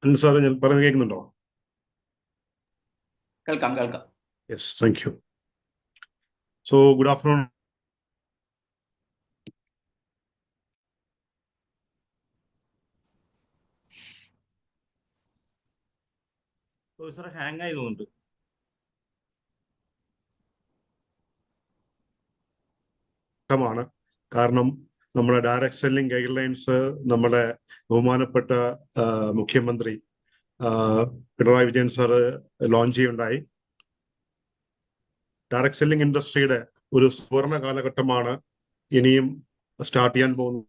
സാറേ ഞാൻ പറയുന്നത് കേൾക്കുന്നുണ്ടോ? കേൾക്കാം കേൾക്കാം. Yes, thank you. So good afternoon. സാറേ ഹാങ് ആയി തോന്നുന്നുണ്ട്. ാണ് കാരണം നമ്മുടെ ഡയറക്ട് സെല്ലിംഗ് ഗൈഡ് ലൈൻസ് നമ്മുടെ ബഹുമാനപ്പെട്ട മുഖ്യമന്ത്രി പിണറായി വിജയൻ സാറ് ലോഞ്ച് ചെയ്യുണ്ടായി. ഡയറക്ട് സെല്ലിംഗ് ഇൻഡസ്ട്രിയുടെ ഒരു സുവർണ കാലഘട്ടമാണ് ഇനിയും സ്റ്റാർട്ട് ചെയ്യാൻ പോകുന്നത്.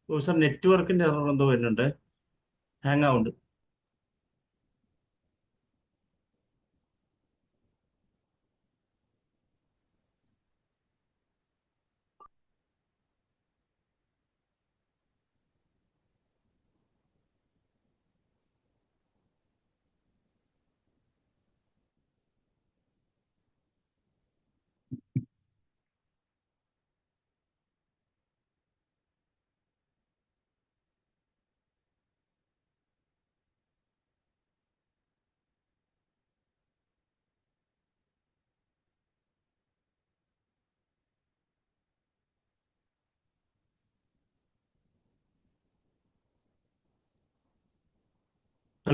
സാർ നെറ്റ്വർക്കിന്റെ എറർ എന്തോ വരുന്നുണ്ട്, ഹാങ് ആവുന്നുണ്ട്.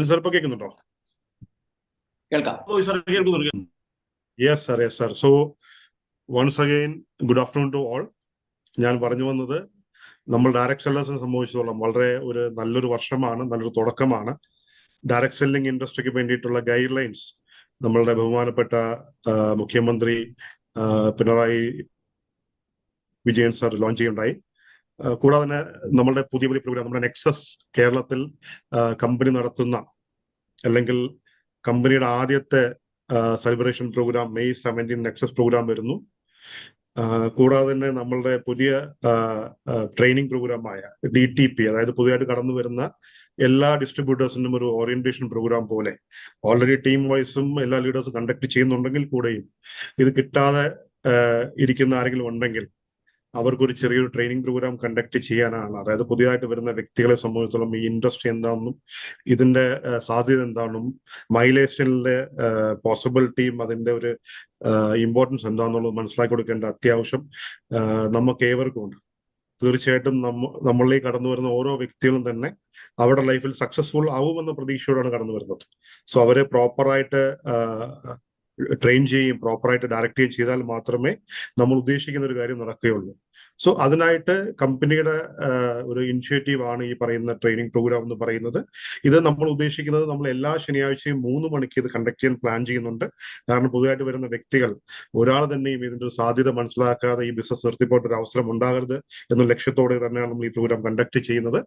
സാർ ഇപ്പൊ കേൾക്കുന്നുണ്ടോ? കേൾക്കാം. സാർ കേൾക്കുന്നുണ്ട്. Yes sir, yes sir. So once again good afternoon to all. ഞാൻ പറഞ്ഞു വന്നത്, നമ്മൾ ഡയറക്ട് സെല്ലേഴ്സിനെ സംബന്ധിച്ചിടത്തോളം വളരെ ഒരു നല്ലൊരു വർഷമാണ്, നല്ലൊരു തുടക്കമാണ്. ഡയറക്ട് സെല്ലിംഗ് ഇൻഡസ്ട്രിക്ക് വേണ്ടിയിട്ടുള്ള ഗൈഡ് ലൈൻസ് നമ്മളുടെ ബഹുമാനപ്പെട്ട മുഖ്യമന്ത്രി പിണറായി വിജയൻ സാർ ലോഞ്ച് ചെയ്യുണ്ടായി. കൂടാതെ തന്നെ നമ്മളുടെ പുതിയ പുതിയ പ്രോഗ്രാം, നമ്മുടെ നെക്സസ് കേരളത്തിൽ കമ്പനി നടത്തുന്ന, അല്ലെങ്കിൽ കമ്പനിയുടെ ആദ്യത്തെ celebration programme May 17 Nexus programme വരുന്നു. കൂടാതെ തന്നെ നമ്മളുടെ പുതിയ ട്രെയിനിങ് പ്രോഗ്രാമായ DTP, അതായത് പുതിയതായിട്ട് കടന്നു വരുന്ന എല്ലാ ഡിസ്ട്രിബ്യൂട്ടേഴ്സിനും ഒരു ഓറിയന്റേഷൻ പ്രോഗ്രാം പോലെ ഓൾറെഡി ടീം വൈസും എല്ലാ ലീഡേഴ്സും കണ്ടക്ട് ചെയ്യുന്നുണ്ടെങ്കിൽ കൂടെയും ഇത് കിട്ടാതെ ഇരിക്കുന്ന ആരെങ്കിലും ഉണ്ടെങ്കിൽ അവർക്കൊരു ചെറിയൊരു ട്രെയിനിങ് പ്രോഗ്രാം കണ്ടക്ട് ചെയ്യാനാണ്. അതായത് പുതിയതായിട്ട് വരുന്ന വ്യക്തികളെ സംബന്ധിച്ചിടത്തോളം ഈ ഇൻഡസ്ട്രി എന്താണെന്നും ഇതിന്റെ സാധ്യത എന്താണെന്നും മൈലേഷനിലെ പോസിബിലിറ്റിയും അതിന്റെ ഒരു ഇമ്പോർട്ടൻസ് എന്താണെന്നുള്ളത് മനസ്സിലാക്കി കൊടുക്കേണ്ട അത്യാവശ്യം നമുക്ക് ഏവർക്കും ഉണ്ട്. തീർച്ചയായിട്ടും നമ്മളിലേക്ക് കടന്നു വരുന്ന ഓരോ വ്യക്തികളും തന്നെ അവരുടെ ലൈഫിൽ സക്സസ്ഫുൾ ആവുമെന്ന പ്രതീക്ഷയോടാണ് കടന്നു വരുന്നത്. സോ അവരെ പ്രോപ്പറായിട്ട് ട്രെയിൻ ചെയ്യുകയും പ്രോപ്പറായിട്ട് ഡയറക്റ്റ് ചെയ്യുകയും ചെയ്താൽ മാത്രമേ നമ്മൾ ഉദ്ദേശിക്കുന്ന ഒരു കാര്യം നടക്കുകയുള്ളൂ. സോ അതിനായിട്ട് കമ്പനിയുടെ ഒരു ഇനിഷ്യേറ്റീവ് ആണ് ഈ പറയുന്ന ട്രെയിനിങ് പ്രോഗ്രാം എന്ന് പറയുന്നത്. ഇത് നമ്മൾ ഉദ്ദേശിക്കുന്നത്, നമ്മൾ എല്ലാ ശനിയാഴ്ചയും 3 മണിക്ക് ഇത് കണ്ടക്ട് ചെയ്യാൻ പ്ലാൻ ചെയ്യുന്നുണ്ട്. കാരണം പുതുതായിട്ട് വരുന്ന വ്യക്തികൾ ഒരാൾ തന്നെയും ഇതിന്റെ ഒരു സാധ്യത മനസ്സിലാക്കാതെ ഈ ബിസിനസ് നിർത്തിപ്പോയിട്ട് ഒരു അവസരം ഉണ്ടാകരുത് എന്ന ലക്ഷ്യത്തോടെ തന്നെയാണ് നമ്മൾ ഈ പ്രോഗ്രാം കണ്ടക്ട് ചെയ്യുന്നത്.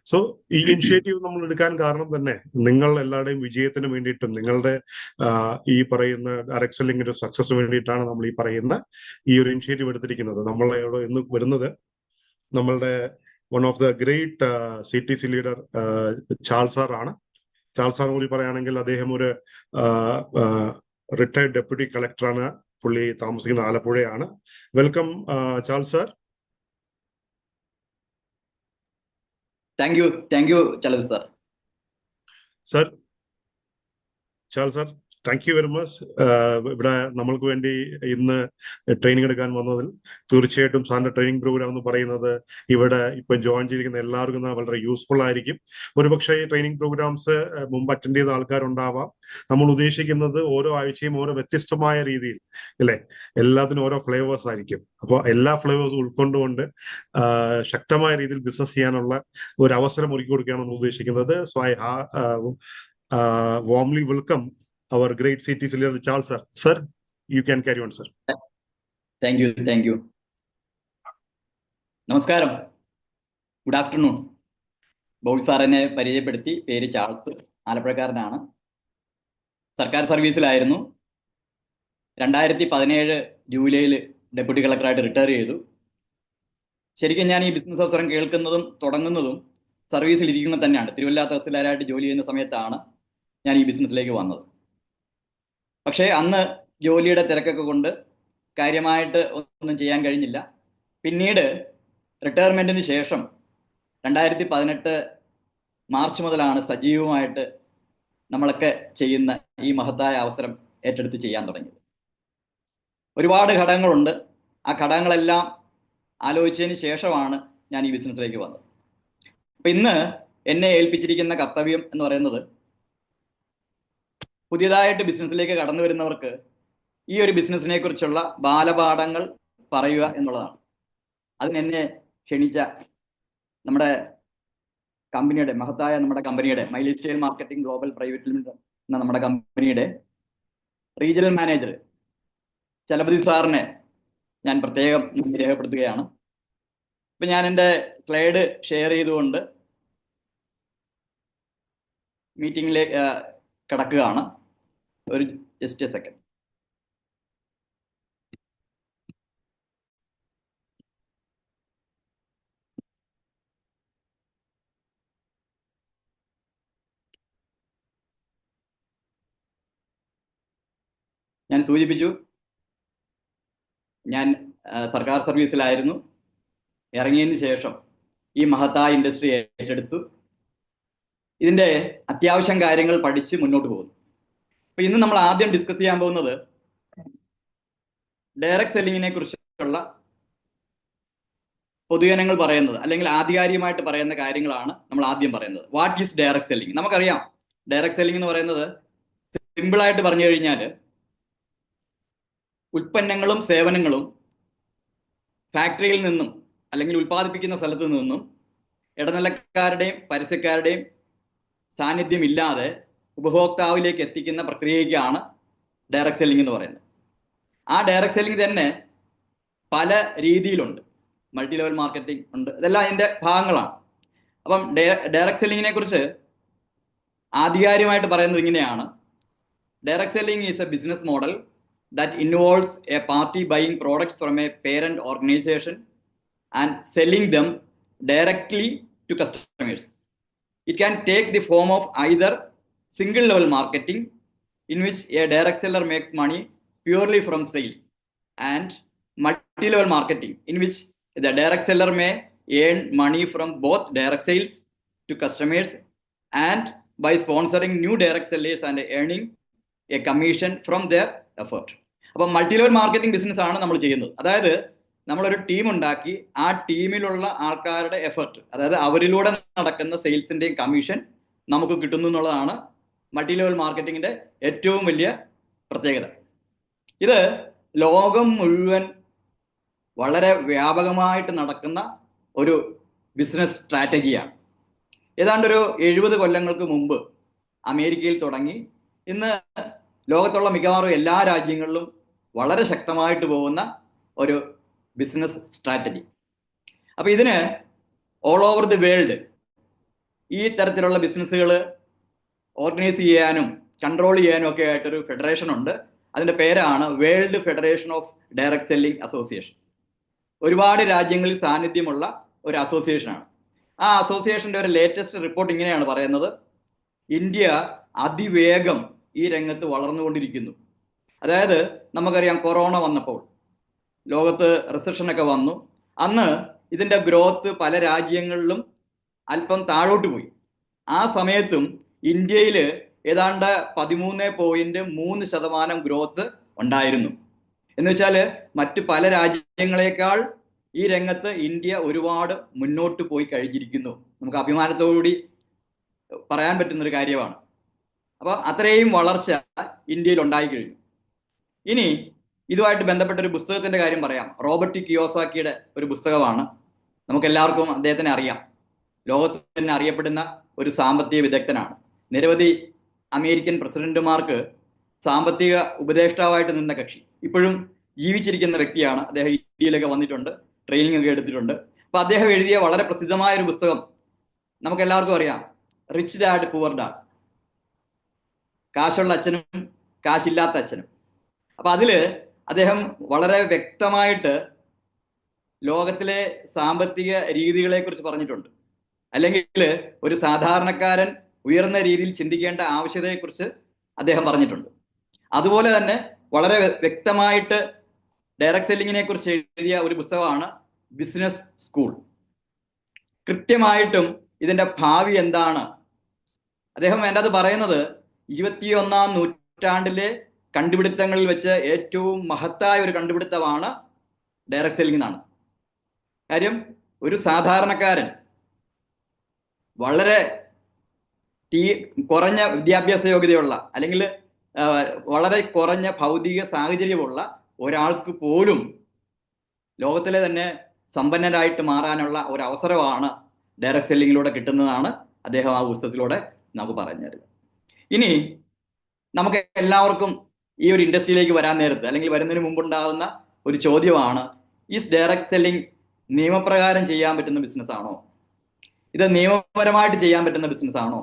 സോ ഈ ഇനിഷ്യേറ്റീവ് നമ്മൾ എടുക്കാൻ കാരണം തന്നെ നിങ്ങൾ എല്ലാവരുടെയും വിജയത്തിന് വേണ്ടിയിട്ടും നിങ്ങളുടെ ഈ പറയുന്ന ഡയറക്ട് സെല്ലിംഗിന്റെ സക്സസ് വേണ്ടിയിട്ടാണ് നമ്മൾ ഈ പറയുന്ന ഈ ഒരു ഇനിഷ്യേറ്റീവ് എടുത്തിരിക്കുന്നത്. നമ്മളിവിടെ ഇന്ന് വരുന്നത് നമ്മളുടെ one of the great CTC leader Charles sir ആണ്. ചാൾസ് സാറിനെ കുറിച്ച് പറയുകയാണെങ്കിൽ അദ്ദേഹം ഒരു റിട്ടയർഡ് ഡെപ്യൂട്ടി കളക്ടറാണ്. പുള്ളി താമസിക്കുന്ന ആലപ്പുഴയാണ്. Welcome Charles sir. Thank you ചലവ് sir. Charles sir, thank you very much. ഇവിടെ നമ്മൾക്ക് വേണ്ടി ഇന്ന് ട്രെയിനിങ് എടുക്കാൻ വന്നതിൽ. തീർച്ചയായിട്ടും സാറിന്റെ ട്രെയിനിങ് പ്രോഗ്രാം എന്ന് പറയുന്നത് ഇവിടെ ഇപ്പൊ ജോയിൻ ചെയ്തിരിക്കുന്ന എല്ലാവർക്കും വളരെ യൂസ്ഫുൾ ആയിരിക്കും. ഒരുപക്ഷെ ഈ ട്രെയിനിങ് പ്രോഗ്രാംസ് മുമ്പ് അറ്റൻഡ് ചെയ്ത ആൾക്കാരുണ്ടാവാം. നമ്മൾ ഉദ്ദേശിക്കുന്നത് ഓരോ ആഴ്ചയും ഓരോ വ്യത്യസ്തമായ രീതിയിൽ, അല്ലെ, എല്ലാത്തിനും ഓരോ ഫ്ലേവേഴ്സ് ആയിരിക്കും. അപ്പോൾ എല്ലാ ഫ്ലേവേഴ്സും ഉൾക്കൊണ്ടുകൊണ്ട് ശക്തമായ രീതിയിൽ ബിസിനസ് ചെയ്യാനുള്ള ഒരു അവസരം ഒരുക്കി കൊടുക്കുകയാണ് നമ്മൾ ഉദ്ദേശിക്കുന്നത്. So I warmly welcome our great CTC leader Charles sir. Sir, you can carry on, sir. Thank you. നമസ്കാരം, ഗുഡ് ആഫ്റ്റർനൂൺ. ബോബി സാറിനെ പരിചയപ്പെടുത്തി. പേര് ചാൾസ്, ആലപ്പുഴക്കാരനാണ്. സർക്കാർ സർവീസിലായിരുന്നു. 2017 ജൂലൈയിൽ ഡെപ്യൂട്ടി കളക്ടറായിട്ട് റിട്ടയർ ചെയ്തു. ശരിക്കും ഞാൻ ഈ ബിസിനസ് അവസരം കേൾക്കുന്നതും തുടങ്ങുന്നതും സർവീസിലിരിക്കുന്നത് തന്നെയാണ്. തിരുവല്ല തഹസിൽദാരായിട്ട് ജോലി ചെയ്യുന്ന സമയത്താണ് ഞാൻ ഈ ബിസിനസ്സിലേക്ക് വന്നത്. പക്ഷേ അന്ന് ജോലിയുടെ തിരക്കൊക്കെ കൊണ്ട് കാര്യമായിട്ട് ഒന്നും ചെയ്യാൻ കഴിഞ്ഞില്ല. പിന്നീട് റിട്ടയർമെൻറ്റിന് ശേഷം 2018 മാർച്ച് മുതലാണ് സജീവമായിട്ട് നമ്മളൊക്കെ ചെയ്യുന്ന ഈ മഹത്തായ അവസരം ഏറ്റെടുത്ത് ചെയ്യാൻ തുടങ്ങിയത്. ഒരുപാട് ഘടകങ്ങളുണ്ട്. ആ ഘടകങ്ങളെല്ലാം ആലോചിച്ചതിന് ശേഷമാണ് ഞാൻ ഈ ബിസിനസ്സിലേക്ക് വന്നത്. അപ്പം ഇന്ന് എന്നെ ഏൽപ്പിച്ചിരിക്കുന്ന കർത്തവ്യം എന്ന് പറയുന്നത് പുതിയതായിട്ട് ബിസിനസ്സിലേക്ക് കടന്നു വരുന്നവർക്ക് ഈ ഒരു ബിസിനസ്സിനെ കുറിച്ചുള്ള ബാലപാഠങ്ങൾ പറയുക എന്നുള്ളതാണ്. അതിനെന്നെ ക്ഷണിച്ച നമ്മുടെ കമ്പനിയുടെ മഹത്തായ നമ്മുടെ കമ്പനിയുടെ mileage style marketing global private limited എന്ന നമ്മുടെ കമ്പനിയുടെ റീജിയണൽ മാനേജർ ചലപതി സാറിനെ ഞാൻ പ്രത്യേകം രേഖപ്പെടുത്തുകയാണ്. ഇപ്പം ഞാൻ എൻ്റെ സ്ലൈഡ് ഷെയർ ചെയ്തുകൊണ്ട് മീറ്റിങ്ങിലേക്ക് കിടക്കുകയാണ്. ഒരു ജസ്റ്റ് എ സെക്കൻഡ്. ഞാൻ സൂചിപ്പിച്ചു, ഞാൻ സർക്കാർ സർവീസിലായിരുന്നു. ഇറങ്ങിയതിന് ശേഷം ഈ മഹത്തായ ഇൻഡസ്ട്രി ഏറ്റെടുത്തു. ഇതിൻ്റെ അത്യാവശ്യം കാര്യങ്ങൾ പഠിച്ച് മുന്നോട്ട് പോകുന്നു. അപ്പോൾ ഇന്ന് നമ്മൾ ആദ്യം ഡിസ്കസ് ചെയ്യാൻ പോകുന്നത് ഡയറക്റ്റ് സെല്ലിങ്ങിനെ കുറിച്ചുള്ള പൊതുജനങ്ങൾ പറയുന്നത് അല്ലെങ്കിൽ ആധികാരികമായിട്ട് പറയുന്ന കാര്യങ്ങളാണ് നമ്മൾ ആദ്യം പറയുന്നത്. What is direct selling? നമുക്കറിയാം, ഡയറക്റ്റ് സെല്ലിംഗ് എന്ന് പറയുന്നത് സിമ്പിളായിട്ട് പറഞ്ഞു കഴിഞ്ഞാൽ ഉൽപ്പന്നങ്ങളും സേവനങ്ങളും ഫാക്ടറിയിൽ നിന്നും അല്ലെങ്കിൽ ഉൽപ്പാദിപ്പിക്കുന്ന സ്ഥലത്ത് നിന്നും ഇടനിലക്കാരുടെയും പരസ്യക്കാരുടെയും സാന്നിധ്യമില്ലാതെ ഉപഭോക്താവിലേക്ക് എത്തിക്കുന്ന പ്രക്രിയയ്ക്കാണ് ഡയറക്റ്റ് സെല്ലിംഗ് എന്ന് പറയുന്നത്. ആ ഡയറക്റ്റ് സെല്ലിംഗ് തന്നെ പല രീതിയിലുണ്ട്. മൾട്ടി ലെവൽ മാർക്കറ്റിംഗ് ഉണ്ട്. ഇതെല്ലാം അതിൻ്റെ ഭാഗങ്ങളാണ്. അപ്പം ഡയറക്റ്റ് സെല്ലിങ്ങിനെ കുറിച്ച് ആധികാരികമായിട്ട് പറയുന്നത് ഇങ്ങനെയാണ്: direct selling is A business model that involves a party buying products from a parent organization and selling them directly to customers. It can take the form of either single level marketing, in which a direct seller makes money purely from sales, and multi level marketing, in which the direct seller may earn money from both direct sales to customers and by sponsoring new direct sellers and earning a commission from their effort. അപ്പം multi level marketing business ആണ് നമ്മൾ ചെയ്യുന്നത്. അതായത് നമ്മളൊരു team ഉണ്ടാക്കി ആ ടീമിലുള്ള ആൾക്കാരുടെ effort, അതായത് അവരിലൂടെ നടക്കുന്ന സെയിൽസിൻ്റെയും കമ്മീഷൻ നമുക്ക് കിട്ടുന്നു എന്നുള്ളതാണ് മൾട്ടി ലെവൽ മാർക്കറ്റിങ്ങിൻ്റെ ഏറ്റവും വലിയ പ്രത്യേകത. ഇത് ലോകം മുഴുവൻ വളരെ വ്യാപകമായിട്ട് നടക്കുന്ന ഒരു ബിസിനസ് സ്ട്രാറ്റജിയാണ്. ഏതാണ്ടൊരു 70 കൊല്ലങ്ങൾക്ക് മുമ്പ് അമേരിക്കയിൽ തുടങ്ങി ഇന്ന് ലോകത്തുള്ള മിക്കവാറും എല്ലാ രാജ്യങ്ങളിലും വളരെ ശക്തമായിട്ട് പോകുന്ന ഒരു ബിസിനസ് സ്ട്രാറ്റജി. അപ്പോൾ ഇതിന് ഓൾ ഓവർ ദി വേൾഡ് ഈ തരത്തിലുള്ള ബിസിനസ്സുകൾ ഓർഗനൈസ് ചെയ്യാനും കൺട്രോൾ ചെയ്യാനും ഒക്കെ ആയിട്ടൊരു ഫെഡറേഷൻ ഉണ്ട്. അതിൻ്റെ പേരാണ് world federation of direct selling association. ഒരുപാട് രാജ്യങ്ങളിൽ സാന്നിധ്യമുള്ള ഒരു അസോസിയേഷനാണ്. ആ അസോസിയേഷൻ്റെ ഒരു ലേറ്റസ്റ്റ് റിപ്പോർട്ട് ഇങ്ങനെയാണ് പറയുന്നത്: ഇന്ത്യ അതിവേഗം ഈ രംഗത്ത് വളർന്നുകൊണ്ടിരിക്കുന്നു. അതായത് നമുക്കറിയാം, കൊറോണ വന്നപ്പോൾ ലോകത്ത് റിസഷനൊക്കെ വന്നു. അന്ന് ഇതിൻ്റെ ഗ്രോത്ത് പല രാജ്യങ്ങളിലും അല്പം താഴോട്ട് പോയി. ആ സമയത്തും ഇന്ത്യയിൽ ഏതാണ്ട് 13.3% ഗ്രോത്ത് ഉണ്ടായിരുന്നു. എന്ന് വെച്ചാൽ മറ്റ് പല രാജ്യങ്ങളെക്കാൾ ഈ രംഗത്ത് ഇന്ത്യ ഒരുപാട് മുന്നോട്ട് പോയി കഴിഞ്ഞിരിക്കുന്നു. നമുക്ക് അഭിമാനത്തോടുകൂടി പറയാൻ പറ്റുന്നൊരു കാര്യമാണ്. അപ്പോൾ അത്രയും വളർച്ച ഇന്ത്യയിൽ ഉണ്ടായിക്കഴിഞ്ഞു. ഇനി ഇതുമായിട്ട് ബന്ധപ്പെട്ട ഒരു പുസ്തകത്തിൻ്റെ കാര്യം പറയാം. റോബർട്ട് കിയോസാക്കിയുടെ ഒരു പുസ്തകമാണ്. നമുക്കെല്ലാവർക്കും അദ്ദേഹത്തിനെ അറിയാം. ലോകത്ത് തന്നെ അറിയപ്പെടുന്ന ഒരു സാമ്പത്തിക വിദഗ്ധനാണ്. നിരവധി അമേരിക്കൻ പ്രസിഡന്റുമാർക്ക് സാമ്പത്തിക ഉപദേഷ്ടാവായിട്ട് നിന്ന കക്ഷി. ഇപ്പോഴും ജീവിച്ചിരിക്കുന്ന വ്യക്തിയാണ്. അദ്ദേഹം ഇന്ത്യയിലൊക്കെ വന്നിട്ടുണ്ട്, ട്രെയിനിങ് ഒക്കെ എടുത്തിട്ടുണ്ട്. അപ്പോൾ അദ്ദേഹം എഴുതിയ വളരെ പ്രസിദ്ധമായ ഒരു പുസ്തകം നമുക്കെല്ലാവർക്കും അറിയാം, റിച്ച് ഡാഡ് പുവർ ഡാഡ്. കാശുള്ള അച്ഛനും കാശില്ലാത്ത അച്ഛനും. അപ്പം അതിൽ അദ്ദേഹം വളരെ വ്യക്തമായിട്ട് ലോകത്തിലെ സാമ്പത്തിക രീതികളെക്കുറിച്ച് പറഞ്ഞിട്ടുണ്ട്. അല്ലെങ്കിൽ ഒരു സാധാരണക്കാരൻ ഉയർന്ന രീതിയിൽ ചിന്തിക്കേണ്ട ആവശ്യകതയെക്കുറിച്ച് അദ്ദേഹം പറഞ്ഞിട്ടുണ്ട്. അതുപോലെ തന്നെ വളരെ വ്യക്തമായിട്ട് ഡയറക്റ്റ് സെല്ലിങ്ങിനെ കുറിച്ച് എഴുതിയ ഒരു പുസ്തകമാണ് ബിസിനസ് സ്കൂൾ. കൃത്യമായിട്ടും ഇതിന്റെ ഭാവി എന്താണ്. അദ്ദേഹം എൻ്റെ അത് പറയുന്നത് 21ാം നൂറ്റാണ്ടിലെ കണ്ടുപിടുത്തങ്ങളിൽ വെച്ച് ഏറ്റവും മഹത്തായ ഒരു കണ്ടുപിടുത്തമാണ് ഡയറക്റ്റ് സെല്ലിംഗ് എന്നാണ്. കാര്യം ഒരു സാധാരണക്കാരൻ വളരെ കുറഞ്ഞ വിദ്യാഭ്യാസ യോഗ്യതയുള്ള അല്ലെങ്കിൽ വളരെ കുറഞ്ഞ ഭൗതിക സാഹചര്യമുള്ള ഒരാൾക്ക് പോലും ലോകത്തിലെ തന്നെ സമ്പന്നരായിട്ട് മാറാനുള്ള ഒരു അവസരമാണ് ഡയറക്റ്റ് സെല്ലിങ്ങിലൂടെ കിട്ടുന്നതാണ് അദ്ദേഹം ആ പുസ്തകത്തിലൂടെ നമുക്ക് പറഞ്ഞു തരുന്നത്. ഇനി നമുക്ക് എല്ലാവർക്കും ഈ ഒരു ഇൻഡസ്ട്രിയിലേക്ക് വരാൻ നേരത്ത് അല്ലെങ്കിൽ വരുന്നതിന് മുമ്പുണ്ടാകുന്ന ഒരു ചോദ്യമാണ്, ഈസ് ഡയറക്റ്റ് സെല്ലിംഗ് നിയമപ്രകാരം ചെയ്യാൻ പറ്റുന്ന ബിസിനസ് ആണോ? ഇത് നിയമപരമായിട്ട് ചെയ്യാൻ പറ്റുന്ന ബിസിനസ് ആണോ?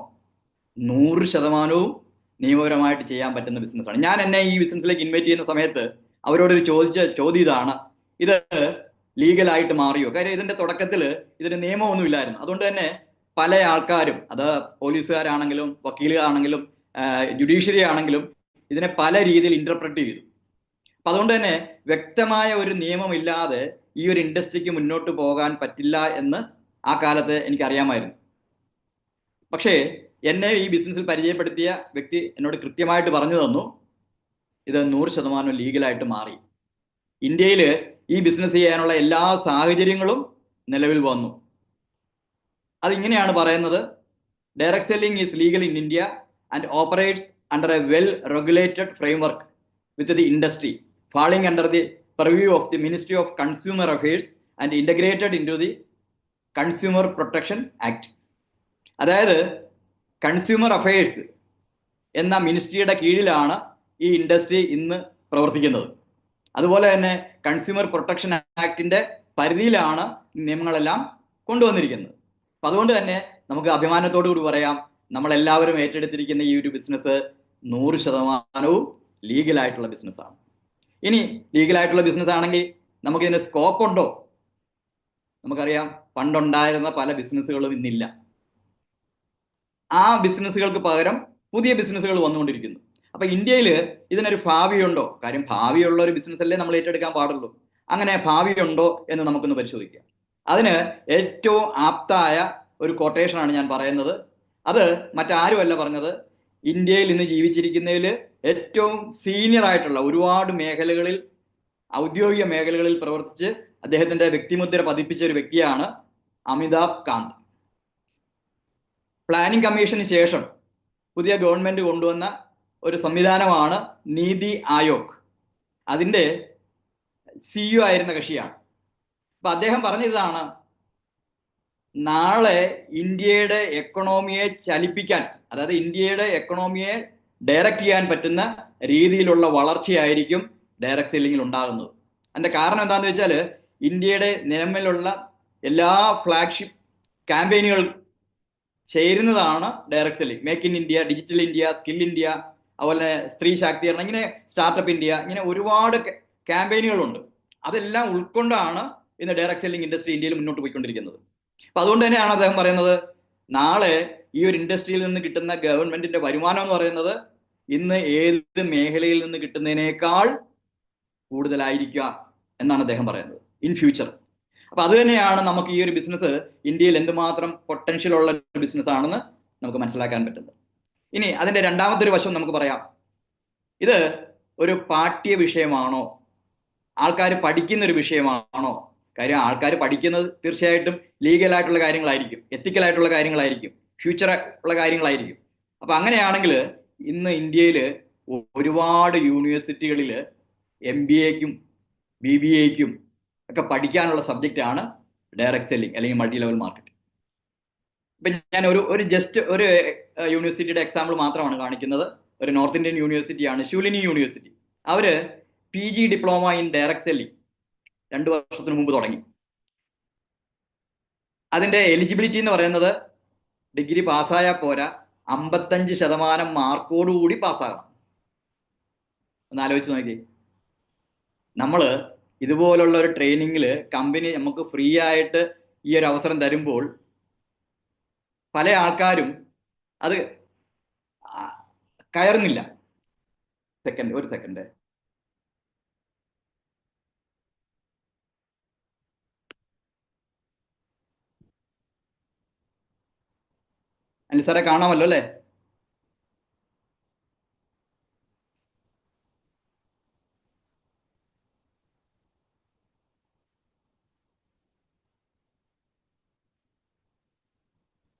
100% നിയമപരമായിട്ട് ചെയ്യാൻ പറ്റുന്ന ബിസിനസ്സാണ്. ഞാൻ എന്നെ ഈ ബിസിനസ്സിലേക്ക് ഇൻവൈറ്റ് ചെയ്യുന്ന സമയത്ത് അവരോടൊരു ചോദിച്ച ചോദ്യം ഇതാണ്, ഇത് ലീഗലായിട്ട് മാറിയോ? കാര്യം ഇതിന്റെ തുടക്കത്തിൽ ഇതിന് നിയമമൊന്നും ഇല്ലായിരുന്നു. അതുകൊണ്ട് തന്നെ പല ആൾക്കാരും, അത് പോലീസുകാരാണെങ്കിലും വക്കീലുകാരാണെങ്കിലും ജുഡീഷ്യറി ആണെങ്കിലും ഇതിനെ പല രീതിയിൽ ഇന്റർപ്രറ്റ് ചെയ്തു. അപ്പൊ അതുകൊണ്ട് തന്നെ വ്യക്തമായ ഒരു നിയമമില്ലാതെ ഈ ഒരു ഇൻഡസ്ട്രിക്ക് മുന്നോട്ട് പോകാൻ പറ്റില്ല എന്ന് ആ കാലത്ത് എനിക്കറിയാമായിരുന്നു. പക്ഷേ എന്നെ ഈ ബിസിനസ്സിൽ പരിചയപ്പെടുത്തിയ വ്യക്തി എന്നോട് കൃത്യമായിട്ട് പറഞ്ഞു തന്നു, ഇത് 100% ലീഗലായിട്ട് മാറി. ഇന്ത്യയിൽ ഈ ബിസിനസ് ചെയ്യാനുള്ള എല്ലാ സാഹചര്യങ്ങളും നിലവിൽ വന്നു. അതിങ്ങനെയാണ് പറയുന്നത്, direct selling is legal in India and operates under A well regulated framework with the industry falling under the purview of the Ministry of Consumer Affairs and integrated into the Consumer Protection Act. അതായത് consumer affairs എന്ന മിനിസ്ട്രിയുടെ കീഴിലാണ് ഈ industry ഇന്ന് പ്രവർത്തിക്കുന്നത്. അതുപോലെ തന്നെ consumer protection ആക്ടിന്റെ പരിധിയിലാണ് നിയമങ്ങളെല്ലാം കൊണ്ടുവന്നിരിക്കുന്നത്. അപ്പം അതുകൊണ്ട് തന്നെ നമുക്ക് അഭിമാനത്തോടു കൂടി പറയാം, നമ്മളെല്ലാവരും ഏറ്റെടുത്തിരിക്കുന്ന ഈ ഒരു ബിസിനസ് 100% ലീഗലായിട്ടുള്ള ബിസിനസ്സാണ്. ഇനി ലീഗലായിട്ടുള്ള ബിസിനസ് ആണെങ്കിൽ നമുക്കിതിന് സ്കോപ്പ് ഉണ്ടോ? നമുക്കറിയാം, പണ്ടുണ്ടായിരുന്ന പല ബിസിനസ്സുകളും ഇന്നില്ല. ആ ബിസിനസ്സുകൾക്ക് പകരം പുതിയ ബിസിനസ്സുകൾ വന്നുകൊണ്ടിരിക്കുന്നു. അപ്പൊ ഇന്ത്യയിൽ ഇതിനൊരു ഭാവിയുണ്ടോ? കാര്യം ഭാവിയുള്ള ഒരു ബിസിനസ് അല്ലേ നമ്മൾ ഏറ്റെടുക്കാൻ പാടുള്ളൂ. അങ്ങനെ ഭാവിയുണ്ടോ എന്ന് നമുക്കൊന്ന് പരിശോധിക്കാം. അതിന് ഏറ്റവും ആപ്തായ ഒരു കൊട്ടേഷനാണ് ഞാൻ പറയുന്നത്. അത് മറ്റാരുമല്ല പറഞ്ഞത്, ഇന്ത്യയിൽ ഇന്ന് ജീവിച്ചിരിക്കുന്നതിൽ ഏറ്റവും സീനിയർ ആയിട്ടുള്ള ഒരുപാട് മേഖലകളിൽ, ഔദ്യോഗിക മേഖലകളിൽ പ്രവർത്തിച്ച് അദ്ദേഹത്തിന്റെ വ്യക്തിമുദ്ര പതിപ്പിച്ച ഒരു വ്യക്തിയാണ് അമിതാഭ് കാന്ത്. പ്ലാനിംഗ് കമ്മീഷന് ശേഷം പുതിയ ഗവൺമെന്റ് കൊണ്ടുവന്ന ഒരു സംവിധാനമാണ് നീതി ആയോഗ്. അതിന്റെ CEO ആയിരുന്ന കക്ഷിയാണ്. അപ്പൊ അദ്ദേഹം പറഞ്ഞതാണ്, നാളെ ഇന്ത്യയുടെ എക്കണോമിയെ ചലിപ്പിക്കാൻ, അതായത് ഇന്ത്യയുടെ എക്കണോമിയെ ഡയറക്റ്റ് ചെയ്യാൻ പറ്റുന്ന രീതിയിലുള്ള വളർച്ചയായിരിക്കും ഡയറക്റ്റ് സെല്ലിങ്ങിൽ ഉണ്ടാകുന്നത്. അതിന്റെ കാരണം എന്താണെന്ന് വെച്ചാൽ, ഇന്ത്യയുടെ നിലവിലുള്ള എല്ലാ ഫ്ലാഗ്ഷിപ്പ് ക്യാമ്പയിനുകൾ ചേരുന്നതാണ് direct selling. Make in India, digital India, skill India, അതുപോലെ സ്ത്രീ ശാക്തീകരണം, ഇങ്ങനെ സ്റ്റാർട്ടപ്പ് ഇന്ത്യ, ഇങ്ങനെ ഒരുപാട് ക്യാമ്പയിനുകളുണ്ട്. അതെല്ലാം ഉൾക്കൊണ്ടാണ് ഇന്ന് ഡയറക്റ്റ് സെല്ലിംഗ് ഇൻഡസ്ട്രി ഇന്ത്യയിൽ മുന്നോട്ട് പോയിക്കൊണ്ടിരിക്കുന്നത്. അപ്പൊ അതുകൊണ്ട് തന്നെയാണ് അദ്ദേഹം പറയുന്നത്, നാളെ ഈ ഒരു ഇൻഡസ്ട്രിയിൽ നിന്ന് കിട്ടുന്ന ഗവൺമെന്റിന്റെ വരുമാനം എന്ന് പറയുന്നത് ഇന്ന് ഏത് മേഖലയിൽ നിന്ന് കിട്ടുന്നതിനേക്കാൾ കൂടുതലായിരിക്കുക എന്നാണ് അദ്ദേഹം പറയുന്നത് ഇൻ ഫ്യൂച്ചർ. അപ്പൊ അത് തന്നെയാണ് നമുക്ക് ഈ ഒരു ബിസിനസ് ഇന്ത്യയിൽ എന്തുമാത്രം പൊട്ടൻഷ്യൽ ഉള്ള ബിസിനസ് ആണെന്ന് നമുക്ക് മനസ്സിലാക്കാൻ പറ്റുന്നത്. ഇനി അതിന്റെ രണ്ടാമത്തെ ഒരു വശം നമുക്ക് പറയാം, ഇത് ഒരു പാഠ്യ വിഷയമാണോ, ആൾക്കാർ പഠിക്കുന്ന ഒരു വിഷയമാണോ? കാര്യം ആൾക്കാർ പഠിക്കുന്നത് തീർച്ചയായിട്ടും ലീഗലായിട്ടുള്ള കാര്യങ്ങളായിരിക്കും, എത്തിക്കലായിട്ടുള്ള കാര്യങ്ങളായിരിക്കും, ഫ്യൂച്ചർ ഉള്ള കാര്യങ്ങളായിരിക്കും. അപ്പൊ അങ്ങനെയാണെങ്കിൽ ഇന്ന് ഇന്ത്യയിൽ ഒരുപാട് യൂണിവേഴ്സിറ്റികളിൽ MBAക്കും BBAക്കും ഒക്കെ പഠിക്കാനുള്ള സബ്ജക്റ്റാണ് ഡയറക്റ്റ് സെല്ലിംഗ് അല്ലെങ്കിൽ മൾട്ടി ലെവൽ മാർക്കറ്റിംഗ്. ഇപ്പം ഞാൻ ഒരു ജസ്റ്റ് ഒരു യൂണിവേഴ്സിറ്റിയുടെ എക്സാമ്പിൾ മാത്രമാണ് കാണിക്കുന്നത്. ഒരു നോർത്ത് ഇന്ത്യൻ യൂണിവേഴ്സിറ്റിയാണ് ശൂലിനി യൂണിവേഴ്സിറ്റി. അവർ PG diploma in direct selling 2 വർഷത്തിന് മുമ്പ് തുടങ്ങി. അതിന്റെ എലിജിബിലിറ്റി എന്ന് പറയുന്നത് ഡിഗ്രി പാസ്സായാൽ പോരാ, 55% മാർക്കോടുകൂടി പാസ്സാകണം. ഒന്ന് ആലോചിച്ച് നോക്കി, നമ്മൾ ഇതുപോലുള്ള ഒരു ട്രെയിനിങ്ങിൽ കമ്പനി നമുക്ക് ഫ്രീ ആയിട്ട് ഈ ഒരു അവസരം തരുമ്പോൾ പല ആൾക്കാരും അത് കയറുന്നില്ല. ഒരു സെക്കൻഡ്. അനിൽ സാറെ കാണാമല്ലോ അല്ലേ?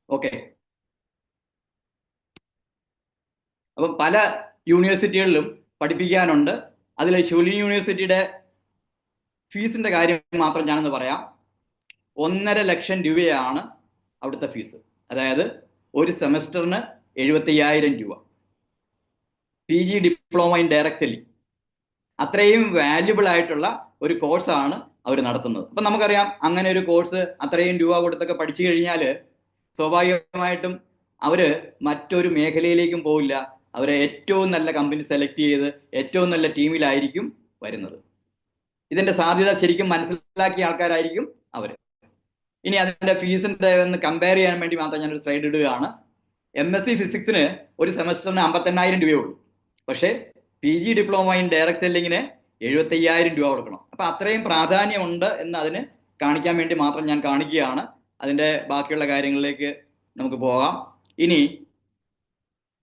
ഓക്കെ. അപ്പം പല യൂണിവേഴ്സിറ്റികളിലും പഠിപ്പിക്കാനുണ്ട്. അതിൽ ഷുലിൻ യൂണിവേഴ്സിറ്റിയുടെ ഫീസിന്റെ കാര്യം മാത്രം ഞാനൊന്ന് പറയാം. 1.5 ലക്ഷം രൂപയാണ് അവിടുത്തെ ഫീസ്. അതായത് ഒരു സെമസ്റ്ററിന് 75,000 രൂപ. PG diploma in direct selling, അത്രയും വാല്യുബിൾ ആയിട്ടുള്ള ഒരു കോഴ്സാണ് അവർ നടത്തുന്നത്. അപ്പം നമുക്കറിയാം, അങ്ങനെ ഒരു കോഴ്സ് അത്രയും രൂപ കൊടുത്തൊക്കെ പഠിച്ചു കഴിഞ്ഞാൽ സ്വാഭാവികമായിട്ടും അവർ മറ്റൊരു മേഖലയിലേക്കും പോവില്ല. അവരെ ഏറ്റവും നല്ല കമ്പനി സെലക്ട് ചെയ്ത് ഏറ്റവും നല്ല ടീമിലായിരിക്കും വരുന്നത്. ഇതിന്റെ സാധ്യത ശരിക്കും മനസ്സിലാക്കിയ ആൾക്കാരായിരിക്കും അവർ. ഇനി അതിന്റെ ഫീസിന്റെ ഒന്ന് കമ്പയർ ചെയ്യാൻ വേണ്ടി മാത്രം ഞാനൊരു സ്ലൈഡ് ഇടുകയാണ്. MSc ഫിസിക്സിന് ഒരു സെമസ്റ്ററിന് 58,000 രൂപയേ ഉള്ളൂ. പക്ഷേ PG ഡിപ്ലോമ ഇൻ ഡയറക്ട് സെല്ലിങ്ങിന് 75,000 രൂപ കൊടുക്കണം. അപ്പം അത്രയും പ്രാധാന്യമുണ്ട് എന്ന് അതിന് കാണിക്കാൻ വേണ്ടി മാത്രം ഞാൻ കാണിക്കുകയാണ്. അതിൻ്റെ ബാക്കിയുള്ള കാര്യങ്ങളിലേക്ക് നമുക്ക് പോകാം. ഇനി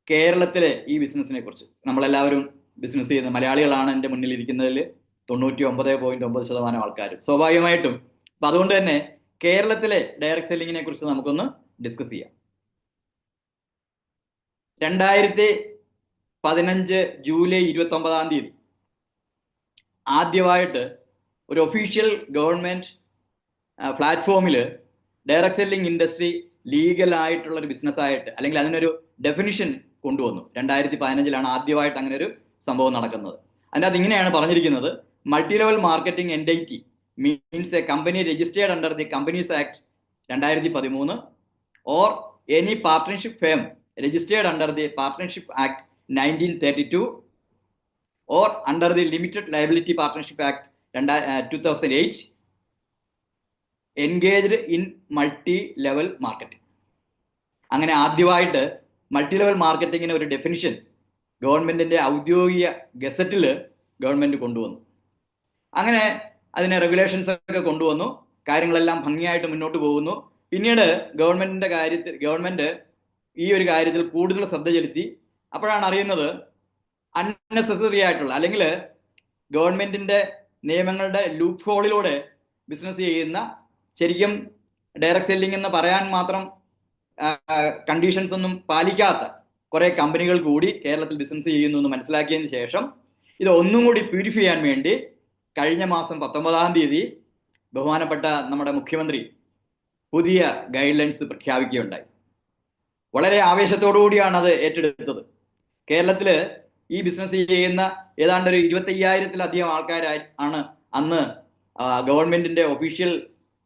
കേരളത്തിലെ ഈ ബിസിനസ്സിനെ കുറിച്ച്, നമ്മളെല്ലാവരും ബിസിനസ് ചെയ്യുന്ന മലയാളികളാണ് എൻ്റെ മുന്നിൽ ഇരിക്കുന്നതിൽ 99.9% ആൾക്കാരും സ്വാഭാവികമായിട്ടും. അപ്പം അതുകൊണ്ട് തന്നെ കേരളത്തിലെ ഡയറക്ട് സെല്ലിങ്ങിനെ കുറിച്ച് നമുക്കൊന്ന് ഡിസ്കസ് ചെയ്യാം. 2015 ജൂലൈ 29 ആദ്യമായിട്ട് ഒരു ഒഫീഷ്യൽ ഗവൺമെൻറ് പ്ലാറ്റ്ഫോമിൽ ഡയറക്ട് സെല്ലിംഗ് ഇൻഡസ്ട്രി ലീഗലായിട്ടുള്ള ഒരു ബിസിനസ്സായിട്ട്, അല്ലെങ്കിൽ അതിനൊരു ഡെഫിനിഷൻ കൊണ്ടുവന്നു. 2015 ആദ്യമായിട്ട് അങ്ങനെ ഒരു സംഭവം നടക്കുന്നത്. അതിനകത്ത് ഇങ്ങനെയാണ് പറഞ്ഞിരിക്കുന്നത്: multi level marketing എൻറ്റൈറ്റി means A company registered under the companies act 2013 or any partnership firm registered under the partnership act 1932 or under the Limited Liability Partnership Act 2008 engaged in multi-level marketing. അങ്ങനെ ആദ്യമായിട്ട് multi level മാർക്കറ്റിങ്ങിന് ഒരു definition ഗവൺമെൻറ്റിൻ്റെ ഔദ്യോഗിക ഗസറ്റിൽ government കൊണ്ടുവന്നു. അങ്ങനെ അതിന് regulations ഒക്കെ കൊണ്ടുവന്നു. കാര്യങ്ങളെല്ലാം ഭംഗിയായിട്ട് മുന്നോട്ട് പോകുന്നു. പിന്നീട് ഗവൺമെൻറ് ഈ ഒരു കാര്യത്തിൽ കൂടുതൽ ശ്രദ്ധ ചെലുത്തി. അപ്പോഴാണ് അറിയുന്നത് അൺനെസസറി ആയിട്ടുള്ള, അല്ലെങ്കിൽ ഗവൺമെൻറ്റിൻ്റെ നിയമങ്ങളുടെ ലൂപ്പ് ഹോളിലൂടെ ബിസിനസ് ചെയ്യുന്ന, ശരിക്കും ഡയറക്ട് സെല്ലിംഗ് എന്ന് പറയാൻ മാത്രം കണ്ടീഷൻസ് ഒന്നും പാലിക്കാത്ത കുറേ കമ്പനികൾ കൂടി കേരളത്തിൽ ബിസിനസ് ചെയ്യുന്നു എന്ന് മനസ്സിലാക്കിയതിന് ശേഷം ഇത് ഒന്നും കൂടി പ്യൂരിഫൈ ചെയ്യാൻ വേണ്ടി കഴിഞ്ഞ മാസം 19 ബഹുമാനപ്പെട്ട നമ്മുടെ മുഖ്യമന്ത്രി പുതിയ ഗൈഡ് ലൈൻസ് പ്രഖ്യാപിക്കുകയുണ്ടായി. വളരെ ആവേശത്തോടു കൂടിയാണ് അത് ഏറ്റെടുത്തത്. കേരളത്തിൽ ഈ ബിസിനസ് ചെയ്യുന്ന ഏതാണ്ട് ഒരു 25,000-ലധികം ആൾക്കാരായി ആണ് അന്ന് ഗവൺമെൻറ്റിൻ്റെ ഒഫീഷ്യൽ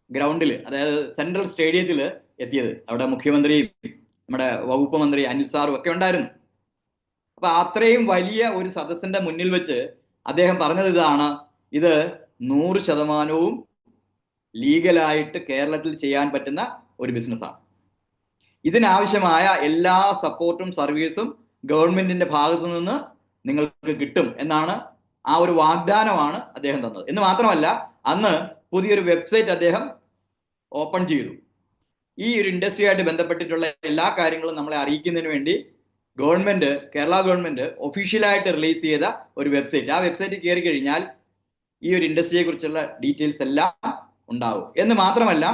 ഗ്രൗണ്ടിൽ, അതായത് സെൻട്രൽ സ്റ്റേഡിയത്തിൽ എത്തിയത്. അവിടെ മുഖ്യമന്ത്രിയും നമ്മുടെ വകുപ്പ് മന്ത്രി അനിൽ സാറും ഒക്കെ ഉണ്ടായിരുന്നു. അപ്പം അത്രയും വലിയ ഒരു സദസ്സിൻ്റെ മുന്നിൽ വെച്ച് അദ്ദേഹം പറഞ്ഞത് ഇതാണ്: ഇത് 100% ലീഗലായിട്ട് കേരളത്തിൽ ചെയ്യാൻ പറ്റുന്ന ഒരു ബിസിനസ്സാണ്. ഇതിനാവശ്യമായ എല്ലാ സപ്പോർട്ടും സർവീസും ഗവൺമെൻറ്റിൻ്റെ ഭാഗത്തു നിന്ന് നിങ്ങൾക്ക് കിട്ടും എന്നാണ്, ആ ഒരു വാഗ്ദാനമാണ് അദ്ദേഹം തന്നത്. എന്ന് മാത്രമല്ല, അന്ന് പുതിയൊരു വെബ്സൈറ്റ് അദ്ദേഹം ഓപ്പൺ ചെയ്തു. ഈ ഒരു ഇൻഡസ്ട്രിയായിട്ട് ബന്ധപ്പെട്ടിട്ടുള്ള എല്ലാ കാര്യങ്ങളും നമ്മളെ അറിയിക്കുന്നതിന് വേണ്ടി കേരള ഗവൺമെൻറ് ഒഫീഷ്യലായിട്ട് റിലീസ് ചെയ്ത ഒരു വെബ്സൈറ്റ്. ആ വെബ്സൈറ്റിൽ കയറി കഴിഞ്ഞാൽ ഈ ഒരു ഇൻഡസ്ട്രിയെ കുറിച്ചുള്ള ഡീറ്റെയിൽസ് എല്ലാം ഉണ്ടാവും. എന്ന് മാത്രമല്ല,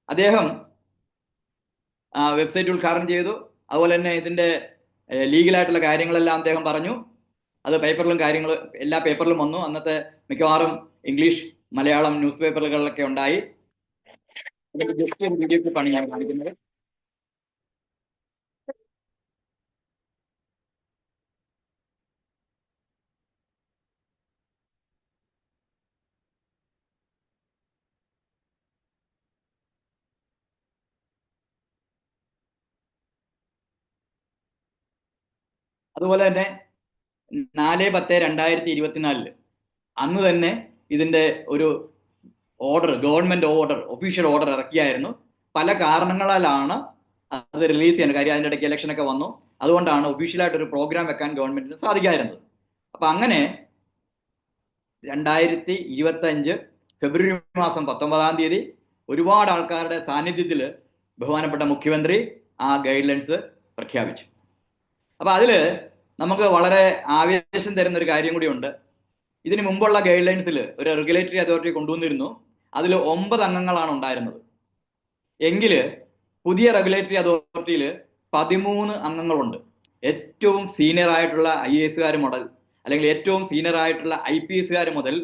അദ്ദേഹം വെബ്സൈറ്റ് ഉദ്ഘാടനം ചെയ്തു. അതുപോലെ തന്നെ ഇതിൻ്റെ ലീഗലായിട്ടുള്ള കാര്യങ്ങളെല്ലാം അദ്ദേഹം പറഞ്ഞു. അത് എല്ലാ പേപ്പറിലും വന്നു. അന്നത്തെ മിക്കവാറും ഇംഗ്ലീഷ്, മലയാളം ന്യൂസ് പേപ്പറുകളിലൊക്കെ ഉണ്ടായി. ജസ്റ്റ് ഒരു വീഡിയോ ക്ലിപ്പാണ് ഞാൻ കാണിക്കുന്നത്. അതുപോലെ തന്നെ 4/10/2024 അന്ന് തന്നെ ഇതിൻ്റെ ഒരു ഗവൺമെൻറ് ഒഫീഷ്യൽ ഓർഡർ ഇറക്കിയായിരുന്നു. പല കാരണങ്ങളാലാണ് അത് റിലീസ് ചെയ്യാൻ കാര്യം. അതിൻ്റെ ഇടയ്ക്ക് ഇലക്ഷനൊക്കെ വന്നു. അതുകൊണ്ടാണ് ഒഫീഷ്യലായിട്ടൊരു പ്രോഗ്രാം വെക്കാൻ ഗവൺമെൻറ്റിന് സാധിക്കായിരുന്നത്. അപ്പം അങ്ങനെ 2025 ഫെബ്രുവരി മാസം 19 ഒരുപാട് ആൾക്കാരുടെ സാന്നിധ്യത്തിൽ ബഹുമാനപ്പെട്ട മുഖ്യമന്ത്രി ആ ഗൈഡ് ലൈൻസ് പ്രഖ്യാപിച്ചു. അപ്പോൾ അതിൽ നമുക്ക് വളരെ ആവേശം തരുന്ന ഒരു കാര്യം കൂടിയുണ്ട്. ഇതിന് മുമ്പുള്ള ഗൈഡ് ലൈൻസിൽ ഒരു റെഗുലേറ്ററി അതോറിറ്റി കൊണ്ടുവന്നിരുന്നു. അതിൽ 9 അംഗങ്ങളാണ് ഉണ്ടായിരുന്നത്. എങ്കിൽ പുതിയ റെഗുലേറ്ററി അതോറിറ്റിയിൽ 13 അംഗങ്ങളുണ്ട്. ഏറ്റവും സീനിയർ ആയിട്ടുള്ള IAS മുതൽ അല്ലെങ്കിൽ ഏറ്റവും സീനിയർ ആയിട്ടുള്ള IPS മുതൽ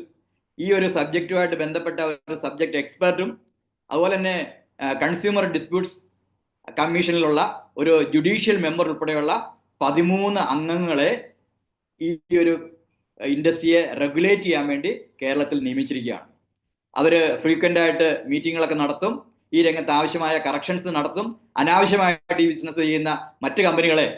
ഈ ഒരു സബ്ജക്റ്റുമായിട്ട് ബന്ധപ്പെട്ട ഒരു സബ്ജക്റ്റ് എക്സ്പെർട്ടും അതുപോലെ തന്നെ കൺസ്യൂമർ ഡിസ്പ്യൂട്ട്സ് കമ്മീഷനിലുള്ള ഒരു ജുഡീഷ്യൽ മെമ്പർ ഉൾപ്പെടെയുള്ള 13 അംഗങ്ങളെ ഈ ഒരു ഇൻഡസ്ട്രിയെ റെഗുലേറ്റ് ചെയ്യാൻ വേണ്ടി കേരളത്തിൽ നിയമിച്ചിരിക്കുകയാണ്. അവർ ഫ്രീക്വൻ്റ് ആയിട്ട് മീറ്റിങ്ങുകളൊക്കെ നടത്തും, ഈ രംഗത്ത് ആവശ്യമായ കറക്ഷൻസ് നടത്തും, അനാവശ്യമായിട്ട് ഈ ബിസിനസ് ചെയ്യുന്ന മറ്റ് കമ്പനികളെ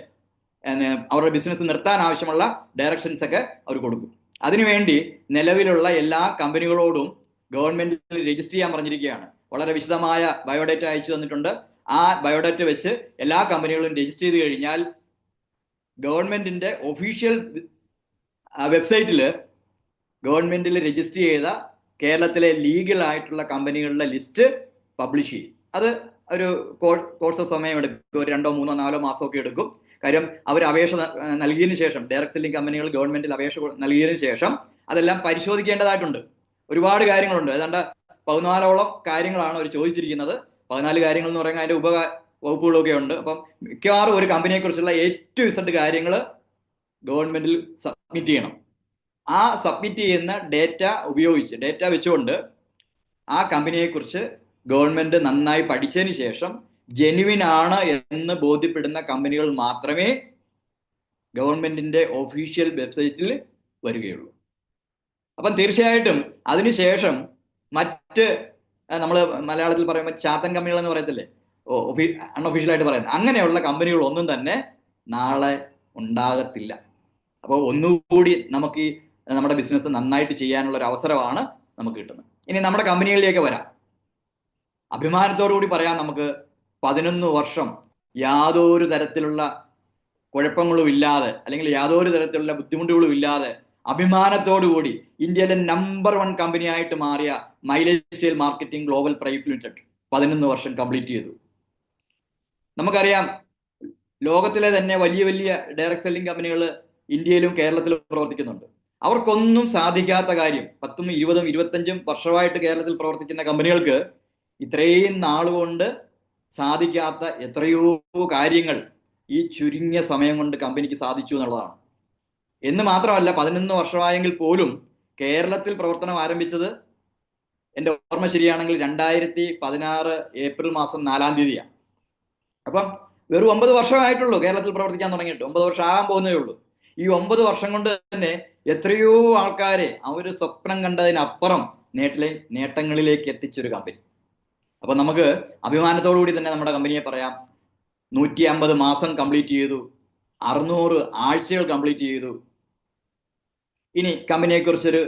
അവരുടെ ബിസിനസ് നിർത്താൻ ആവശ്യമുള്ള ഡയറക്ഷൻസ് ഒക്കെ അവർ കൊടുക്കും. അതിനുവേണ്ടി നിലവിലുള്ള എല്ലാ കമ്പനികളോടും ഗവൺമെന്റിൽ രജിസ്റ്റർ ചെയ്യാൻ പറഞ്ഞിരിക്കുകയാണ്. വളരെ വിശദമായ ബയോഡേറ്റ അയച്ചു തന്നിട്ടുണ്ട്. ആ ബയോഡേറ്റ വെച്ച് എല്ലാ കമ്പനികളും രജിസ്റ്റർ ചെയ്ത് കഴിഞ്ഞാൽ ഗവൺമെന്റിന്റെ ഒഫീഷ്യൽ വെബ്സൈറ്റിൽ ഗവൺമെന്റിൽ രജിസ്റ്റർ ചെയ്ത കേരളത്തിലെ ലീഗൽ ആയിട്ടുള്ള കമ്പനികളുടെ ലിസ്റ്റ് പബ്ലിഷ് ചെയ്യും. അത് ഒരു കോഴ്സ് സമയം എടുക്കും, ഒരു 2, 3, 4 മാസമൊക്കെ എടുക്കും. കാര്യം അവർ അപേക്ഷ നൽകിയതിനു ശേഷം, ഡയറക്ട് സെല്ലിംഗ് കമ്പനികൾ ഗവൺമെന്റിൽ അപേക്ഷ നൽകിയതിനു ശേഷം അതെല്ലാം പരിശോധിക്കേണ്ടതായിട്ടുണ്ട്. ഒരുപാട് കാര്യങ്ങളുണ്ട്. ഏതാണ്ട് 14ഓളം കാര്യങ്ങളാണ് അവർ ചോദിച്ചിരിക്കുന്നത്. 14 കാര്യങ്ങൾ എന്ന് പറയുന്നത് അതിന്റെ വകുപ്പുകളൊക്കെ ഉണ്ട്. അപ്പം മിക്കവാറും ഒരു കമ്പനിയെ കുറിച്ചുള്ള A to Z കാര്യങ്ങൾ ഗവൺമെന്റിൽ സബ്മിറ്റ് ചെയ്യണം. ആ സബ്മിറ്റ് ചെയ്യുന്ന ഡേറ്റ വെച്ചുകൊണ്ട് ആ കമ്പനിയെക്കുറിച്ച് ഗവൺമെന്റ് നന്നായി പഠിച്ചതിന് ശേഷം ജെന്യുവിൻ ആണ് എന്ന് ബോധ്യപ്പെടുന്ന കമ്പനികൾ മാത്രമേ ഗവൺമെന്റിന്റെ ഒഫീഷ്യൽ വെബ്സൈറ്റിൽ വരികയുള്ളൂ. അപ്പം തീർച്ചയായിട്ടും അതിനുശേഷം മറ്റ് നമ്മൾ മലയാളത്തിൽ പറയുമ്പോൾ ചാത്തൻ കമ്പനികൾ എന്ന് പറയത്തില്ലേ, അൺഒഫീഷ്യലായിട്ട് പറയുന്നത്, അങ്ങനെയുള്ള കമ്പനികളൊന്നും തന്നെ നാളെ ഉണ്ടാകത്തില്ല. അപ്പോൾ ഒന്നുകൂടി നമുക്ക് ഈ നമ്മുടെ ബിസിനസ് നന്നായിട്ട് ചെയ്യാനുള്ള ഒരു അവസരമാണ് നമുക്ക് കിട്ടുന്നത്. ഇനി നമ്മുടെ കമ്പനികളിലേക്ക് വരാം. അഭിമാനത്തോടു കൂടി പറയാം, നമുക്ക് 11 വർഷം യാതൊരു തരത്തിലുള്ള കുഴപ്പങ്ങളും ഇല്ലാതെ അല്ലെങ്കിൽ യാതൊരു തരത്തിലുള്ള ബുദ്ധിമുട്ടുകളും ഇല്ലാതെ അഭിമാനത്തോടു കൂടി ഇന്ത്യയിലെ നമ്പർ 1 കമ്പനിയായിട്ട് മാറിയ mileage style marketing global private limited 11 വർഷം കംപ്ലീറ്റ് ചെയ്തു. നമുക്കറിയാം, ലോകത്തിലെ തന്നെ വലിയ വലിയ ഡയറക്ട് സെല്ലിംഗ് കമ്പനികൾ ഇന്ത്യയിലും കേരളത്തിലും പ്രവർത്തിക്കുന്നുണ്ട്. അവർക്കൊന്നും സാധിക്കാത്ത കാര്യം 10, 20, 25 വർഷമായിട്ട് കേരളത്തിൽ പ്രവർത്തിക്കുന്ന കമ്പനികൾക്ക് ഇത്രയും നാളുകൊണ്ട് സാധിക്കാത്ത എത്രയോ കാര്യങ്ങൾ ഈ ചുരുങ്ങിയ സമയം കൊണ്ട് കമ്പനിക്ക് സാധിച്ചു എന്നുള്ളതാണ്. എന്ന് മാത്രമല്ല, 11 വർഷമായെങ്കിൽ പോലും കേരളത്തിൽ പ്രവർത്തനം ആരംഭിച്ചത് എൻ്റെ ഓർമ്മ ശരിയാണെങ്കിൽ 2016 ഏപ്രിൽ മാസം 4-ാം തീയതിയാണ്. അപ്പം വെറും 9 വർഷമായിട്ടുള്ളൂ കേരളത്തിൽ പ്രവർത്തിക്കാൻ തുടങ്ങിയിട്ട്. 9 വർഷം ആകാൻ പോകുന്നേ ഉള്ളൂ. ഈ 9 വർഷം കൊണ്ട് തന്നെ എത്രയോ ആൾക്കാരെ അവർ സ്വപ്നം കണ്ടതിനപ്പുറം നേട്ടങ്ങളിലേക്ക് എത്തിച്ചൊരു കമ്പനി. അപ്പം നമുക്ക് അഭിമാനത്തോടു കൂടി തന്നെ നമ്മുടെ കമ്പനിയെ പറയാം, 150 മാസം കംപ്ലീറ്റ് ചെയ്തു, 600 ആഴ്ചകൾ കംപ്ലീറ്റ് ചെയ്തു. ഇനി കമ്പനിയെക്കുറിച്ചൊരു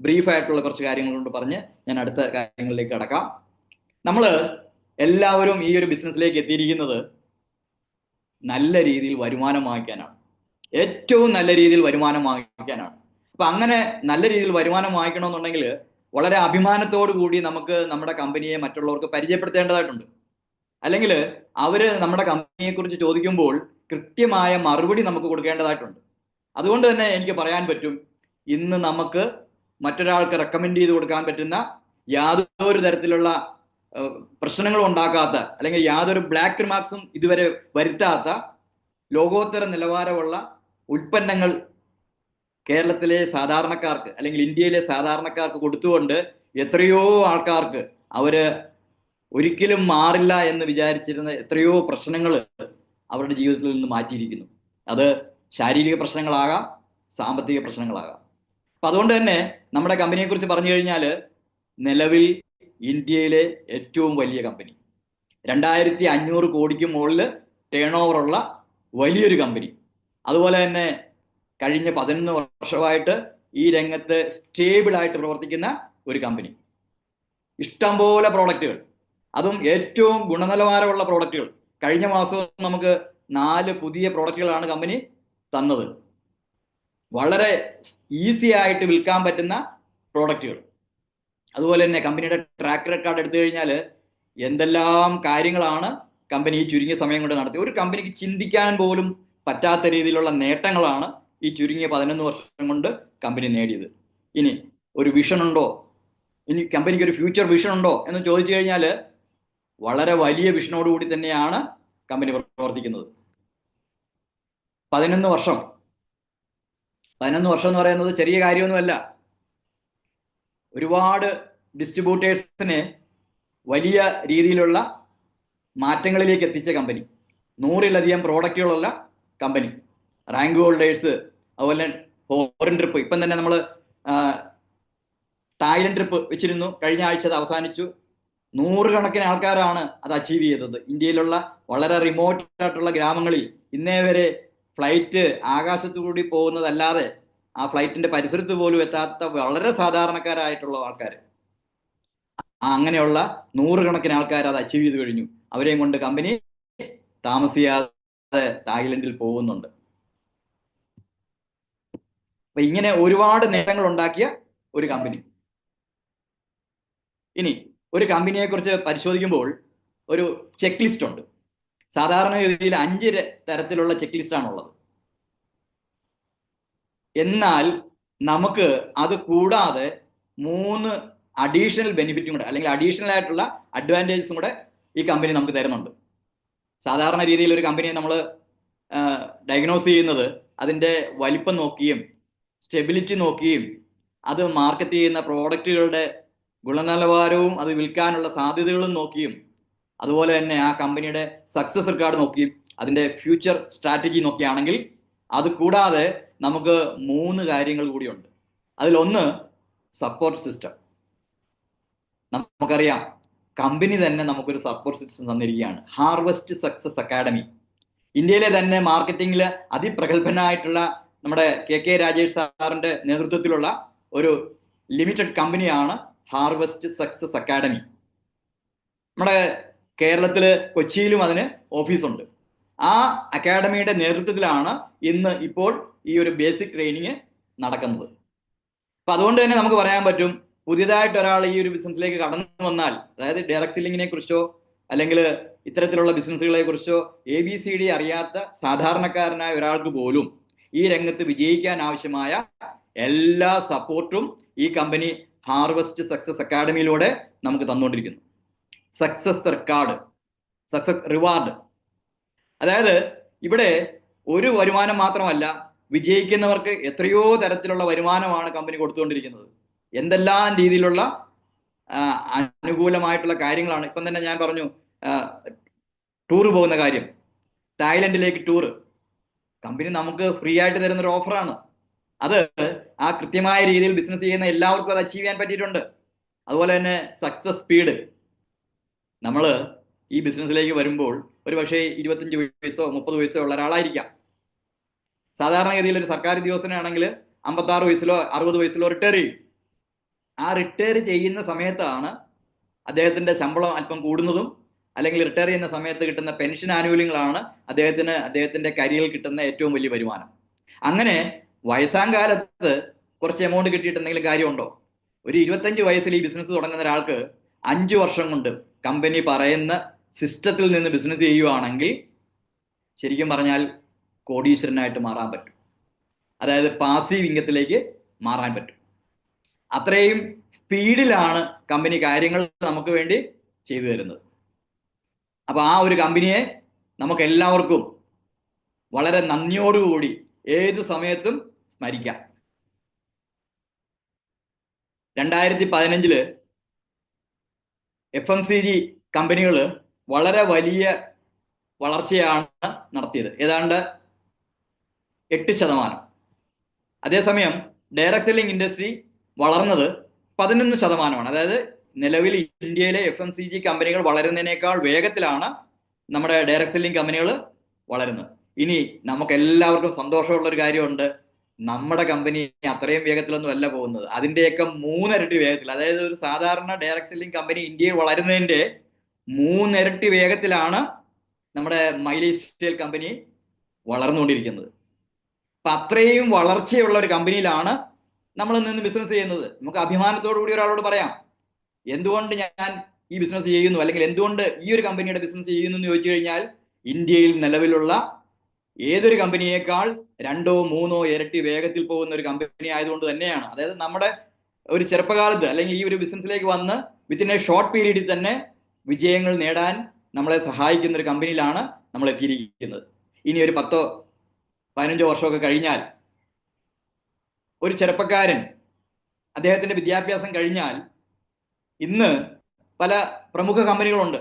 ബ്രീഫായിട്ടുള്ള കുറച്ച് കാര്യങ്ങൾ കൊണ്ട് പറഞ്ഞ് ഞാൻ അടുത്ത കാര്യങ്ങളിലേക്ക് കടക്കാം. നമ്മൾ എല്ലാവരും ഈ ഒരു ബിസിനസ്സിലേക്ക് എത്തിയിരിക്കുന്നത് നല്ല രീതിയിൽ വരുമാനം വാങ്ങിക്കാനാണ്. ഏറ്റവും നല്ല രീതിയിൽ വരുമാനം വാങ്ങിക്കാനാണ്. അപ്പം അങ്ങനെ നല്ല രീതിയിൽ വരുമാനം വാങ്ങിക്കണമെന്നുണ്ടെങ്കിൽ വളരെ അഭിമാനത്തോടു കൂടി നമുക്ക് നമ്മുടെ കമ്പനിയെ മറ്റുള്ളവർക്ക് പരിചയപ്പെടുത്തേണ്ടതായിട്ടുണ്ട്. അല്ലെങ്കിൽ അവർ നമ്മുടെ കമ്പനിയെക്കുറിച്ച് ചോദിക്കുമ്പോൾ കൃത്യമായ മറുപടി നമുക്ക് കൊടുക്കേണ്ടതായിട്ടുണ്ട്. അതുകൊണ്ട് തന്നെ എനിക്ക് പറയാൻ പറ്റും, ഇന്ന് നമുക്ക് മറ്റൊരാൾക്ക് റെക്കമെൻഡ് ചെയ്ത് കൊടുക്കാൻ പറ്റുന്ന, യാതൊരു തരത്തിലുള്ള പ്രശ്നങ്ങളും ഉണ്ടാക്കാത്ത അല്ലെങ്കിൽ യാതൊരു ബ്ലാക്ക് മാർക്സും ഇതുവരെ വരുത്താത്ത ലോകോത്തര നിലവാരമുള്ള ഉൽപ്പന്നങ്ങൾ കേരളത്തിലെ സാധാരണക്കാർക്ക് അല്ലെങ്കിൽ ഇന്ത്യയിലെ സാധാരണക്കാർക്ക് കൊടുത്തുകൊണ്ട് എത്രയോ ആൾക്കാർക്ക് അവര് ഒരിക്കലും മാറില്ല എന്ന് വിചാരിച്ചിരുന്ന എത്രയോ പ്രശ്നങ്ങൾ അവരുടെ ജീവിതത്തിൽ നിന്ന് മാറ്റിയിരിക്കുന്നു. അത് ശാരീരിക പ്രശ്നങ്ങളാകാം, സാമ്പത്തിക പ്രശ്നങ്ങളാകാം. അപ്പം അതുകൊണ്ട് തന്നെ നമ്മുടെ കമ്പനിയെക്കുറിച്ച് പറഞ്ഞു കഴിഞ്ഞാൽ നിലവിൽ ഇന്ത്യയിലെ ഏറ്റവും വലിയ കമ്പനി, 2500 കോടിക്ക് മുകളിൽ ടേൺ ഓവറുള്ള വലിയൊരു കമ്പനി. അതുപോലെ തന്നെ കഴിഞ്ഞ 11 വർഷമായിട്ട് ഈ രംഗത്ത് സ്റ്റേബിളായിട്ട് പ്രവർത്തിക്കുന്ന ഒരു കമ്പനി. ഇഷ്ടംപോലെ പ്രോഡക്റ്റുകൾ, അതും ഏറ്റവും ഗുണനിലവാരമുള്ള പ്രോഡക്റ്റുകൾ. കഴിഞ്ഞ മാസം നമുക്ക് 4 പുതിയ പ്രോഡക്റ്റുകളാണ് കമ്പനി തന്നത്. വളരെ ഈസി ആയിട്ട് വിൽക്കാൻ പറ്റുന്ന പ്രോഡക്റ്റുകൾ. അതുപോലെ തന്നെ കമ്പനിയുടെ ട്രാക്ക് റെക്കോർഡ് എടുത്തു കഴിഞ്ഞാൽ എന്തെല്ലാം കാര്യങ്ങളാണ് കമ്പനി ഈ ചുരുങ്ങിയ സമയം കൊണ്ട് നടത്തി. ഒരു കമ്പനിക്ക് ചിന്തിക്കാൻ പോലും പറ്റാത്ത രീതിയിലുള്ള നേട്ടങ്ങളാണ് ഈ ചുരുങ്ങിയ 11 വർഷം കൊണ്ട് കമ്പനി നേടിയത്. ഇനി ഒരു വിഷൻ ഉണ്ടോ, ഇനി കമ്പനിക്ക് ഒരു ഫ്യൂച്ചർ വിഷൻ ഉണ്ടോ എന്ന് ചോദിച്ചു കഴിഞ്ഞാൽ വളരെ വലിയ വിഷനോടുകൂടി തന്നെയാണ് കമ്പനി പ്രവർത്തിക്കുന്നത്. 11 വർഷം എന്ന് പറയുന്നത് ചെറിയ കാര്യമൊന്നുമല്ല. ഒരുപാട് ഡിസ്ട്രിബ്യൂട്ടേഴ്സിനെ വലിയ രീതിയിലുള്ള മാറ്റങ്ങളിലേക്ക് എത്തിച്ച കമ്പനി, 100-ലധികം പ്രോഡക്റ്റുകളുള്ള കമ്പനി, റാങ്ക് ഹോൾഡേഴ്സ്, അതുപോലെ ഫോറിൻ ട്രിപ്പ്. ഇപ്പം തന്നെ നമ്മൾ തായ്ലൻഡ് ട്രിപ്പ് വെച്ചിരുന്നു, കഴിഞ്ഞ ആഴ്ച അത് അവസാനിച്ചു. 100 കണക്കിന് ആൾക്കാരാണ് അത് അച്ചീവ് ചെയ്തത്. ഇന്ത്യയിലുള്ള വളരെ റിമോട്ട് ആയിട്ടുള്ള ഗ്രാമങ്ങളിൽ ഇന്നേ വരെ ഫ്ലൈറ്റ് ആകാശത്തുകൂടി പോകുന്നതല്ലാതെ ആ ഫ്ലൈറ്റിന്റെ പരിസരത്ത് പോലും എത്താത്ത വളരെ സാധാരണക്കാരായിട്ടുള്ള ആൾക്കാർ, അങ്ങനെയുള്ള 100 കണക്കിന് ആൾക്കാർ അത് അച്ചീവ് ചെയ്ത് കഴിഞ്ഞു. അവരെയും കൊണ്ട് കമ്പനി താമസിയാതെ തായ്ലൻഡിൽ പോകുന്നുണ്ട്. അപ്പൊ ഇങ്ങനെ ഒരുപാട് നേട്ടങ്ങൾ ഉണ്ടാക്കിയ ഒരു കമ്പനി. ഇനി ഒരു കമ്പനിയെ കുറിച്ച് പരിശോധിക്കുമ്പോൾ ഒരു ചെക്ക് ലിസ്റ്റ് ഉണ്ട്. സാധാരണ രീതിയിൽ 5 തരത്തിലുള്ള ചെക്ക് ലിസ്റ്റ് ആണുള്ളത്. എന്നാൽ നമുക്ക് അത് കൂടാതെ 3 അഡീഷണൽ ബെനിഫിറ്റും കൂടെ, അല്ലെങ്കിൽ അഡീഷണൽ ആയിട്ടുള്ള അഡ്വാൻറ്റേജസും കൂടെ ഈ കമ്പനി നമുക്ക് തരുന്നുണ്ട്. സാധാരണ രീതിയിൽ ഒരു കമ്പനിയെ നമ്മൾ ഡയഗ്നോസ് ചെയ്യുന്നത് അതിൻ്റെ വലിപ്പം നോക്കിയും സ്റ്റെബിലിറ്റി നോക്കിയും അത് മാർക്കറ്റ് ചെയ്യുന്ന പ്രോഡക്റ്റുകളുടെ ഗുണനിലവാരവും അത് വിൽക്കാനുള്ള സാധ്യതകളും നോക്കിയും, അതുപോലെ തന്നെ ആ കമ്പനിയുടെ സക്സസ് റെക്കോർഡ് നോക്കിയും അതിൻ്റെ ഫ്യൂച്ചർ സ്ട്രാറ്റജി നോക്കിയാണെങ്കിൽ, അത് കൂടാതെ നമുക്ക് 3 കാര്യങ്ങൾ കൂടിയുണ്ട്. അതിലൊന്ന് സപ്പോർട്ട് സിസ്റ്റം. നമുക്കറിയാം, കമ്പനി തന്നെ നമുക്കൊരു സപ്പോർട്ട് സിസ്റ്റം തന്നിരിക്കുകയാണ്, ഹാർവസ്റ്റ് സക്സസ് അക്കാഡമി. ഇന്ത്യയിലെ തന്നെ മാർക്കറ്റിംഗിൽ അതിപ്രഗത്ഭനായിട്ടുള്ള നമ്മുടെ KK രാജേഷ് സാറിന്റെ നേതൃത്വത്തിലുള്ള ഒരു ലിമിറ്റഡ് കമ്പനിയാണ് ഹാർവസ്റ്റ് സക്സസ് അക്കാഡമി. നമ്മുടെ കേരളത്തില് കൊച്ചിയിലും അതിന് ഓഫീസുണ്ട്. ആ അക്കാഡമിയുടെ നേതൃത്വത്തിലാണ് ഇന്ന് ഇപ്പോൾ ഈ ഒരു ബേസിക് ട്രെയിനിങ് നടക്കുന്നത്. അപ്പൊ അതുകൊണ്ട് തന്നെ നമുക്ക് പറയാൻ പറ്റും, പുതിയതായിട്ട് ഒരാൾ ഈ ഒരു ബിസിനസ്സിലേക്ക് കടന്നു വന്നാൽ, അതായത് ഡയറക്ട് സെല്ലിങ്ങിനെ കുറിച്ചോ അല്ലെങ്കിൽ ഇത്തരത്തിലുള്ള ബിസിനസ്സുകളെ കുറിച്ചോ ABCD അറിയാത്ത സാധാരണക്കാരനായ ഒരാൾക്ക് പോലും ഈ രംഗത്ത് വിജയിക്കാൻ ആവശ്യമായ എല്ലാ സപ്പോർട്ടും ഈ കമ്പനി ഹാർവസ്റ്റ് സക്സസ് അക്കാഡമിയിലൂടെ നമുക്ക് തന്നുകൊണ്ടിരിക്കുന്നു. സക്സസ് റെക്കോർഡ്, സക്സസ് റിവാർഡ്, അതായത് ഇവിടെ ഒരു വരുമാനം മാത്രമല്ല, വിജയിക്കുന്നവർക്ക് എത്രയോ തരത്തിലുള്ള വരുമാനമാണ് കമ്പനി കൊടുത്തുകൊണ്ടിരിക്കുന്നത്. എന്തെല്ലാം രീതിയിലുള്ള അനുകൂലമായിട്ടുള്ള കാര്യങ്ങളാണ്. ഇപ്പം തന്നെ ഞാൻ പറഞ്ഞു, ടൂറ് പോകുന്ന കാര്യം, തായ്ലൻഡിലേക്ക് ടൂറ് കമ്പനി നമുക്ക് ഫ്രീ ആയിട്ട് തരുന്നൊരു ഓഫറാണ്. അത് ആ കൃത്യമായ രീതിയിൽ ബിസിനസ് ചെയ്യുന്ന എല്ലാവർക്കും അത് അച്ചീവ് ചെയ്യാൻ പറ്റിയിട്ടുണ്ട്. അതുപോലെ തന്നെ സക്സസ് സ്പീഡ്. നമ്മൾ ഈ ബിസിനസ്സിലേക്ക് വരുമ്പോൾ ഒരു പക്ഷേ 25 വയസ്സോ 30 വയസ്സോ ഉള്ള ഒരാളായിരിക്കാം. സാധാരണഗതിയിൽ ഒരു സർക്കാർ ഉദ്യോഗസ്ഥനാണെങ്കിൽ 56 വയസ്സിലോ 60 വയസ്സിലോ റിട്ടയർ ചെയ്യും. ആ റിട്ടയർ ചെയ്യുന്ന സമയത്താണ് അദ്ദേഹത്തിന്റെ ശമ്പളം അല്പം കൂടുന്നതും, അല്ലെങ്കിൽ റിട്ടയർ ചെയ്യുന്ന സമയത്ത് കിട്ടുന്ന പെൻഷൻ ആനുകൂല്യങ്ങളാണ് അദ്ദേഹത്തിന്റെ കരിയറിൽ കിട്ടുന്ന ഏറ്റവും വലിയ വരുമാനം. അങ്ങനെ വയസ്സാം കാലത്ത് കുറച്ച് എമൗണ്ട് കിട്ടിയിട്ട് എന്തെങ്കിലും കാര്യമുണ്ടോ? ഒരു 25 വയസ്സിൽ ഈ ബിസിനസ് തുടങ്ങുന്ന ഒരാൾക്ക് 5 വർഷം കൊണ്ട് കമ്പനി പറയുന്ന സിസ്റ്റത്തിൽ നിന്ന് ബിസിനസ് ചെയ്യുവാണെങ്കിൽ ശരിക്കും പറഞ്ഞാൽ കോടീശ്വരനായിട്ട് മാറാൻ പറ്റും. അതായത് പാസീവ് ഇൻകത്തിലേക്ക് മാറാൻ പറ്റും. അത്രയും സ്പീഡിലാണ് കമ്പനി കാര്യങ്ങൾ നമുക്ക് വേണ്ടി ചെയ്തു തരുന്നത്. അപ്പൊ ആ ഒരു കമ്പനിയെ നമുക്ക് എല്ലാവർക്കും വളരെ നന്ദിയോടുകൂടി ഏത് സമയത്തും സ്മരിക്കാം. 2015 FMCG കമ്പനികൾ വളരെ വലിയ വളർച്ചയാണ് നടത്തിയത്, ഏതാണ്ട് 8%. അതേസമയം ഡയറക്ട് സെല്ലിംഗ് ഇൻഡസ്ട്രി വളർന്നത് 11%. അതായത് നിലവിൽ ഇന്ത്യയിലെ FMCG കമ്പനികൾ വളരുന്നതിനേക്കാൾ വേഗത്തിലാണ് നമ്മുടെ ഡയറക്ട് സെല്ലിംഗ് കമ്പനികൾ വളരുന്നത്. ഇനി നമുക്ക് എല്ലാവർക്കും സന്തോഷമുള്ള ഒരു കാര്യമുണ്ട്, നമ്മുടെ കമ്പനി അത്രയും വേഗത്തിലൊന്നും അല്ല പോകുന്നത്, അതിൻ്റെയൊക്കെ 3 ഇരട്ടി വേഗത്തിൽ. അതായത് ഒരു സാധാരണ ഡയറക്ട് സെല്ലിംഗ് കമ്പനി ഇന്ത്യയിൽ വളരുന്നതിൻ്റെ 3 ഇരട്ടി വേഗത്തിലാണ് നമ്മുടെ മൈലേജ് സ്റ്റൈൽ കമ്പനി വളർന്നുകൊണ്ടിരിക്കുന്നത്. അപ്പൊ അത്രയും വളർച്ചയുള്ള ഒരു കമ്പനിയിലാണ് നമ്മൾ നിന്ന് ബിസിനസ് ചെയ്യുന്നത്. നമുക്ക് അഭിമാനത്തോടു കൂടി ഒരാളോട് പറയാം, എന്തുകൊണ്ട് ഞാൻ ഈ ബിസിനസ് ചെയ്യുന്നു, അല്ലെങ്കിൽ എന്തുകൊണ്ട് ഈ ഒരു കമ്പനിയുടെ ബിസിനസ് ചെയ്യുന്നു എന്ന് ചോദിച്ചു കഴിഞ്ഞാൽ, ഇന്ത്യയിൽ നിലവിലുള്ള ഏതൊരു കമ്പനിയേക്കാൾ 2 or 3 ഇരട്ടി വേഗത്തിൽ പോകുന്ന ഒരു കമ്പനി ആയതുകൊണ്ട് തന്നെയാണ്. അതായത് നമ്മുടെ ഒരു ചെറുപ്പകാലത്ത് അല്ലെങ്കിൽ ഈ ഒരു ബിസിനസ്സിലേക്ക് വന്ന് വിത്തിൻ എ ഷോർട്ട് പീരീഡിൽ തന്നെ വിജയങ്ങൾ നേടാൻ നമ്മളെ സഹായിക്കുന്ന ഒരു കമ്പനിയിലാണ് നമ്മൾ എത്തിയിരിക്കുന്നത്. ഇനി ഒരു 10-15 വർഷമൊക്കെ കഴിഞ്ഞാൽ ഒരു ചെറുപ്പക്കാരൻ അദ്ദേഹത്തിന്റെ വിദ്യാഭ്യാസം കഴിഞ്ഞാൽ ഇന്ന് പല പ്രമുഖ കമ്പനികളുണ്ട്.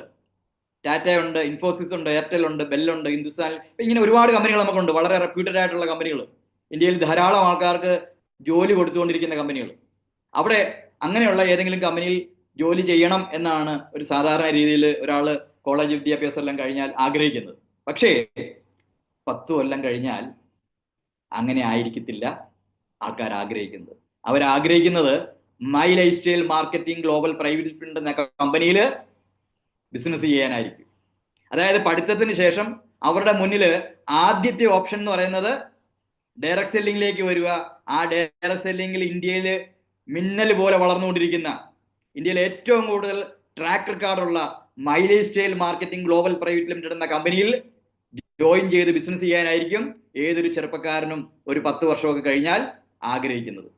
ടാറ്റയുണ്ട്, ഇൻഫോസിസ് ഉണ്ട്, എയർടെൽ ഉണ്ട്, ബെല്ലുണ്ട്, ഹിന്ദുസ്ഥാൻ, ഇങ്ങനെ ഒരുപാട് കമ്പനികൾ നമുക്കുണ്ട്. വളരെ റെപ്യൂട്ടഡ് ആയിട്ടുള്ള കമ്പനികൾ, ഇന്ത്യയിൽ ധാരാളം ആൾക്കാർക്ക് ജോലി കൊടുത്തുകൊണ്ടിരിക്കുന്ന കമ്പനികൾ. അവിടെ അങ്ങനെയുള്ള ഏതെങ്കിലും കമ്പനിയിൽ ജോലി ചെയ്യണം എന്നാണ് ഒരു സാധാരണ രീതിയിൽ ഒരാൾ കോളേജ് വിദ്യാഭ്യാസം എല്ലാം കഴിഞ്ഞാൽ ആഗ്രഹിക്കുന്നത്. പക്ഷേ 10 കൊല്ലം കഴിഞ്ഞാൽ അങ്ങനെ ആയിരിക്കത്തില്ല ആൾക്കാർ ആഗ്രഹിക്കുന്നത്. അവരാഗ്രഹിക്കുന്നത് my lifestyle marketing global private limited എന്ന കമ്പനിയിൽ ബിസിനസ് ചെയ്യാനായിരിക്കും. അതായത് പഠിത്തത്തിന് ശേഷം അവരുടെ മുന്നിൽ ആദ്യത്തെ ഓപ്ഷൻ എന്ന് പറയുന്നത് ഡയറക്ട് സെല്ലിംഗിലേക്ക് വരിക. ആ ഡയറക്ട് സെല്ലിംഗിൽ ഇന്ത്യയിൽ മിന്നൽ പോലെ വളർന്നുകൊണ്ടിരിക്കുന്ന, ഇന്ത്യയിൽ ഏറ്റവും കൂടുതൽ ട്രാക്ക് റെക്കോർഡുള്ള my lifestyle marketing global private limited എന്ന കമ്പനിയിൽ ജോയിൻ ചെയ്ത് ബിസിനസ് ചെയ്യാനായിരിക്കും ഏതൊരു ചെറുപ്പക്കാരനും ഒരു 10 വർഷമൊക്കെ കഴിഞ്ഞാൽ ആഗ്രഹിക്കുന്നത്.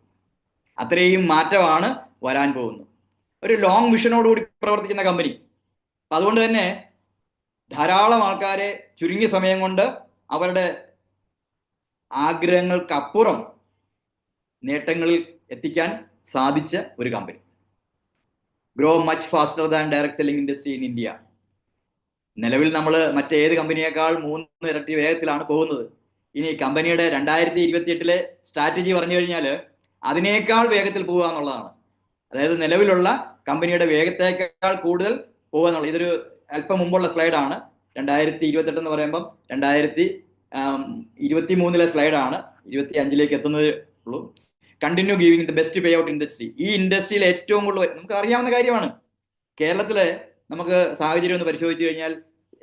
അത്രയും മാറ്റമാണ് വരാൻ പോകുന്നത്. ഒരു ലോങ് വിഷനോടുകൂടി പ്രവർത്തിക്കുന്ന കമ്പനി. അതുകൊണ്ട് തന്നെ ധാരാളം ആൾക്കാരെ ചുരുങ്ങിയ സമയം കൊണ്ട് അവരുടെ ആഗ്രഹങ്ങൾക്കപ്പുറം നേട്ടങ്ങളിൽ എത്തിക്കാൻ സാധിച്ച ഒരു കമ്പനി. Grow much faster than direct selling industry in India. നിലവിൽ നമ്മൾ മറ്റേത് കമ്പനിയേക്കാൾ 3 ഇരട്ടി വേഗത്തിലാണ് പോകുന്നത്. ഇനി കമ്പനിയുടെ 2028 സ്ട്രാറ്റജി പറഞ്ഞു കഴിഞ്ഞാൽ അതിനേക്കാൾ വേഗത്തിൽ പോകുക എന്നുള്ളതാണ്. അതായത് നിലവിലുള്ള കമ്പനിയുടെ വേഗത്തേക്കാൾ കൂടുതൽ പോകുക എന്നുള്ളത്. ഇതൊരു അല്പം മുമ്പുള്ള സ്ലൈഡാണ്. 2028 എന്ന് പറയുമ്പം 2023 സ്ലൈഡാണ്. 25 എത്തുന്നതേ ഉള്ളൂ. Continue giving the best pay out industry. ഈ ഇൻഡസ്ട്രിയിൽ ഏറ്റവും കൂടുതൽ നമുക്ക് അറിയാവുന്ന കാര്യമാണ്. കേരളത്തിലെ നമുക്ക് സാഹചര്യം ഒന്ന് പരിശോധിച്ച് കഴിഞ്ഞാൽ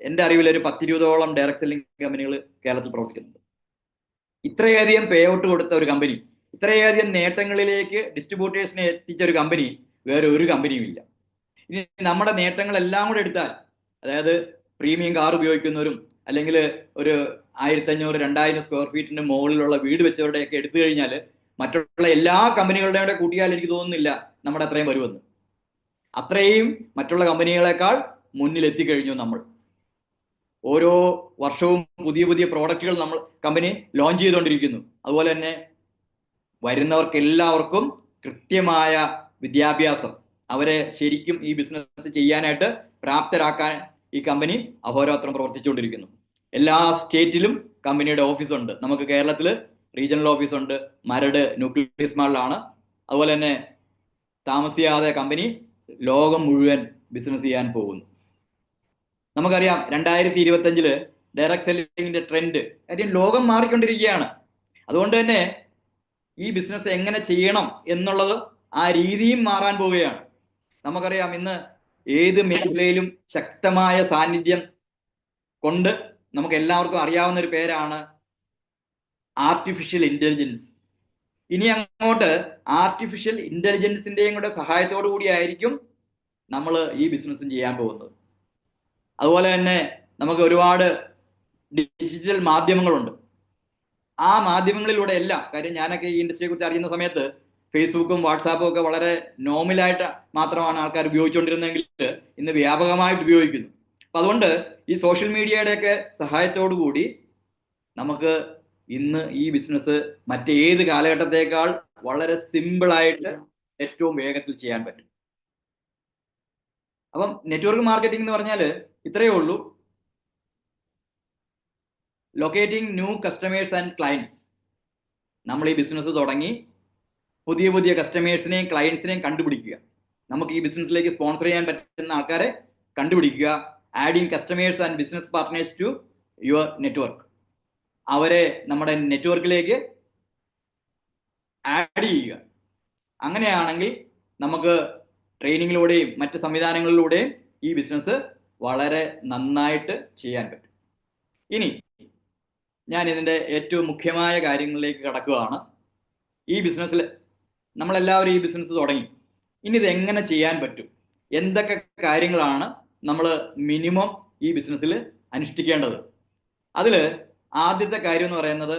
എൻ്റെ അറിവിൽ ഒരു 10-20ഓളം ഡയറക്ട് സെല്ലിംഗ് കമ്പനികൾ കേരളത്തിൽ പ്രവർത്തിക്കുന്നുണ്ട്. ഇത്രയധികം പേ ഔട്ട് കൊടുത്ത ഒരു കമ്പനി, ഇത്രയധികം നേട്ടങ്ങളിലേക്ക് ഡിസ്ട്രിബ്യൂട്ടേഴ്സിനെ എത്തിച്ച ഒരു കമ്പനി വേറെ ഒരു കമ്പനിയും ഇല്ല. ഇനി നമ്മുടെ നേട്ടങ്ങളെല്ലാം കൂടെ എടുത്താൽ, അതായത് പ്രീമിയം കാർ ഉപയോഗിക്കുന്നവരും അല്ലെങ്കിൽ ഒരു 1500-2000 സ്ക്വയർ ഫീറ്റിന് മുകളിലുള്ള വീട് വെച്ചവരുടെയൊക്കെ എടുത്തു കഴിഞ്ഞാൽ മറ്റുള്ള എല്ലാ കമ്പനികളുടെയും കൂടെ കൂട്ടിയാൽ എനിക്ക് തോന്നുന്നില്ല നമ്മുടെ അത്രയും വരുമെന്ന്. അത്രയും മറ്റുള്ള കമ്പനികളെക്കാൾ മുന്നിൽ എത്തിക്കഴിഞ്ഞു നമ്മൾ. ഓരോ വർഷവും പുതിയ പുതിയ പ്രോഡക്റ്റുകൾ നമ്മൾ കമ്പനി ലോഞ്ച് ചെയ്തുകൊണ്ടിരിക്കുന്നു. അതുപോലെ തന്നെ വരുന്നവർക്ക് എല്ലാവർക്കും കൃത്യമായ വിദ്യാഭ്യാസം, അവരെ ശരിക്കും ഈ ബിസിനസ് ചെയ്യാനായിട്ട് പ്രാപ്തരാക്കാൻ ഈ കമ്പനി അഹോരാത്രം പ്രവർത്തിച്ചുകൊണ്ടിരിക്കുന്നു. എല്ലാ സ്റ്റേറ്റിലും കമ്പനിയുടെ ഓഫീസുണ്ട്. നമുക്ക് കേരളത്തിൽ റീജിയണൽ ഓഫീസുണ്ട്, മരട് ന്യൂക്ലിയസ് മാളിലാണ്. അതുപോലെ തന്നെ താമസിയാതെ കമ്പനി ലോകം മുഴുവൻ ബിസിനസ് ചെയ്യാൻ പോകുന്നു. നമുക്കറിയാം 2025 ഡയറക്ട് സെല്ലിങ്ങിന്റെ ട്രെൻഡ്, കാര്യം ലോകം മാറിക്കൊണ്ടിരിക്കുകയാണ്. അതുകൊണ്ട് തന്നെ ഈ ബിസിനസ് എങ്ങനെ ചെയ്യണം എന്നുള്ളത് ആ രീതിയും മാറാൻ പോവുകയാണ്. നമുക്കറിയാം ഇന്ന് ഏത് മേഖലയിലും ശക്തമായ സാന്നിധ്യം കൊണ്ട് നമുക്ക് എല്ലാവർക്കും അറിയാവുന്ന ഒരു പേരാണ് ആർട്ടിഫിഷ്യൽ ഇന്റലിജൻസ്. ഇനി അങ്ങോട്ട് ആർട്ടിഫിഷ്യൽ ഇന്റലിജൻസിന്റെയും കൂടെ സഹായത്തോടു കൂടിയായിരിക്കും നമ്മൾ ഈ ബിസിനസ്സും ചെയ്യാൻ പോകുന്നത്. അതുപോലെ തന്നെ നമുക്ക് ഒരുപാട് ഡിജിറ്റൽ മാധ്യമങ്ങളുണ്ട്. ആ മാധ്യമങ്ങളിലൂടെ എല്ലാം, കാര്യം ഞാനൊക്കെ ഈ ഇൻഡസ്ട്രിയെ കുറിച്ച് അറിയുന്ന സമയത്ത് ഫേസ്ബുക്കും വാട്സാപ്പും ഒക്കെ വളരെ നോർമലായിട്ട് മാത്രമാണ് ആൾക്കാർ ഉപയോഗിച്ചുകൊണ്ടിരുന്നതെങ്കിൽ ഇന്ന് വ്യാപകമായിട്ട് ഉപയോഗിക്കുന്നു. അപ്പം അതുകൊണ്ട് ഈ സോഷ്യൽ മീഡിയയുടെയൊക്കെ സഹായത്തോടു കൂടി നമുക്ക് ഇന്ന് ഈ ബിസിനസ് മറ്റേത് കാലഘട്ടത്തേക്കാൾ വളരെ സിമ്പിളായിട്ട് ഏറ്റവും വേഗത്തിൽ ചെയ്യാൻ പറ്റും. അപ്പം നെറ്റ്വർക്ക് മാർക്കറ്റിംഗ് എന്ന് പറഞ്ഞാൽ ഇത്രയേ ഉള്ളൂ. Locating new customers and clients. നമ്മൾ ഈ ബിസിനസ് തുടങ്ങി പുതിയ പുതിയ കസ്റ്റമേഴ്സിനെയും ക്ലയൻസിനെയും കണ്ടുപിടിക്കുക. നമുക്ക് ഈ ബിസിനസ്സിലേക്ക് സ്പോൺസർ ചെയ്യാൻ പറ്റുന്ന ആൾക്കാരെ കണ്ടുപിടിക്കുക. Adding customers and business partners to your network. അവരെ നമ്മുടെ നെറ്റ്വർക്കിലേക്ക് ആഡ് ചെയ്യുക. അങ്ങനെയാണെങ്കിൽ നമുക്ക് ട്രെയിനിങ്ങിലൂടെയും മറ്റ് സംവിധാനങ്ങളിലൂടെയും ഈ ബിസിനസ് വളരെ നന്നായിട്ട് ചെയ്യാൻ പറ്റും. ഇനി ഞാൻ ഇതിൻ്റെ ഏറ്റവും മുഖ്യമായ കാര്യങ്ങളിലേക്ക് കടക്കുകയാണ്. ഈ ബിസിനസ്സിൽ നമ്മളെല്ലാവരും ഈ ബിസിനസ് തുടങ്ങി. ഇനി ഇത് എങ്ങനെ ചെയ്യാൻ പറ്റും? എന്തൊക്കെ കാര്യങ്ങളാണ് നമ്മൾ മിനിമം ഈ ബിസിനസ്സിൽ അനുഷ്ഠിക്കേണ്ടത്. അതിൽ ആദ്യത്തെ കാര്യം എന്ന് പറയുന്നത്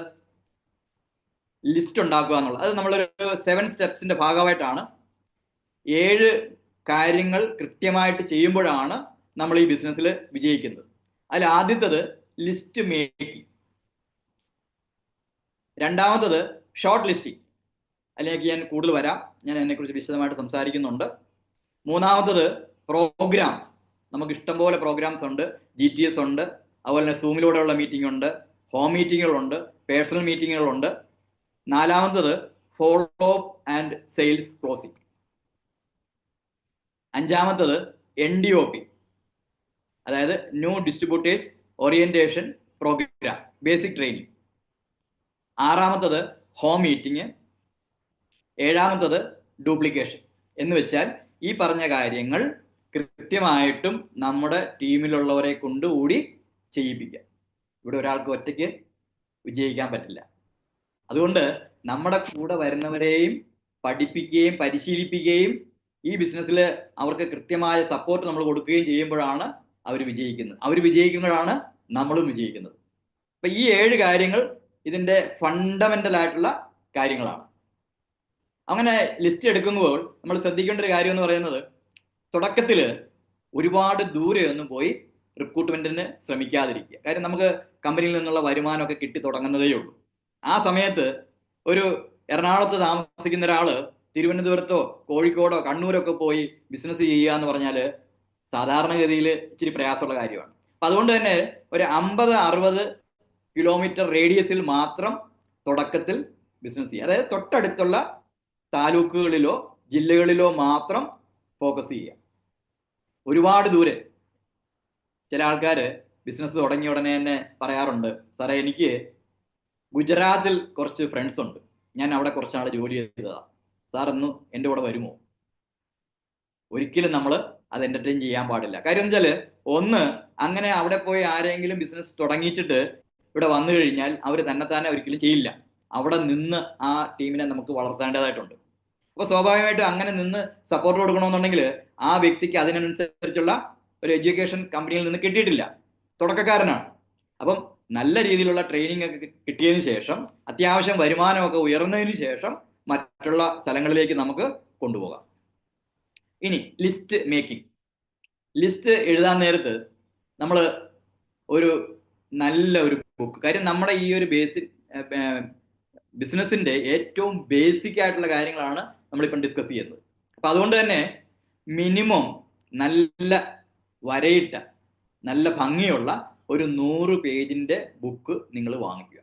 ലിസ്റ്റ് ഉണ്ടാക്കുക എന്നുള്ളത്. അത് നമ്മളൊരു 7 സ്റ്റെപ്സിന്റെ ഭാഗമായിട്ടാണ്. 7 കാര്യങ്ങൾ കൃത്യമായിട്ട് ചെയ്യുമ്പോഴാണ് നമ്മൾ ഈ ബിസിനസ്സിൽ വിജയിക്കുന്നത്. അതിൽ ആദ്യത്തത് ലിസ്റ്റ് മേക്കിംഗ്, രണ്ടാമത്തത് ഷോർട്ട് ലിസ്റ്റിംഗ്, അതിലേക്ക് ഞാൻ കൂടുതൽ വരാം, ഞാൻ അതിനെക്കുറിച്ച് വിശദമായിട്ട് സംസാരിക്കുന്നുണ്ട്. മൂന്നാമത്തത് പ്രോഗ്രാംസ്, നമുക്ക് ഇഷ്ടംപോലെ പ്രോഗ്രാംസ് ഉണ്ട്. GTS ഉണ്ട്, അതുപോലെ തന്നെ സൂമിലൂടെയുള്ള മീറ്റിംഗ് ഉണ്ട്, ഹോം മീറ്റിങ്ങുകളുണ്ട്, പേഴ്സണൽ മീറ്റിങ്ങുകളുണ്ട്. നാലാമത്തത് follow up and sales closing. അഞ്ചാമത്തത് NDOP, അതായത് new distributors orientation programme, basic training. ആറാമത്തത് ഹോം മീറ്റിംഗ്. ഏഴാമത്തത് ഡ്യൂപ്ലിക്കേഷൻ. എന്ന് വെച്ചാൽ ഈ പറഞ്ഞ കാര്യങ്ങൾ കൃത്യമായിട്ടും നമ്മുടെ ടീമിലുള്ളവരെ കൊണ്ടുകൂടി ചെയ്യിപ്പിക്കുക. ഇവിടെ ഒരാൾക്ക് ഒറ്റയ്ക്ക് വിജയിക്കാൻ പറ്റില്ല. അതുകൊണ്ട് നമ്മുടെ കൂടെ വരുന്നവരെയും പഠിപ്പിക്കുകയും പരിശീലിപ്പിക്കുകയും ഈ ബിസിനസ്സിൽ അവർക്ക് കൃത്യമായ സപ്പോർട്ട് നമ്മൾ കൊടുക്കുകയും ചെയ്യുമ്പോഴാണ് അവർ വിജയിക്കുന്നത്. അവർ വിജയിക്കുമ്പോഴാണ് നമ്മളും വിജയിക്കുന്നത്. അപ്പം ഈ 7 കാര്യങ്ങൾ ഇതിൻ്റെ ഫണ്ടമെൻ്റൽ ആയിട്ടുള്ള കാര്യങ്ങളാണ്. അങ്ങനെ ലിസ്റ്റ് എടുക്കുമ്പോൾ നമ്മൾ ശ്രദ്ധിക്കേണ്ട ഒരു കാര്യം എന്ന് പറയുന്നത്, തുടക്കത്തിൽ ഒരുപാട് ദൂരെയൊന്നും പോയി റിക്രൂട്ട്മെൻറ്റിന് ശ്രമിക്കാതിരിക്കുക. കാര്യം നമുക്ക് കമ്പനിയിൽ നിന്നുള്ള വരുമാനമൊക്കെ കിട്ടി തുടങ്ങുന്നതേ ഉള്ളൂ. ആ സമയത്ത് ഒരു എറണാകുളത്ത് താമസിക്കുന്ന ഒരാൾ തിരുവനന്തപുരത്തോ കോഴിക്കോടോ കണ്ണൂരൊക്കെ പോയി ബിസിനസ് ചെയ്യുക എന്ന് പറഞ്ഞാൽ സാധാരണഗതിയിൽ ഇച്ചിരി പ്രയാസമുള്ള കാര്യമാണ്. അപ്പം അതുകൊണ്ട് തന്നെ ഒരു 50-60 കിലോമീറ്റർ റേഡിയസിൽ മാത്രം തുടക്കത്തിൽ ബിസിനസ് ചെയ്യുക. അതായത് തൊട്ടടുത്തുള്ള താലൂക്കുകളിലോ ജില്ലകളിലോ മാത്രം ഫോക്കസ് ചെയ്യുക. ഒരുപാട് ദൂരെ ചില ആൾക്കാർ ബിസിനസ് തുടങ്ങിയ ഉടനെ തന്നെ പറയാറുണ്ട്, സാറേ എനിക്ക് ഗുജറാത്തിൽ കുറച്ച് ഫ്രണ്ട്സ് ഉണ്ട്, ഞാൻ അവിടെ കുറച്ചാൾ ജോലി ചെയ്തതാണ്, സാർ ഒന്ന് എൻ്റെ കൂടെ വരുമോ? ഒരിക്കലും നമ്മൾ അത് എൻ്റർടൈൻ ചെയ്യാൻ പാടില്ല. കാര്യം എന്ന് വെച്ചാൽ, ഒന്ന്, അങ്ങനെ അവിടെ പോയി ആരെങ്കിലും ബിസിനസ് തുടങ്ങിച്ചിട്ട് ഇവിടെ വന്നു കഴിഞ്ഞാൽ അവർ തന്നെത്താനെ ഒരിക്കലും ചെയ്യില്ല. അവിടെ നിന്ന് ആ ടീമിനെ നമുക്ക് വളർത്തേണ്ടതായിട്ടുണ്ട്. അപ്പോൾ സ്വാഭാവികമായിട്ടും അങ്ങനെ നിന്ന് സപ്പോർട്ട് കൊടുക്കണമെന്നുണ്ടെങ്കിൽ ആ വ്യക്തിക്ക് അതിനനുസരിച്ചുള്ള ഒരു എഡ്യൂക്കേഷൻ കമ്പനിയിൽ നിന്ന് കിട്ടിയിട്ടില്ല, തുടക്കക്കാരനാണ്. അപ്പം നല്ല രീതിയിലുള്ള ട്രെയിനിങ് ഒക്കെ കിട്ടിയതിന് ശേഷം അത്യാവശ്യം വരുമാനമൊക്കെ ഉയർന്നതിന് ശേഷം മറ്റുള്ള സ്ഥലങ്ങളിലേക്ക് നമുക്ക് കൊണ്ടുപോകാം. ഇനി ലിസ്റ്റ് മേക്കിംഗ്. ലിസ്റ്റ് എഴുതാൻ നേരത്ത് നമ്മൾ ഒരു നല്ല ഒരു ബുക്ക്, കാര്യം നമ്മുടെ ഈ ഒരു ബിസിനസ്സിൻ്റെ ഏറ്റവും ബേസിക് ആയിട്ടുള്ള കാര്യങ്ങളാണ് നമ്മളിപ്പം ഡിസ്കസ് ചെയ്യുന്നത്. അപ്പം അതുകൊണ്ട് തന്നെ മിനിമം നല്ല വരയിട്ട നല്ല ഭംഗിയുള്ള ഒരു 100 പേജിൻ്റെ ബുക്ക് നിങ്ങൾ വാങ്ങിക്കുക.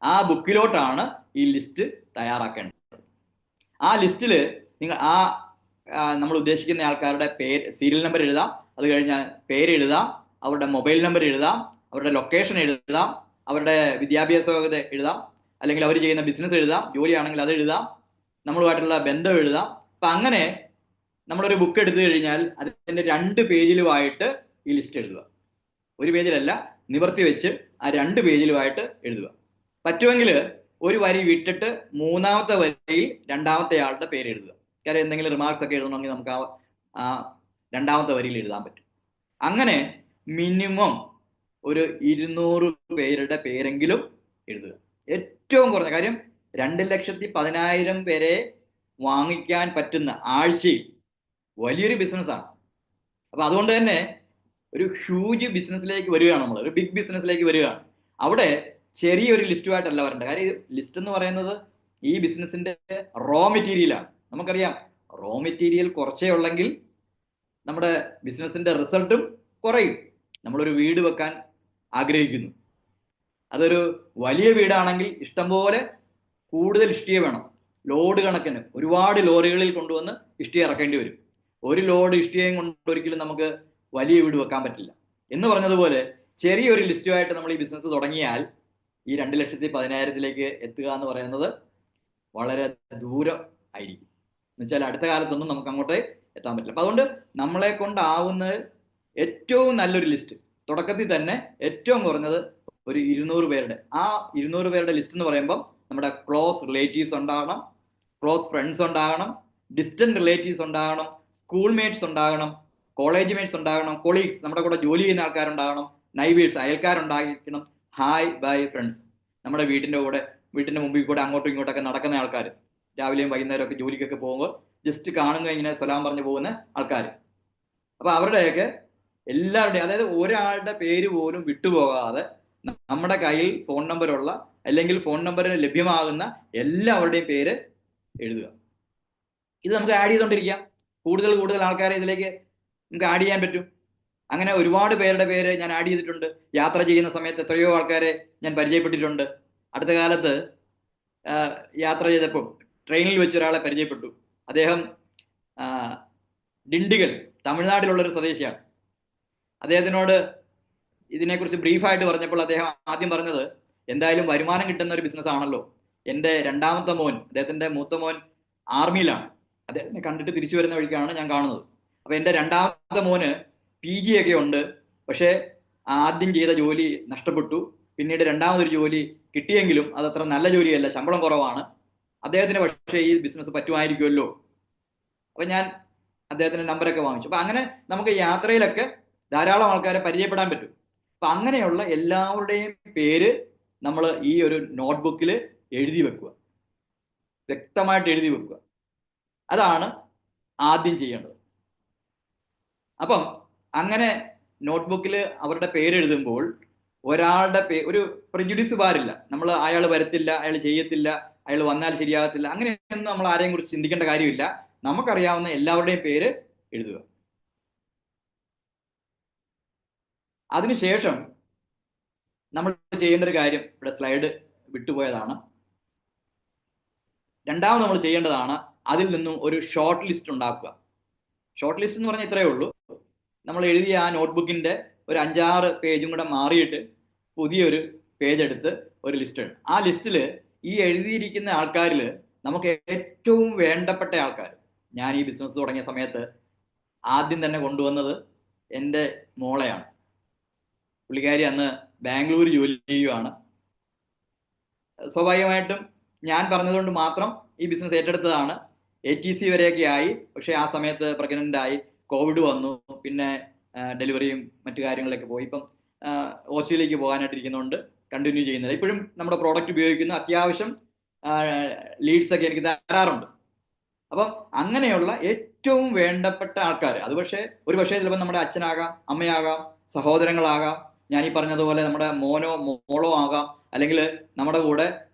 ആ ബുക്കിലോട്ടാണ് ഈ ലിസ്റ്റ് തയ്യാറാക്കേണ്ടത്. ആ ലിസ്റ്റിൽ നിങ്ങൾ നമ്മൾ ഉദ്ദേശിക്കുന്ന ആൾക്കാരുടെ പേര്, സീരിയൽ നമ്പർ എഴുതാം, അത് കഴിഞ്ഞാൽ പേര് എഴുതാം, അവരുടെ മൊബൈൽ നമ്പർ എഴുതാം, അവരുടെ ലൊക്കേഷൻ എഴുതാം, അവരുടെ വിദ്യാഭ്യാസ യോഗ്യത എഴുതാം, അല്ലെങ്കിൽ അവർ ചെയ്യുന്ന ബിസിനസ് എഴുതാം, ജോലിയാണെങ്കിൽ അത് എഴുതാം, നമ്മളുമായിട്ടുള്ള ബന്ധം എഴുതാം. അപ്പം അങ്ങനെ നമ്മളൊരു ബുക്ക് എടുത്തു കഴിഞ്ഞാൽ അതിൻ്റെ 2 പേജിലുമായിട്ട് ഈ ലിസ്റ്റ് എഴുതുക. ഒരു പേജിലല്ല, നിവർത്തി വെച്ച് ആ 2 പേജിലുമായിട്ട് എഴുതുക. പറ്റുമെങ്കിൽ ഒരു വരി വിട്ടിട്ട് 3ാമത്തെ വരിയിൽ 2ാമത്തെ ആളുടെ പേര് എഴുതുക. കാര്യം എന്തെങ്കിലും റിമാർക്സ് ഒക്കെ എഴുതണമെങ്കിൽ നമുക്ക് ആ 2ാമത്തെ വരിയിൽ എഴുതാൻ പറ്റും. അങ്ങനെ മിനിമം ഒരു 200 പേരുടെ പേരെങ്കിലും എഴുതുക. ഏറ്റവും കുറഞ്ഞ കാര്യം, 2,10,000 പേരെ വാങ്ങിക്കാൻ പറ്റുന്ന ആഴ്ചയിൽ വലിയൊരു ബിസിനസ്സാണ്. അപ്പം അതുകൊണ്ട് തന്നെ ഒരു ഹ്യൂജ് ബിസിനസ്സിലേക്ക് വരികയാണ്, നമ്മൾ ഒരു ബിഗ് ബിസിനസ്സിലേക്ക് വരികയാണ്. അവിടെ ചെറിയൊരു ലിസ്റ്റുമായിട്ടല്ല വരേണ്ടത്. കാര്യം ലിസ്റ്റ് എന്ന് പറയുന്നത് ഈ ബിസിനസ്സിൻ്റെ റോ മെറ്റീരിയലാണ്. നമുക്കറിയാം, റോ മെറ്റീരിയൽ കുറച്ചേ ഉള്ളെങ്കിൽ നമ്മുടെ ബിസിനസ്സിൻ്റെ റിസൾട്ടും കുറയും. നമ്മളൊരു വീട് വെക്കാൻ ആഗ്രഹിക്കുന്നു, അതൊരു വലിയ വീടാണെങ്കിൽ ഇഷ്ടംപോലെ കൂടുതൽ ഇഷ്ടിക വേണം, ലോഡ് കണക്കിന് ഒരുപാട് ലോറികളിൽ കൊണ്ടുവന്ന് ഇഷ്ടിക ഇറക്കേണ്ടി വരും. ഒരു ലോഡ് ഇഷ്ടികയും കൊണ്ട് ഒരിക്കലും നമുക്ക് വലിയ വീട് വെക്കാൻ പറ്റില്ല. എന്ന് പറഞ്ഞതുപോലെ ചെറിയൊരു ലിസ്റ്റുമായിട്ട് നമ്മൾ ഈ ബിസിനസ് തുടങ്ങിയാൽ ഈ 2,10,000 എത്തുക എന്ന് പറയുന്നത് വളരെ ദൂരം ആയിരിക്കും. എന്ന് വെച്ചാൽ അടുത്ത കാലത്തൊന്നും നമുക്ക് അങ്ങോട്ട് എത്താൻ പറ്റില്ല. അപ്പം അതുകൊണ്ട് നമ്മളെ കൊണ്ടാവുന്ന ഏറ്റവും നല്ലൊരു ലിസ്റ്റ് തുടക്കത്തിൽ തന്നെ ഏറ്റവും കുറഞ്ഞത് ഒരു 200 പേരുടെ, ആ 200 പേരുടെ ലിസ്റ്റ് എന്ന് പറയുമ്പം നമ്മുടെ ക്ലോസ് റിലേറ്റീവ്സ് ഉണ്ടാകണം, ക്ലോസ് ഫ്രണ്ട്സ് ഉണ്ടാകണം, ഡിസ്റ്റന്റ് റിലേറ്റീവ്സ് ഉണ്ടാകണം, സ്കൂൾ മേറ്റ്സ് ഉണ്ടാകണം, കോളേജ് മേറ്റ്സ് ഉണ്ടാകണം, കൊളീഗ്സ് നമ്മുടെ കൂടെ ജോലി ചെയ്യുന്ന ആൾക്കാരുണ്ടാകണം, നൈബേഴ്സ് അയൽക്കാരുണ്ടായിരിക്കണം, ഹായ് ബൈ ഫ്രണ്ട്സ് നമ്മുടെ വീട്ടിന്റെ മുമ്പിൽ കൂടെ അങ്ങോട്ടും ഇങ്ങോട്ടൊക്കെ നടക്കുന്ന ആൾക്കാർ, രാവിലെയും വൈകുന്നേരം ഒക്കെ ജോലിക്കൊക്കെ പോകുമ്പോൾ ജസ്റ്റ് കാണുന്ന ഇങ്ങനെ സലാം പറഞ്ഞു പോകുന്ന ആൾക്കാർ. അപ്പൊ അവരുടെയൊക്കെ എല്ലാവരുടെയും, അതായത് ഒരാളുടെ പേര് പോലും വിട്ടുപോകാതെ നമ്മുടെ കയ്യിൽ ഫോൺ നമ്പറുള്ള അല്ലെങ്കിൽ ഫോൺ നമ്പറിന് ലഭ്യമാകുന്ന എല്ലാവരുടെയും പേര് എഴുതുക. ഇത് നമുക്ക് ആഡ് ചെയ്തുകൊണ്ടിരിക്കാം. കൂടുതൽ ആൾക്കാരെ ഇതിലേക്ക് നമുക്ക് ആഡ് ചെയ്യാൻ പറ്റും. അങ്ങനെ ഒരുപാട് പേരുടെ പേര് ഞാൻ ആഡ് ചെയ്തിട്ടുണ്ട്. യാത്ര ചെയ്യുന്ന സമയത്ത് എത്രയോ ആൾക്കാരെ ഞാൻ പരിചയപ്പെട്ടിട്ടുണ്ട്. അടുത്ത കാലത്ത് യാത്ര ചെയ്തപ്പോൾ ട്രെയിനിൽ വെച്ച് ഒരാളെ പരിചയപ്പെട്ടു. അദ്ദേഹം ഡിണ്ടിഗൽ, തമിഴ്നാട്ടിലുള്ളൊരു സ്വദേശിയാണ്. അദ്ദേഹത്തിനോട് ഇതിനെക്കുറിച്ച് ബ്രീഫായിട്ട് പറഞ്ഞപ്പോൾ അദ്ദേഹം ആദ്യം പറഞ്ഞത്, എന്തായാലും വരുമാനം കിട്ടുന്ന ഒരു ബിസിനസ് ആണല്ലോ. എൻ്റെ രണ്ടാമത്തെ മോൻ, അദ്ദേഹത്തിൻ്റെ മൂത്ത മോൻ ആർമിയിലാണ്. അദ്ദേഹത്തിനെ കണ്ടിട്ട് തിരിച്ചു വരുന്ന വഴിക്കാണ് ഞാൻ കാണുന്നത്. അപ്പോൾ എൻ്റെ രണ്ടാമത്തെ മോന് PG ഒക്കെ ഉണ്ട്, പക്ഷേ ആദ്യം ചെയ്ത ജോലി നഷ്ടപ്പെട്ടു. പിന്നീട് രണ്ടാമതൊരു ജോലി കിട്ടിയെങ്കിലും അതത്ര നല്ല ജോലിയല്ല, ശമ്പളം കുറവാണ്. അദ്ദേഹത്തിന് പക്ഷേ ഈ ബിസിനസ് പറ്റുമായിരിക്കുമല്ലോ. അപ്പം ഞാൻ അദ്ദേഹത്തിൻ്റെ നമ്പറൊക്കെ വാങ്ങിച്ചു. അപ്പം അങ്ങനെ നമുക്ക് യാത്രയിലൊക്കെ ധാരാളം ആൾക്കാരെ പരിചയപ്പെടാൻ പറ്റും. അപ്പം അങ്ങനെയുള്ള എല്ലാവരുടെയും പേര് നമ്മൾ ഈ ഒരു നോട്ട്ബുക്കിൽ എഴുതി വെക്കുക, വ്യക്തമായിട്ട് എഴുതി വെക്കുക. അതാണ് ആദ്യം ചെയ്യേണ്ടത്. അപ്പം അങ്ങനെ നോട്ട്ബുക്കിൽ അവരുടെ പേരെഴുതുമ്പോൾ ഒരാളുടെ ഒരു പ്രിജുഡിസ് പാടില്ല. നമ്മൾ അയാൾ വരത്തില്ല, അയാൾ ചെയ്യത്തില്ല, അയാൾ വന്നാൽ ശരിയാകത്തില്ല, അങ്ങനെയൊന്നും നമ്മൾ ആരെയും കുറിച്ച് ചിന്തിക്കേണ്ട കാര്യമില്ല. നമുക്കറിയാവുന്ന എല്ലാവരുടെയും പേര് എഴുതുക. അതിനുശേഷം നമ്മൾ ചെയ്യേണ്ട ഒരു കാര്യം, ഇവിടെ സ്ലൈഡ് വിട്ടുപോയതാണ്. രണ്ടാമത് നമ്മൾ ചെയ്യേണ്ടതാണ് അതിൽ നിന്നും ഒരു ഷോർട്ട് ലിസ്റ്റ് ഉണ്ടാക്കുക. ഷോർട്ട് ലിസ്റ്റ് എന്ന് പറഞ്ഞാൽ ഇത്രയേ ഉള്ളൂ. നമ്മൾ എഴുതിയ ആ നോട്ട്ബുക്കിൻ്റെ ഒരു 5-6 പേജും കൂടെ മാറിയിട്ട് പുതിയൊരു പേജ് എടുത്ത് ഒരു ലിസ്റ്റ് ഉണ്ട്. ആ ലിസ്റ്റിൽ ഈ എഴുതിയിരിക്കുന്ന ആൾക്കാരിൽ നമുക്ക് ഏറ്റവും വേണ്ടപ്പെട്ട ആൾക്കാർ, ഞാൻ ഈ ബിസിനസ് തുടങ്ങിയ സമയത്ത് ആദ്യം തന്നെ കൊണ്ടുവന്നത് എൻ്റെ മോളെയാണ്. പുള്ളിക്കാരി അന്ന് ബാംഗ്ലൂർ ജോലി ചെയ്യുകയാണ്. സ്വാഭാവികമായിട്ടും ഞാൻ പറഞ്ഞതുകൊണ്ട് മാത്രം ഈ ബിസിനസ് ഏറ്റെടുത്തതാണ്. ATC വരെയൊക്കെ ആയി. പക്ഷേ ആ സമയത്ത് പ്രഗ്നൻ്റ് ആയി, കോവിഡ് വന്നു, പിന്നെ ഡെലിവറിയും മറ്റു കാര്യങ്ങളിലൊക്കെ പോയി. ഇപ്പം ഓസ്ട്രേലിയയിലേക്ക് പോകാനായിട്ടിരിക്കുന്നതുകൊണ്ട് കണ്ടിന്യൂ ചെയ്യുന്നില്ല. ഇപ്പോഴും നമ്മുടെ പ്രോഡക്റ്റ് ഉപയോഗിക്കുന്നു. അത്യാവശ്യം ലീഡ്സൊക്കെ എനിക്ക് തരാറുണ്ട്. അപ്പം അങ്ങനെയുള്ള ഏറ്റവും വേണ്ടപ്പെട്ട ആൾക്കാർ, അത് ഒരു പക്ഷേ ചിലപ്പോൾ നമ്മുടെ അച്ഛനാകാം, അമ്മയാകാം, സഹോദരങ്ങളാകാം, ഞാൻ ഈ പറഞ്ഞതുപോലെ നമ്മുടെ മോനോ മോളോ ആകാം, അല്ലെങ്കിൽ നമ്മുടെ കൂടെ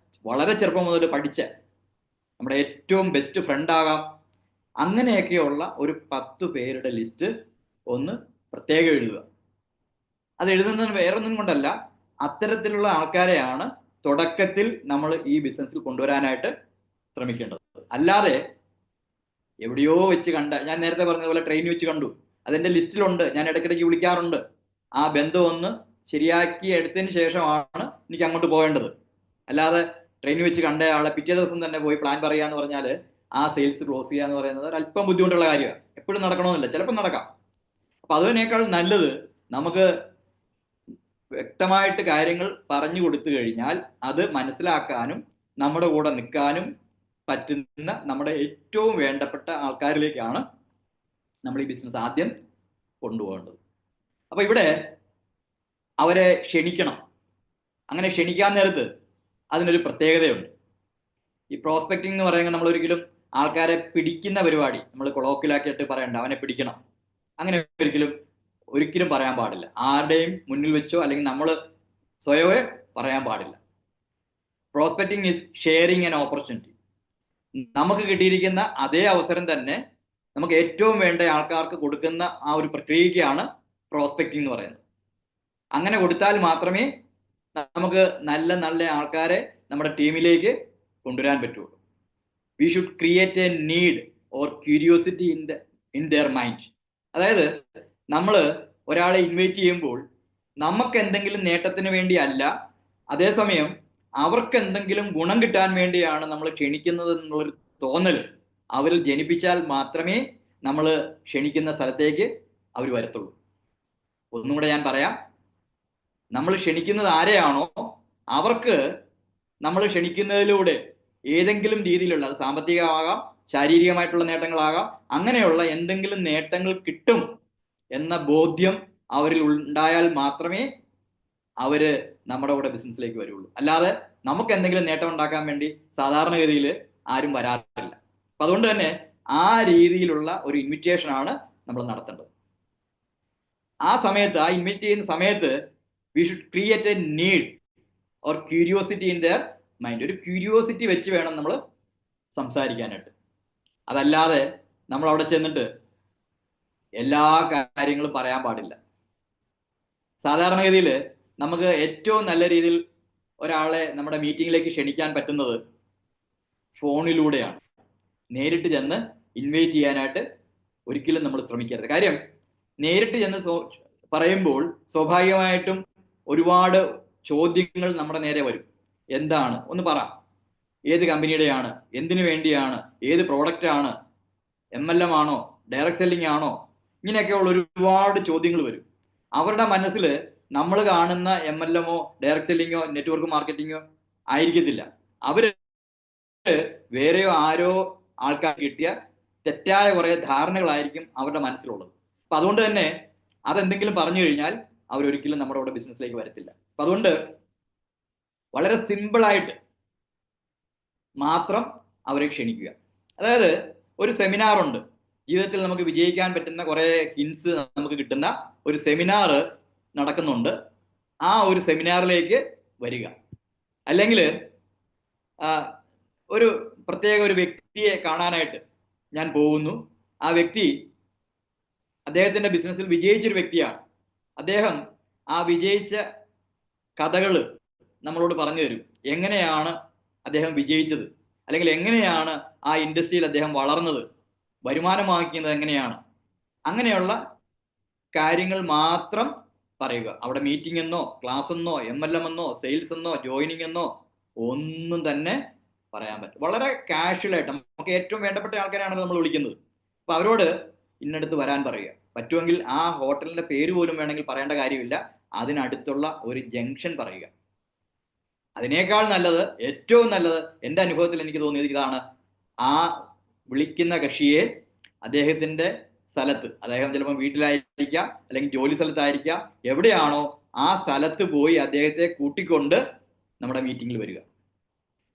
വളരെ ചെറുപ്പം മുതൽ പഠിച്ച നമ്മുടെ ഏറ്റവും ബെസ്റ്റ് ഫ്രണ്ട് ആകാം. അങ്ങനെയൊക്കെയുള്ള ഒരു 10 പേരുടെ ലിസ്റ്റ് ഒന്ന് പ്രത്യേകം എഴുതുക. അത് എഴുതുന്നത് വേറൊന്നും കൊണ്ടല്ല, അത്തരത്തിലുള്ള ആൾക്കാരെയാണ് തുടക്കത്തിൽ നമ്മൾ ഈ ബിസിനസ്സിൽ കൊണ്ടുവരാനായിട്ട് ശ്രമിക്കേണ്ടത്. അല്ലാതെ എവിടെയോ വെച്ച് ഞാൻ നേരത്തെ പറഞ്ഞതുപോലെ ട്രെയിൻ വെച്ച് കണ്ടു, അതെൻ്റെ ലിസ്റ്റിലുണ്ട്, ഞാൻ ഇടയ്ക്കിടയ്ക്ക് വിളിക്കാറുണ്ട്. ആ ബന്ധം ഒന്ന് ശരിയാക്കി എടുത്തതിന് ശേഷമാണ് എനിക്ക് അങ്ങോട്ട് പോകേണ്ടത്. അല്ലാതെ ട്രെയിൻ വെച്ച് കണ്ട ആളെ പിറ്റേ ദിവസം തന്നെ പോയി പ്ലാൻ പറയുക എന്ന് പറഞ്ഞാൽ ആ സെയിൽസ് ക്ലോസ് ചെയ്യുക എന്ന് പറയുന്നത് ഒരല്പം ബുദ്ധിമുട്ടുള്ള കാര്യമാണ്. എപ്പോഴും നടക്കണമെന്നില്ല, ചിലപ്പോൾ നടക്കാം. അപ്പം അതിനേക്കാൾ നല്ലത് നമുക്ക് വ്യക്തമായിട്ട് കാര്യങ്ങൾ പറഞ്ഞു കൊടുത്തു കഴിഞ്ഞാൽ അത് മനസ്സിലാക്കാനും നമ്മുടെ കൂടെ നിൽക്കാനും പറ്റുന്ന നമ്മുടെ ഏറ്റവും വേണ്ടപ്പെട്ട ആൾക്കാരിലേക്കാണ് നമ്മൾ ഈ ബിസിനസ് ആദ്യം കൊണ്ടുപോകേണ്ടത്. അപ്പോൾ ഇവിടെ അവരെ ക്ഷണിക്കണം. അങ്ങനെ ക്ഷണിക്കാൻ നേരത്ത് അതിനൊരു പ്രത്യേകതയുണ്ട്. ഈ പ്രോസ്പെക്റ്റിംഗ് എന്ന് പറയുന്നത് നമ്മൾ ഒരിക്കലും ആൾക്കാരെ പിടിക്കുന്ന പരിപാടി, നമ്മൾ കൊളോക്കിലാക്കിയിട്ട് പറയണ്ട അവനെ പിടിക്കണം, അങ്ങനെ ഒരിക്കലും പറയാൻ പാടില്ല. ആരുടെയും മുന്നിൽ വെച്ചോ അല്ലെങ്കിൽ നമ്മൾ സ്വയമേ പറയാൻ പാടില്ല. Prospecting is sharing an opportunity. നമുക്ക് കിട്ടിയിരിക്കുന്ന അതേ അവസരം തന്നെ നമുക്ക് ഏറ്റവും വേണ്ട ആൾക്കാർക്ക് കൊടുക്കുന്ന ആ ഒരു പ്രക്രിയയ്ക്കാണ് പ്രോസ്പെക്റ്റിംഗ് എന്ന് പറയുന്നത്. അങ്ങനെ കൊടുത്താൽ മാത്രമേ നമുക്ക് നല്ല ആൾക്കാരെ നമ്മുടെ ടീമിലേക്ക് കൊണ്ടുവരാൻ പറ്റുള്ളൂ. We should create A need or curiosity in there mind. അതായത് നമ്മൾ ഒരാളെ ഇൻവൈറ്റ് ചെയ്യുമ്പോൾ നമുക്ക് എന്തെങ്കിലും നേട്ടത്തിന് വേണ്ടി അല്ല, അതേസമയം അവർക്ക് എന്തെങ്കിലും ഗുണം കിട്ടാൻ വേണ്ടിയാണ് നമ്മൾ ക്ഷണിക്കുന്നത് എന്നുള്ളൊരു തോന്നൽ അവരിൽ ജനിപ്പിച്ചാൽ മാത്രമേ നമ്മൾ ക്ഷണിക്കുന്ന സ്ഥലത്തേക്ക് അവർ വരത്തുള്ളൂ. ഒന്നും കൂടെ ഞാൻ പറയാം, നമ്മൾ ക്ഷണിക്കുന്നത് ആരെയാണോ അവർക്ക് നമ്മൾ ക്ഷണിക്കുന്നതിലൂടെ ഏതെങ്കിലും രീതിയിലുള്ള, അത് സാമ്പത്തികമാകാം, ശാരീരികമായിട്ടുള്ള നേട്ടങ്ങളാകാം, അങ്ങനെയുള്ള എന്തെങ്കിലും നേട്ടങ്ങൾ കിട്ടും എന്ന ബോധ്യം അവരിൽ ഉണ്ടായാൽ മാത്രമേ അവര് നമ്മുടെ കൂടെ ബിസിനസ്സിലേക്ക് വരുള്ളൂ. അല്ലാതെ നമുക്ക് എന്തെങ്കിലും നേട്ടം ഉണ്ടാക്കാൻ വേണ്ടി സാധാരണഗതിയിൽ ആരും വരാറില്ല. അപ്പൊ അതുകൊണ്ട് തന്നെ ആ രീതിയിലുള്ള ഒരു ഇൻവിറ്റേഷൻ ആണ് നമ്മൾ നടത്തേണ്ടത്. ആ സമയത്ത്, ആ ഇൻവൈറ്റ് ചെയ്യുന്ന സമയത്ത് we should create A need or curiosity in there mind. ഒരു ക്യൂരിയോസിറ്റി വെച്ച് വേണം നമ്മൾ സംസാരിക്കാനായിട്ട്. അതല്ലാതെ നമ്മൾ അവിടെ ചെന്നിട്ട് എല്ലാ കാര്യങ്ങളും പറയാൻ പാടില്ല. സാധാരണഗതിയിൽ നമുക്ക് ഏറ്റവും നല്ല രീതിയിൽ ഒരാളെ നമ്മുടെ മീറ്റിങ്ങിലേക്ക് ക്ഷണിക്കാൻ പറ്റുന്നത് ഫോണിലൂടെയാണ്. നേരിട്ട് ചെന്ന് ഇൻവൈറ്റ് ചെയ്യാനായിട്ട് ഒരിക്കലും നമ്മൾ ശ്രമിക്കരുത്. കാര്യം, നേരിട്ട് ചെന്ന് പറയുമ്പോൾ സ്വാഭാവികമായിട്ടും ഒരുപാട് ചോദ്യങ്ങൾ നമ്മുടെ നേരെ വരും. എന്താണ്, ഒന്ന് പറ, ഏത് കമ്പനിയുടെയാണ്, എന്തിനു വേണ്ടിയാണ്, ഏത് പ്രോഡക്റ്റ് ആണ്, MLM ആണോ, ഡയറക്റ്റ് സെല്ലിംഗ് ആണോ, ഇങ്ങനെയൊക്കെയുള്ള ഒരുപാട് ചോദ്യങ്ങൾ വരും. അവരുടെ മനസ്സിൽ നമ്മൾ കാണുന്ന MLM-ഓ ഡയറക്റ്റ് സെല്ലിങ്ങോ നെറ്റ്വർക്ക് മാർക്കറ്റിങ്ങോ ആയിരിക്കത്തില്ല. അവര് വേറെയോ ആരോ ആൾക്കാർ കിട്ടിയ തെറ്റായ കുറെ ധാരണകളായിരിക്കും അവരുടെ മനസ്സിലുള്ളത്. അപ്പൊ അതുകൊണ്ട് തന്നെ അതെന്തെങ്കിലും പറഞ്ഞു കഴിഞ്ഞാൽ അവരൊരിക്കലും നമ്മുടെ കൂടെ ബിസിനസ്സിലേക്ക് വരത്തില്ല. അപ്പൊ അതുകൊണ്ട് വളരെ സിമ്പിളായിട്ട് മാത്രം അവരെ ക്ഷണിക്കുക. അതായത് ഒരു സെമിനാർ ഉണ്ട്, ജീവിതത്തിൽ നമുക്ക് വിജയിക്കാൻ പറ്റുന്ന കുറെ ഹിൻസ് നമുക്ക് കിട്ടുന്ന ഒരു സെമിനാർ നടക്കുന്നുണ്ട്. ആ ഒരു സെമിനാറിലേക്ക് വരിക. അല്ലെങ്കിൽ ഒരു പ്രത്യേക ഒരു വ്യക്തിയെ കാണാനായിട്ട് ഞാൻ പോകുന്നു. ആ വ്യക്തി അദ്ദേഹത്തിന്റെ ബിസിനസ്സിൽ വിജയിച്ചൊരു വ്യക്തിയാണ്. അദ്ദേഹം ആ വിജയിച്ച കഥകൾ നമ്മളോട് പറഞ്ഞു തരും. എങ്ങനെയാണ് അദ്ദേഹം വിജയിച്ചത്, അല്ലെങ്കിൽ എങ്ങനെയാണ് ആ ഇൻഡസ്ട്രിയിൽ അദ്ദേഹം വളർന്നത്, വരുമാനമാക്കുന്നത് എങ്ങനെയാണ്, അങ്ങനെയുള്ള കാര്യങ്ങൾ മാത്രം പറയുക. അവിടെ മീറ്റിംഗ് എന്നോ ക്ലാസ് എന്നോ MLM എന്നോ സെയിൽസ് എന്നോ ജോയിനിങ് എന്നോ ഒന്നും തന്നെ പറയാൻ പറ്റും. വളരെ കാഷ്വലായിട്ട് നമുക്ക് ഏറ്റവും വേണ്ടപ്പെട്ട ആൾക്കാരാണ് നമ്മൾ വിളിക്കുന്നത്. അപ്പൊ അവരോട് ഇന്നടുത്ത് വരാൻ പറയുക. പറ്റുമെങ്കിൽ ആ ഹോട്ടലിന്റെ പേര് പോലും വേണമെങ്കിൽ പറയേണ്ട കാര്യമില്ല, അതിനടുത്തുള്ള ഒരു ജംഗ്ഷൻ പറയുക. അതിനേക്കാൾ നല്ലത്, ഏറ്റവും നല്ലത് എൻ്റെ അനുഭവത്തിൽ എനിക്ക് തോന്നിയത് ഇതാണ്. ആ വിളിക്കുന്ന കക്ഷിയെ അദ്ദേഹത്തിന്റെ സ്ഥലത്ത്, അദ്ദേഹം ചിലപ്പോൾ വീട്ടിലായിരിക്കാം, അല്ലെങ്കിൽ ജോലി സ്ഥലത്തായിരിക്കാം, എവിടെയാണോ ആ സ്ഥലത്ത് പോയി അദ്ദേഹത്തെ കൂട്ടിക്കൊണ്ട് നമ്മുടെ മീറ്റിങ്ങിൽ വരിക.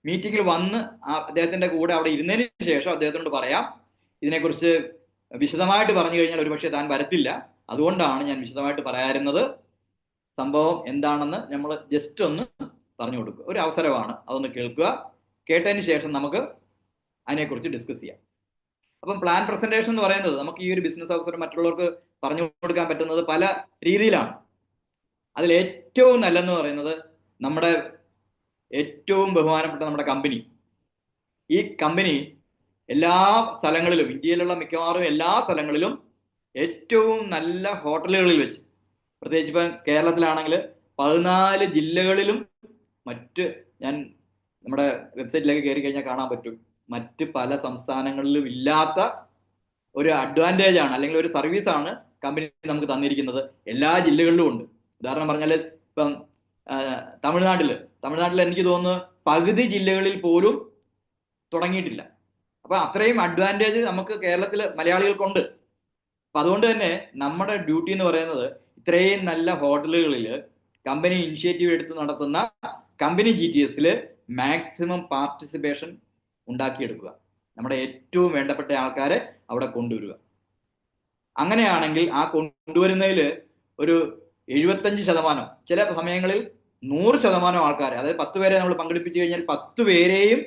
മീറ്റിങ്ങിൽ വന്ന് അദ്ദേഹത്തിന്റെ കൂടെ അവിടെ ഇരുന്നതിന് ശേഷം അദ്ദേഹത്തിനോട് പറയാം, ഇതിനെക്കുറിച്ച് വിശദമായിട്ട് പറഞ്ഞു കഴിഞ്ഞാൽ ഒരുപക്ഷെ താൻ വരത്തില്ല, അതുകൊണ്ടാണ് ഞാൻ വിശദമായിട്ട് പറയാറുന്നത്, സംഭവം എന്താണെന്ന് നമ്മൾ ജസ്റ്റ് ഒന്ന് പറഞ്ഞു കൊടുക്കുക. ഒരു അവസരമാണ്, അതൊന്ന് കേൾക്കുക. കേട്ടതിന് ശേഷം നമുക്ക് അതിനെക്കുറിച്ച് ഡിസ്കസ് ചെയ്യാം. അപ്പം പ്ലാൻ പ്രസന്റേഷൻ എന്ന് പറയുന്നത് നമുക്ക് ഈ ഒരു ബിസിനസ് അവസരം മറ്റുള്ളവർക്ക് പറഞ്ഞു കൊടുക്കാൻ പറ്റുന്നത് പല രീതിയിലാണ്. അതിൽ ഏറ്റവും നല്ലതെന്ന് പറയുന്നത് നമ്മുടെ ഏറ്റവും ബഹുമാനപ്പെട്ട നമ്മുടെ കമ്പനി. ഈ കമ്പനി എല്ലാ സ്ഥലങ്ങളിലും, ഇന്ത്യയിലുള്ള മിക്കവാറും എല്ലാ സ്ഥലങ്ങളിലും ഏറ്റവും നല്ല ഹോട്ടലുകളിൽ വെച്ച്, പ്രത്യേകിച്ച് ഇപ്പം കേരളത്തിലാണെങ്കിൽ 14 ജില്ലകളിലും മറ്റ്, ഞാൻ നമ്മുടെ വെബ്സൈറ്റിലേക്ക് കയറി കഴിഞ്ഞാൽ കാണാൻ പറ്റും, മറ്റ് പല സംസ്ഥാനങ്ങളിലും ഇല്ലാത്ത ഒരു അഡ്വാൻറ്റേജ് ആണ്, അല്ലെങ്കിൽ ഒരു സർവീസാണ് കമ്പനി നമുക്ക് തന്നിരിക്കുന്നത്. എല്ലാ ജില്ലകളിലും ഉണ്ട്. ഉദാഹരണം പറഞ്ഞാൽ ഇപ്പം തമിഴ്നാട്ടിൽ എനിക്ക് തോന്നുന്നു പകുതി ജില്ലകളിൽ പോലും തുടങ്ങിയിട്ടില്ല. അപ്പൊ അത്രയും അഡ്വാൻറ്റേജ് നമുക്ക് കേരളത്തിൽ മലയാളികൾക്കുണ്ട്. അപ്പൊ അതുകൊണ്ട് തന്നെ നമ്മുടെ ഡ്യൂട്ടി എന്ന് പറയുന്നത് ഇത്രയും നല്ല ഹോട്ടലുകളിൽ കമ്പനി ഇനിഷ്യേറ്റീവ് എടുത്ത് നടത്തുന്ന കമ്പനി GTSൽ മാക്സിമം പാർട്ടിസിപ്പേഷൻ ഉണ്ടാക്കിയെടുക്കുക. നമ്മുടെ ഏറ്റവും വേണ്ടപ്പെട്ട ആൾക്കാരെ അവിടെ കൊണ്ടുവരിക. അങ്ങനെയാണെങ്കിൽ ആ കൊണ്ടുവരുന്നതിൽ ഒരു 75%, ചില സമയങ്ങളിൽ 100% ആൾക്കാരെ, അതായത് 10 പേരെ നമ്മൾ പങ്കെടുപ്പിച്ചു കഴിഞ്ഞാൽ 10 പേരെയും,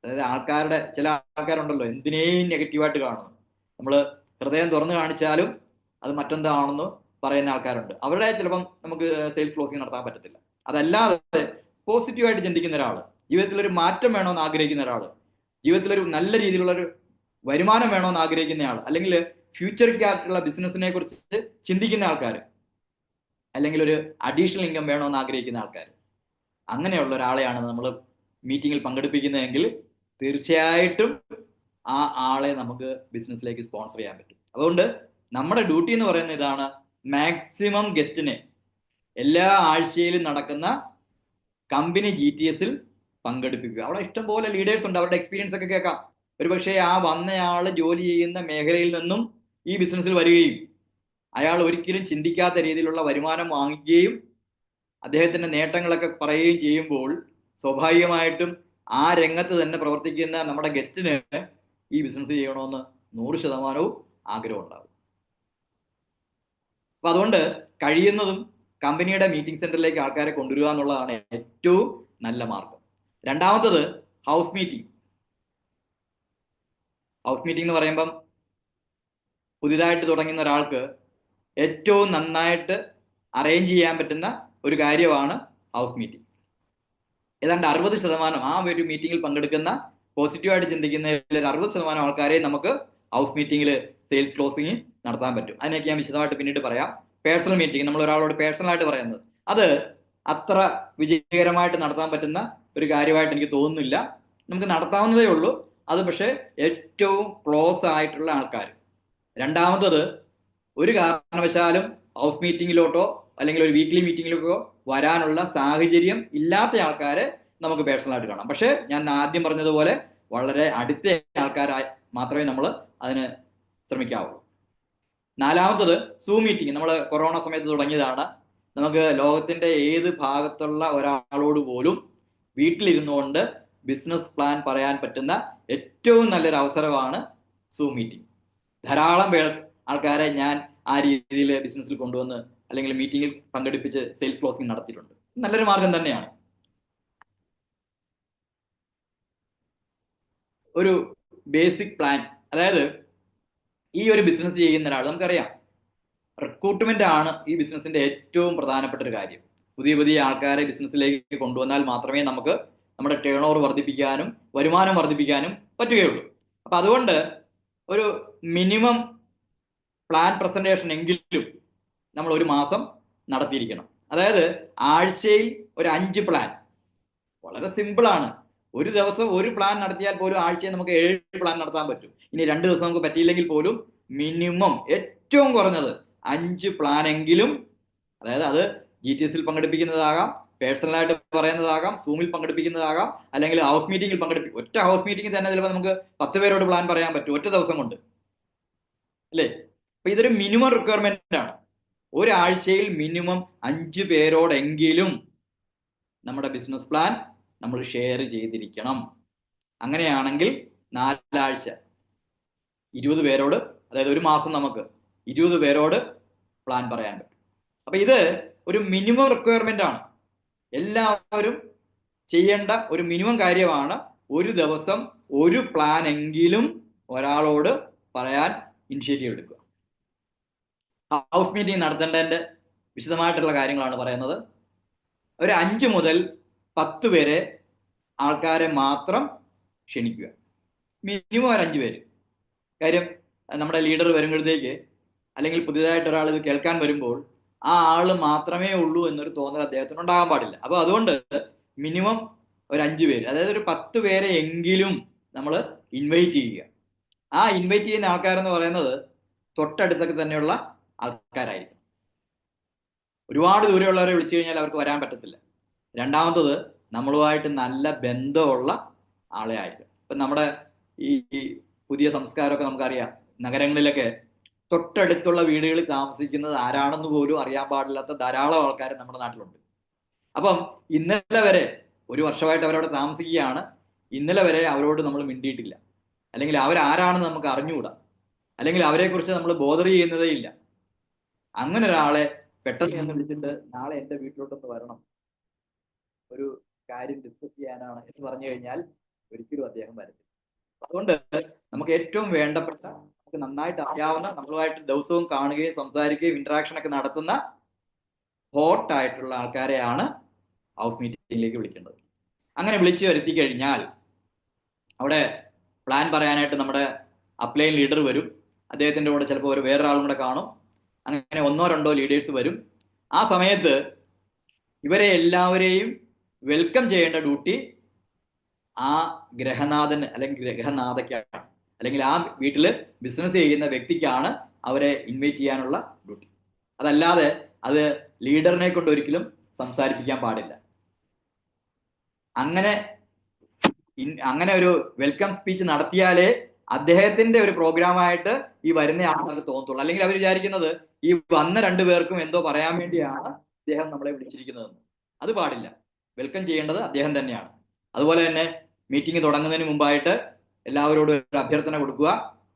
അതായത് ആൾക്കാരുടെ, ചില ആൾക്കാരുണ്ടല്ലോ എന്തിനേയും നെഗറ്റീവായിട്ട് കാണുന്നു, നമ്മൾ ഹൃദയം തുറന്നു കാണിച്ചാലും അത് മറ്റെന്താണെന്ന് പറയുന്ന ആൾക്കാരുണ്ട്. അവരുടെ ചിലപ്പം നമുക്ക് സെയിൽസ് ക്ലോസിംഗ് നടത്താൻ പറ്റത്തില്ല. അതല്ലാതെ പോസിറ്റീവായിട്ട് ചിന്തിക്കുന്ന ഒരാൾ, ജീവിതത്തിലൊരു മാറ്റം വേണമെന്ന് ആഗ്രഹിക്കുന്ന ഒരാൾ, ജീവിതത്തിലൊരു നല്ല രീതിയിലുള്ളൊരു വരുമാനം വേണമെന്ന് ആഗ്രഹിക്കുന്ന ആൾ, അല്ലെങ്കിൽ ഫ്യൂച്ചറിലേക്കുള്ള ബിസിനസ്സിനെ കുറിച്ച് ചിന്തിക്കുന്ന ആൾക്കാർ, അല്ലെങ്കിൽ ഒരു അഡീഷണൽ ഇൻകം വേണമെന്ന് ആഗ്രഹിക്കുന്ന ആൾക്കാർ, അങ്ങനെയുള്ള ഒരാളെയാണ് നമ്മൾ മീറ്റിങ്ങിൽ പങ്കെടുപ്പിക്കുന്നതെങ്കിൽ തീർച്ചയായിട്ടും ആ ആളെ നമുക്ക് ബിസിനസ്സിലേക്ക് സ്പോൺസർ ചെയ്യാൻ പറ്റും. അതുകൊണ്ട് നമ്മുടെ ഡ്യൂട്ടി എന്ന് പറയുന്നത് ഇതാണ്, മാക്സിമം ഗസ്റ്റിനെ എല്ലാ ആഴ്ചയിലും നടക്കുന്ന കമ്പനി GTSൽ പങ്കെടുപ്പിക്കുക. അവിടെ ഇഷ്ടംപോലെ ലീഡേഴ്സ് ഉണ്ട്, അവരുടെ എക്സ്പീരിയൻസ് ഒക്കെ കേൾക്കാം. ഒരുപക്ഷെ ആ വന്നയാൾ ജോലി ചെയ്യുന്ന മേഖലയിൽ നിന്നും ഈ ബിസിനസ്സിൽ വരികയും അയാൾ ഒരിക്കലും ചിന്തിക്കാത്ത രീതിയിലുള്ള വരുമാനം വാങ്ങിക്കുകയും അദ്ദേഹത്തിന്റെ നേട്ടങ്ങളൊക്കെ പറയുകയും ചെയ്യുമ്പോൾ സ്വാഭാവികമായിട്ടും ആ രംഗത്ത് തന്നെ പ്രവർത്തിക്കുന്ന നമ്മുടെ ഗസ്റ്റിന് ഈ ബിസിനസ് ചെയ്യണമെന്ന് 100% ആഗ്രഹം ഉണ്ടാകും. അപ്പൊ അതുകൊണ്ട് കഴിയുന്നതും കമ്പനിയുടെ മീറ്റിംഗ് സെന്ററിലേക്ക് ആൾക്കാരെ കൊണ്ടുവരിക എന്നുള്ളതാണ് ഏറ്റവും നല്ല മാർഗം. രണ്ടാമത്തത് ഹൗസ് മീറ്റിംഗ്. ഹൗസ് മീറ്റിംഗ് എന്ന് പറയുമ്പം പുതിയതായിട്ട് തുടങ്ങുന്ന ഒരാൾക്ക് ഏറ്റവും നന്നായിട്ട് അറേഞ്ച് ചെയ്യാൻ പറ്റുന്ന ഒരു കാര്യമാണ് ഹൗസ് മീറ്റിംഗ്. ഏതാണ്ട് 60% ആ ഒരു മീറ്റിംഗിൽ പങ്കെടുക്കുന്ന പോസിറ്റീവായിട്ട് ചിന്തിക്കുന്നതിൽ 60% ആൾക്കാരെ നമുക്ക് ഹൗസ് മീറ്റിംഗിൽ സെയിൽസ് ക്ലോസിംഗ് നടത്താൻ പറ്റും. അതിനൊക്കെ ഞാൻ വിശദമായിട്ട് പിന്നീട് പറയാം. പേഴ്സണൽ മീറ്റിംഗ്, നമ്മൾ ഒരാളോട് പേഴ്സണലായിട്ട് പറയുന്നത്, അത് അത്ര വിജയകരമായിട്ട് നടത്താൻ പറ്റുന്ന ഒരു കാര്യമായിട്ട് എനിക്ക് തോന്നുന്നില്ല. നമുക്ക് നടത്താവുന്നതേ ഉള്ളൂ, അത് പക്ഷേ ഏറ്റവും ക്ലോസ് ആയിട്ടുള്ള ആൾക്കാർ. രണ്ടാമത്തത്, ഒരു കാരണവശാലും ഹൗസ് മീറ്റിങ്ങിലോട്ടോ അല്ലെങ്കിൽ ഒരു വീക്ക്ലി മീറ്റിങ്ങിലേക്കോ വരാനുള്ള സാഹചര്യം ഇല്ലാത്ത ആൾക്കാരെ നമുക്ക് പേഴ്സണലായിട്ട് കാണാം. പക്ഷേ ഞാൻ ആദ്യം പറഞ്ഞതുപോലെ വളരെ അടുത്ത ആൾക്കാരായി മാത്രമേ നമ്മൾ അതിന് ശ്രമിക്കാവൂ. നാലാമത്തത് സൂം മീറ്റിംഗ്. നമ്മൾ കൊറോണ സമയത്ത് തുടങ്ങിയതാണ്. നമുക്ക് ലോകത്തിന്റെ ഏത് ഭാഗത്തുള്ള ഒരാളോട് പോലും വീട്ടിലിരുന്നുകൊണ്ട് ബിസിനസ് പ്ലാൻ പറയാൻ പറ്റുന്ന ഏറ്റവും നല്ലൊരു അവസരമാണ് സൂം മീറ്റിംഗ്. ധാരാളം ആൾക്കാരെ ഞാൻ ആ രീതിയിൽ ബിസിനസ്സിൽ കൊണ്ടുവന്ന് അല്ലെങ്കിൽ മീറ്റിംഗിൽ പങ്കെടുപ്പിച്ച് സെയിൽസ് ക്ലോസിംഗ് നടത്തിയിട്ടുണ്ട്. നല്ലൊരു മാർഗം തന്നെയാണ്. ഒരു ബേസിക് പ്ലാൻ, അതായത് ഈ ഒരു ബിസിനസ് ചെയ്യുന്ന ഒരാൾ, നമുക്കറിയാം റിക്രൂട്ട്മെന്റ് ആണ് ഈ ബിസിനസിന്റെ ഏറ്റവും പ്രധാനപ്പെട്ട ഒരു കാര്യം. പുതിയ പുതിയ ആൾക്കാരെ ബിസിനസ്സിലേക്ക് കൊണ്ടുവന്നാൽ മാത്രമേ നമുക്ക് നമ്മുടെ ടേൺ ഓവർ വർദ്ധിപ്പിക്കാനും വരുമാനം വർദ്ധിപ്പിക്കാനും പറ്റുകയുള്ളൂ. അപ്പൊ അതുകൊണ്ട് ഒരു മിനിമം പ്ലാൻ പ്രസന്റേഷൻ എങ്കിലും നമ്മൾ ഒരു മാസം നടത്തിയിരിക്കണം. അതായത് ആഴ്ചയിൽ ഒരു 5 പ്ലാൻ. വളരെ സിമ്പിളാണ്. ഒരു ദിവസം ഒരു പ്ലാൻ നടത്തിയാൽ പോലും ആഴ്ചയിൽ നമുക്ക് 7 പ്ലാൻ നടത്താൻ പറ്റും. ഇനി 2 ദിവസം നമുക്ക് പറ്റിയില്ലെങ്കിൽ പോലും മിനിമം ഏറ്റവും കുറഞ്ഞത് 5 പ്ലാൻ എങ്കിലും, അതായത് അത് GTSൽ പങ്കെടുപ്പിക്കുന്നതാകാം, പേഴ്സണലായിട്ട് പറയുന്നതാകാം, സൂമിൽ പങ്കെടുപ്പിക്കുന്നതാകാം, അല്ലെങ്കിൽ ഹൗസ് മീറ്റിംഗിൽ ഒറ്റ ഹൗസ് മീറ്റിംഗിൽ തന്നെ ചിലപ്പോൾ നമുക്ക് 10 പേരോട് പ്ലാൻ പറയാൻ പറ്റും ഒറ്റ ദിവസം കൊണ്ട്, അല്ലേ? അപ്പൊ ഇതൊരു മിനിമം റിക്വയർമെന്റ് ആണ്. ഒരാഴ്ചയിൽ മിനിമം 5 പേരോടെങ്കിലും നമ്മുടെ ബിസിനസ് പ്ലാൻ നമ്മൾ ഷെയർ ചെയ്തിരിക്കണം. അങ്ങനെയാണെങ്കിൽ 4 ആഴ്ച 20 പേരോട്, അതായത് ഒരു മാസം നമുക്ക് 20 പേരോട് പ്ലാൻ പറയാൻ പറ്റും. അപ്പൊ ഇത് ഒരു മിനിമം റിക്വയർമെന്റ് ആണ്. എല്ലാവരും ചെയ്യേണ്ട ഒരു മിനിമം കാര്യമാണ്. ഒരു ദിവസം ഒരു പ്ലാൻ എങ്കിലും ഒരാളോട് പറയാൻ ഇനിഷ്യേറ്റീവ് എടുക്കുക. ഹൗസ് മീറ്റിംഗ് നടത്തേണ്ടതിന്റെ വിശദമായിട്ടുള്ള കാര്യങ്ങളാണ് പറയുന്നത്. ഒരു 5 മുതൽ 10 പേരെ ആൾക്കാരെ മാത്രം ക്ഷണിക്കുക. മിനിമം ഒരു 5 പേര്. കാര്യം നമ്മുടെ ലീഡർ വരുമ്പോഴത്തേക്ക് അല്ലെങ്കിൽ പുതിയതായിട്ട് ഒരാൾ ഇത് കേൾക്കാൻ വരുമ്പോൾ ആ ആള് മാത്രമേ ഉള്ളൂ എന്നൊരു തോന്നൽ അദ്ദേഹത്തിന് ഉണ്ടാകാൻ പാടില്ല. അപ്പൊ അതുകൊണ്ട് മിനിമം ഒരു 5 പേര്, അതായത് ഒരു 10 പേരെ എങ്കിലും നമ്മൾ ഇൻവൈറ്റ് ചെയ്യുക. ആ ഇൻവൈറ്റ് ചെയ്യുന്ന ആൾക്കാരെന്ന് പറയുന്നത് തൊട്ടടുത്തൊക്കെ തന്നെയുള്ള ആൾക്കാരായിരിക്കും. ഒരുപാട് ദൂരെയുള്ളവരെ വിളിച്ചു കഴിഞ്ഞാൽ അവർക്ക് വരാൻ പറ്റത്തില്ല. രണ്ടാമത്തത്, നമ്മളുമായിട്ട് നല്ല ബന്ധമുള്ള ആളെ ആയിരിക്കും. ഇപ്പം നമ്മുടെ ഈ പുതിയ സംസ്കാരമൊക്കെ നമുക്കറിയാം. നഗരങ്ങളിലൊക്കെ തൊട്ടടുത്തുള്ള വീടുകളിൽ താമസിക്കുന്നത് ആരാണെന്ന് പോലും അറിയാൻ പാടില്ലാത്ത ധാരാളം ആൾക്കാർ നമ്മുടെ നാട്ടിലുണ്ട്. അപ്പം ഇന്നലെ വരെ, ഒരു വർഷമായിട്ട് അവരവിടെ താമസിക്കുകയാണ്, ഇന്നലെ വരെ അവരോട് നമ്മൾ മിണ്ടിയിട്ടില്ല, അല്ലെങ്കിൽ അവരാരാണെന്ന് നമുക്ക് അറിഞ്ഞുകൂടാ, അല്ലെങ്കിൽ അവരെക്കുറിച്ച് നമ്മൾ ബോധർ ചെയ്യുന്നതേ ഇല്ല. അങ്ങനെ ഒരാളെ പെട്ടെന്ന് വിളിച്ചിട്ട് നാളെ എൻ്റെ വീട്ടിലോട്ടൊന്ന് വരണം, ഒരു കാര്യം ഡിസ്കസ് ചെയ്യാനാണ് എന്ന് പറഞ്ഞു കഴിഞ്ഞാൽ ഒരിക്കലും അദ്ദേഹം വരത്തില്ല. അതുകൊണ്ട് നമുക്ക് ഏറ്റവും വേണ്ടപ്പെട്ട, നമുക്ക് നന്നായിട്ട് അറിയാവുന്ന, നമ്മളുമായിട്ട് ദിവസവും കാണുകയും സംസാരിക്കുകയും ഇന്ററാക്ഷൻ ഒക്കെ നടത്തുന്ന ഹോട്ട് ആയിട്ടുള്ള ആൾക്കാരെയാണ് ഹൗസ് മീറ്റിംഗിലേക്ക് വിളിക്കേണ്ടത്. അങ്ങനെ വിളിച്ചു വരുത്തി കഴിഞ്ഞാൽ അവിടെ പ്ലാൻ പറയാനായിട്ട് നമ്മുടെ അപ്ലൈൻ ലീഡർ വരും. അദ്ദേഹത്തിൻ്റെ കൂടെ ചിലപ്പോൾ വേറൊരാളും കൂടെ കാണും. അങ്ങനെ 1-2 ലീഡേഴ്സ് വരും. ആ സമയത്ത് ഇവരെ എല്ലാവരെയും വെൽക്കം ചെയ്യേണ്ട ഡ്യൂട്ടി ആ ഗ്രഹനാഥന് അല്ലെങ്കിൽ ഗ്രഹനാഥയ്ക്കാണ്, അല്ലെങ്കിൽ ആ വീട്ടിൽ ബിസിനസ് ചെയ്യുന്ന വ്യക്തിക്കാണ് അവരെ ഇൻവൈറ്റ് ചെയ്യാനുള്ള ഡ്യൂട്ടി. അതല്ലാതെ അത് ലീഡറിനെ കൊണ്ട് ഒരിക്കലും സംസാരിപ്പിക്കാൻ പാടില്ല. അങ്ങനെ അങ്ങനെ ഒരു വെൽക്കം സ്പീച്ച് നടത്തിയാലേ അദ്ദേഹത്തിന്റെ ഒരു പ്രോഗ്രാമായിട്ട് ഈ വരുന്ന ആളുകൾക്ക് തോന്നത്തുള്ളൂ. അല്ലെങ്കിൽ അവർ വിചാരിക്കുന്നത് ഈ വന്ന രണ്ടുപേർക്കും എന്തോ പറയാൻ വേണ്ടിയാണ് അദ്ദേഹം നമ്മളെ വിളിച്ചിരിക്കുന്നതെന്ന്. അത് പാടില്ല. വെൽക്കം ചെയ്യേണ്ടത് അദ്ദേഹം തന്നെയാണ്. അതുപോലെ തന്നെ മീറ്റിംഗ് തുടങ്ങുന്നതിന് മുമ്പായിട്ട് എല്ലാവരോടും ഒരു അഭ്യർത്ഥന കൊടുക്കുക.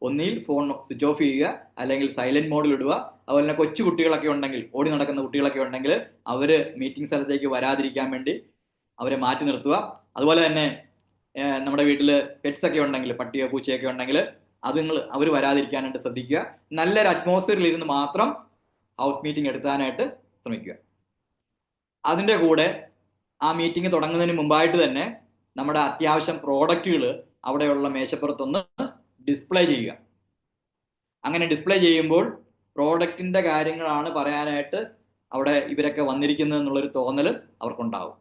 ഒന്നിൽ ഫോൺ സ്വിച്ച് ഓഫ് ചെയ്യുക, അല്ലെങ്കിൽ സൈലന്റ് മോഡിൽ ഇടുക. അതുപോലെ തന്നെ കൊച്ചു കുട്ടികളൊക്കെ ഉണ്ടെങ്കിൽ, ഓടി നടക്കുന്ന കുട്ടികളൊക്കെ ഉണ്ടെങ്കിൽ അവര് മീറ്റിംഗ് സ്ഥലത്തേക്ക് വരാതിരിക്കാൻ വേണ്ടി അവരെ മാറ്റി നിർത്തുക. അതുപോലെ തന്നെ നമ്മുടെ വീട്ടിൽ പെറ്റ്സ് ഒക്കെ ഉണ്ടെങ്കിൽ, പട്ടിയോ പൂച്ചയൊക്കെ ഉണ്ടെങ്കിൽ അവർ വരാതിരിക്കാനായിട്ട് ശ്രദ്ധിക്കുക. നല്ലൊരു അറ്റ്മോസ്ഫിയറിൽ ഇരുന്ന് മാത്രം ഹൗസ് മീറ്റിംഗ് എടുക്കാനായിട്ട് ശ്രമിക്കുക. അതിൻ്റെ കൂടെ ആ മീറ്റിംഗ് തുടങ്ങുന്നതിന് മുമ്പായിട്ട് തന്നെ നമ്മുടെ അത്യാവശ്യം പ്രോഡക്റ്റുകൾ അവിടെയുള്ള മേശപ്പുറത്തൊന്ന് ഡിസ്പ്ലേ ചെയ്യുക. അങ്ങനെ ഡിസ്പ്ലേ ചെയ്യുമ്പോൾ പ്രോഡക്റ്റിന്റെ കാര്യങ്ങളാണ് പറയാനായിട്ട് അവിടെ ഇവരൊക്കെ വന്നിരിക്കുന്നത് എന്നുള്ളൊരു തോന്നൽ അവർക്കുണ്ടാവും.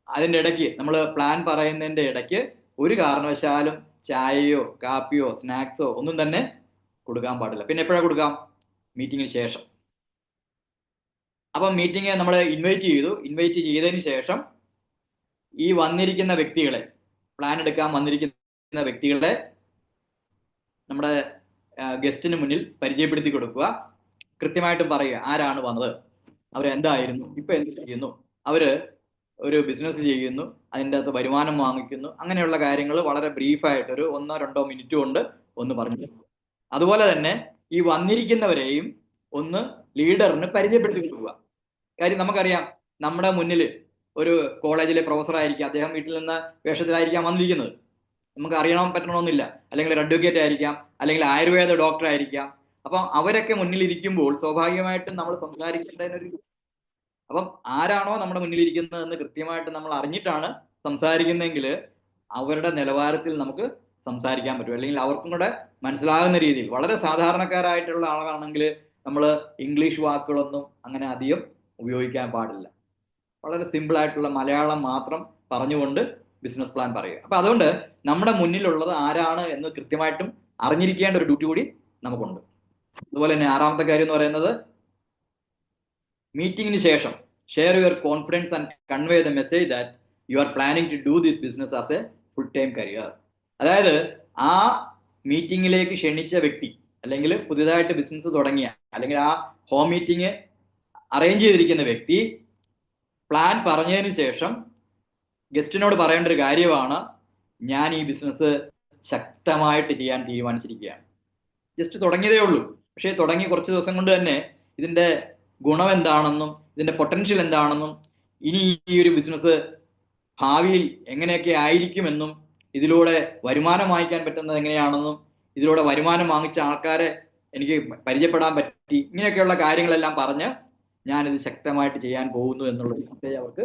അതിൻ്റെ ഇടയ്ക്ക് നമ്മൾ പ്ലാൻ പറയുന്നതിൻ്റെ ഇടയ്ക്ക് ഒരു കാരണവശാലും ചായയോ കാപ്പിയോ സ്നാക്സോ ഒന്നും തന്നെ കൊടുക്കാൻ പാടില്ല. പിന്നെ എപ്പോഴാണ് കൊടുക്കാം? മീറ്റിങ്ങിന് ശേഷം. അപ്പം മീറ്റിംഗ് നമ്മൾ ഇൻവൈറ്റ് ചെയ്തതിന് ശേഷം ഈ വന്നിരിക്കുന്ന വ്യക്തികളെ, പ്ലാൻ എടുക്കാൻ വന്നിരിക്കുന്ന വ്യക്തികളെ നമ്മുടെ ഗസ്റ്റിന് മുന്നിൽ പരിചയപ്പെടുത്തി കൊടുക്കുക. കൃത്യമായിട്ടും പറയുക ആരാണ് വന്നത്, അവരെന്തായിരുന്നു, ഇപ്പം എന്ത് ചെയ്യുന്നു, അവര് ഒരു ബിസിനസ് ചെയ്യുന്നു, അതിൻ്റെ അകത്ത് വരുമാനം വാങ്ങിക്കുന്നു, അങ്ങനെയുള്ള കാര്യങ്ങൾ വളരെ ബ്രീഫായിട്ട് ഒരു 1-2 മിനിറ്റ് കൊണ്ട് ഒന്ന് പറഞ്ഞു. അതുപോലെ തന്നെ ഈ വന്നിരിക്കുന്നവരെയും ഒന്ന് ലീഡറിന് പരിചയപ്പെടുത്തി കൊടുക്കുക. കാര്യം നമുക്കറിയാം, നമ്മുടെ മുന്നിൽ ഒരു കോളേജിലെ പ്രൊഫസർ ആയിരിക്കാം, അദ്ദേഹം വീട്ടിൽ നിന്ന് വേഷത്തിലായിരിക്കാം വന്നിരിക്കുന്നത്, നമുക്ക് അറിയണം പറ്റണമെന്നില്ല. അല്ലെങ്കിൽ ഒരു അഡ്വക്കേറ്റ് ആയിരിക്കാം, അല്ലെങ്കിൽ ആയുർവേദ ഡോക്ടർ ആയിരിക്കാം. അപ്പം അവരൊക്കെ മുന്നിലിരിക്കുമ്പോൾ സ്വാഭാവികമായിട്ടും നമ്മൾ സംസാരിക്കേണ്ടതിനൊരു, അപ്പം ആരാണോ നമ്മുടെ മുന്നിലിരിക്കുന്നതെന്ന് കൃത്യമായിട്ട് നമ്മൾ അറിഞ്ഞിട്ടാണ് സംസാരിക്കുന്നതെങ്കിൽ അവരുടെ നിലവാരത്തിൽ നമുക്ക് സംസാരിക്കാൻ പറ്റും. അല്ലെങ്കിൽ അവർക്കും കൂടെ മനസ്സിലാകുന്ന രീതിയിൽ, വളരെ സാധാരണക്കാരായിട്ടുള്ള ആളാണെങ്കിൽ നമ്മൾ ഇംഗ്ലീഷ് വാക്കുകളൊന്നും അങ്ങനെ അധികം ഉപയോഗിക്കാൻ പാടില്ല. വളരെ സിമ്പിളായിട്ടുള്ള മലയാളം മാത്രം പറഞ്ഞുകൊണ്ട് ബിസിനസ് പ്ലാൻ പറയുക. അപ്പം അതുകൊണ്ട് നമ്മുടെ മുന്നിലുള്ളത് ആരാണ് എന്ന് കൃത്യമായിട്ടും അറിഞ്ഞിരിക്കേണ്ട ഒരു ഡ്യൂട്ടി കൂടി നമുക്കുണ്ട്. അതുപോലെ തന്നെ 6ാമത്തെ കാര്യം എന്ന് പറയുന്നത്, മീറ്റിംഗിന് ശേഷം share your confidence and convey the message that you are planning to do this business as a full time career. അതായത് ആ മീറ്റിങ്ങിലേക്ക് ക്ഷണിച്ച വ്യക്തി, അല്ലെങ്കിൽ പുതിയതായിട്ട് ബിസിനസ് തുടങ്ങിയ, അല്ലെങ്കിൽ ആ ഹോം മീറ്റിംഗ് അറേഞ്ച് ചെയ്തിരിക്കുന്ന വ്യക്തി പ്ലാൻ പറഞ്ഞതിന് ശേഷം ഗസ്റ്റിനോട് പറയേണ്ട ഒരു കാര്യമാണ്, ഞാൻ ഈ ബിസിനസ് ശക്തമായിട്ട് ചെയ്യാൻ തീരുമാനിച്ചിരിക്കുകയാണ്. ജസ്റ്റ് തുടങ്ങിയതേ ഉള്ളൂ, പക്ഷേ തുടങ്ങി കുറച്ച് ദിവസം കൊണ്ട് തന്നെ ഇതിൻ്റെ ഗുണം എന്താണെന്നും ഇതിൻ്റെ പൊട്ടൻഷ്യൽ എന്താണെന്നും ഇനി ഈ ഒരു ബിസിനസ് ഭാവിയിൽ എങ്ങനെയൊക്കെ ആയിരിക്കുമെന്നും ഇതിലൂടെ വരുമാനം വാങ്ങിക്കാൻ പറ്റുന്നത് എങ്ങനെയാണെന്നും ഇതിലൂടെ വരുമാനം വാങ്ങിച്ച ആൾക്കാരെ എനിക്ക് പരിചയപ്പെടാൻ പറ്റി, ഇങ്ങനെയൊക്കെയുള്ള കാര്യങ്ങളെല്ലാം പറഞ്ഞ് ഞാനിത് ശക്തമായിട്ട് ചെയ്യാൻ പോകുന്നു എന്നുള്ള മെസ്സേജ് അവർക്ക്,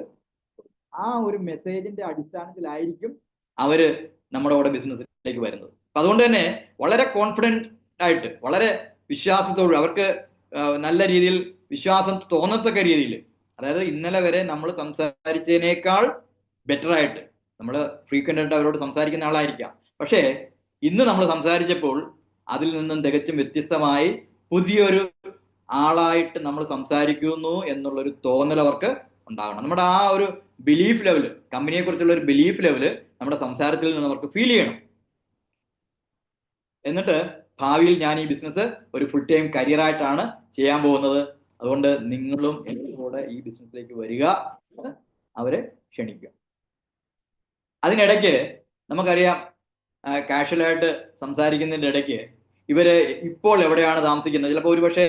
ആ ഒരു മെസ്സേജിന്റെ അടിസ്ഥാനത്തിലായിരിക്കും അവര് നമ്മുടെ കൂടെ ബിസിനസ്സിലേക്ക് വരുന്നത്. അപ്പം അതുകൊണ്ട് തന്നെ വളരെ കോൺഫിഡൻ്റ് ആയിട്ട്, വളരെ വിശ്വാസത്തോട്, അവർക്ക് നല്ല രീതിയിൽ വിശ്വാസം തോന്നത്തക്ക രീതിയിൽ, അതായത് ഇന്നലെ വരെ നമ്മൾ സംസാരിച്ചതിനേക്കാൾ ബെറ്റർ ആയിട്ട്, നമ്മൾ ഫ്രീക്വൻ്റ് ആയിട്ട് അവരോട് സംസാരിക്കുന്ന ആളായിരിക്കാം, പക്ഷേ ഇന്ന് നമ്മൾ സംസാരിച്ചപ്പോൾ അതിൽ നിന്നും തികച്ചും വ്യത്യസ്തമായി പുതിയൊരു ആളായിട്ട് നമ്മൾ സംസാരിക്കുന്നു എന്നുള്ളൊരു തോന്നൽ അവർക്ക് ഉണ്ടാകണം. നമ്മുടെ ആ ഒരു ബിലീഫ് ലെവല്, കമ്പനിയെ കുറിച്ചുള്ള ഒരു ബിലീഫ് ലെവല് നമ്മുടെ സംസാരത്തിൽ നിന്ന് അവർക്ക് ഫീൽ ചെയ്യണം. എന്നിട്ട് ഭാവിയിൽ ഞാൻ ഈ ബിസിനസ് ഒരു ഫുൾ ടൈം കരിയറായിട്ടാണ് ചെയ്യാൻ പോകുന്നത്, അതുകൊണ്ട് നിങ്ങളും എൻ്റെ കൂടെ ഈ ബിസിനസ്സിലേക്ക് വരിക എന്ന് അവരെ ക്ഷണിക്കുക. അതിനിടയ്ക്ക് നമുക്കറിയാം, കാഷ്വലായിട്ട് സംസാരിക്കുന്നതിൻ്റെ ഇടയ്ക്ക് ഇവര് ഇപ്പോൾ എവിടെയാണ് താമസിക്കുന്നത്, ചിലപ്പോൾ ഒരുപക്ഷെ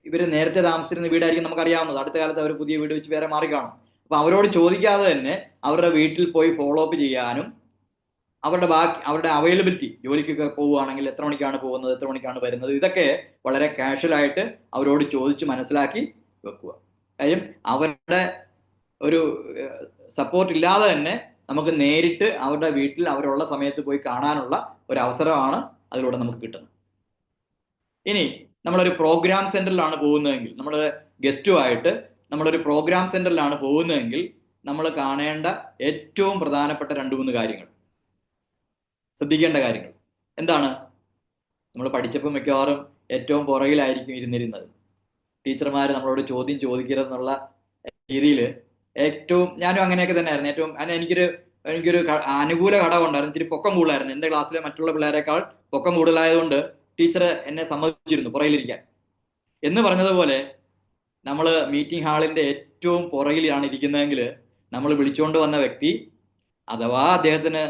ഇവർ നേരത്തെ താമസിച്ചിരുന്ന വീടായിരിക്കും നമുക്കറിയാവുന്നത്, അടുത്ത കാലത്ത് അവർ പുതിയ വീട് വെച്ച് വേറെ മാറി കാണും. അപ്പോൾ അവരോട് ചോദിക്കാതെ തന്നെ അവരുടെ വീട്ടിൽ പോയി ഫോളോ അപ്പ് ചെയ്യാനും, അവരുടെ അവൈലബിലിറ്റി, ജോലിക്കൊക്കെ പോവുകയാണെങ്കിൽ എത്ര മണിക്കാണ് പോകുന്നത്, എത്ര മണിക്കാണ് വരുന്നത്, ഇതൊക്കെ വളരെ കാഷ്വലായിട്ട് അവരോട് ചോദിച്ച് മനസ്സിലാക്കി വെക്കുക. കാര്യം അവരുടെ ഒരു സപ്പോർട്ട് ഇല്ലാതെ തന്നെ നമുക്ക് നേരിട്ട് അവരുടെ വീട്ടിൽ അവരുള്ള സമയത്ത് പോയി കാണാനുള്ള ഒരു അവസരമാണ് അതിലൂടെ നമുക്ക് കിട്ടുന്നത്. ഇനി നമ്മളൊരു പ്രോഗ്രാം സെന്ററിലാണ് പോകുന്നതെങ്കിൽ, നമ്മുടെ ഗസ്റ്റുമായിട്ട് നമ്മളൊരു പ്രോഗ്രാം സെന്ററിലാണ് പോകുന്നതെങ്കിൽ നമ്മൾ കാണേണ്ട ഏറ്റവും പ്രധാനപ്പെട്ട 2-3 കാര്യങ്ങൾ, ശ്രദ്ധിക്കേണ്ട കാര്യങ്ങൾ എന്താണ്? നമ്മൾ പഠിച്ചപ്പോൾ മിക്കവാറും ഏറ്റവും പുറകിലായിരിക്കും ഇരുന്നിരുന്നത്. ടീച്ചർമാർ നമ്മളോട് ചോദ്യം ചോദിക്കരുതെന്നുള്ള രീതിയിൽ ഏറ്റവും ഞാനും അങ്ങനെയൊക്കെ തന്നെയായിരുന്നു. ഏറ്റവും എനിക്കൊരു അനുകൂല ഘടകം ഉണ്ടായിരുന്നു. ഇച്ചിരി പൊക്കം കൂടുതലായിരുന്നു. എൻ്റെ ക്ലാസ്സിലെ മറ്റുള്ള പിള്ളേരെക്കാൾ പൊക്കം കൂടുതലായതുകൊണ്ട് ടീച്ചർ എന്നെ സമ്മതിച്ചിരുന്നു പുറകിലിരിക്കാൻ. എന്ന് പറഞ്ഞതുപോലെ നമ്മൾ മീറ്റിംഗ് ഹാളിന്റെ ഏറ്റവും പുറകിലാണ് ഇരിക്കുന്നതെങ്കിൽ നമ്മൾ വിളിച്ചുകൊണ്ട് വന്ന വ്യക്തി അഥവാ അദ്ദേഹത്തിന്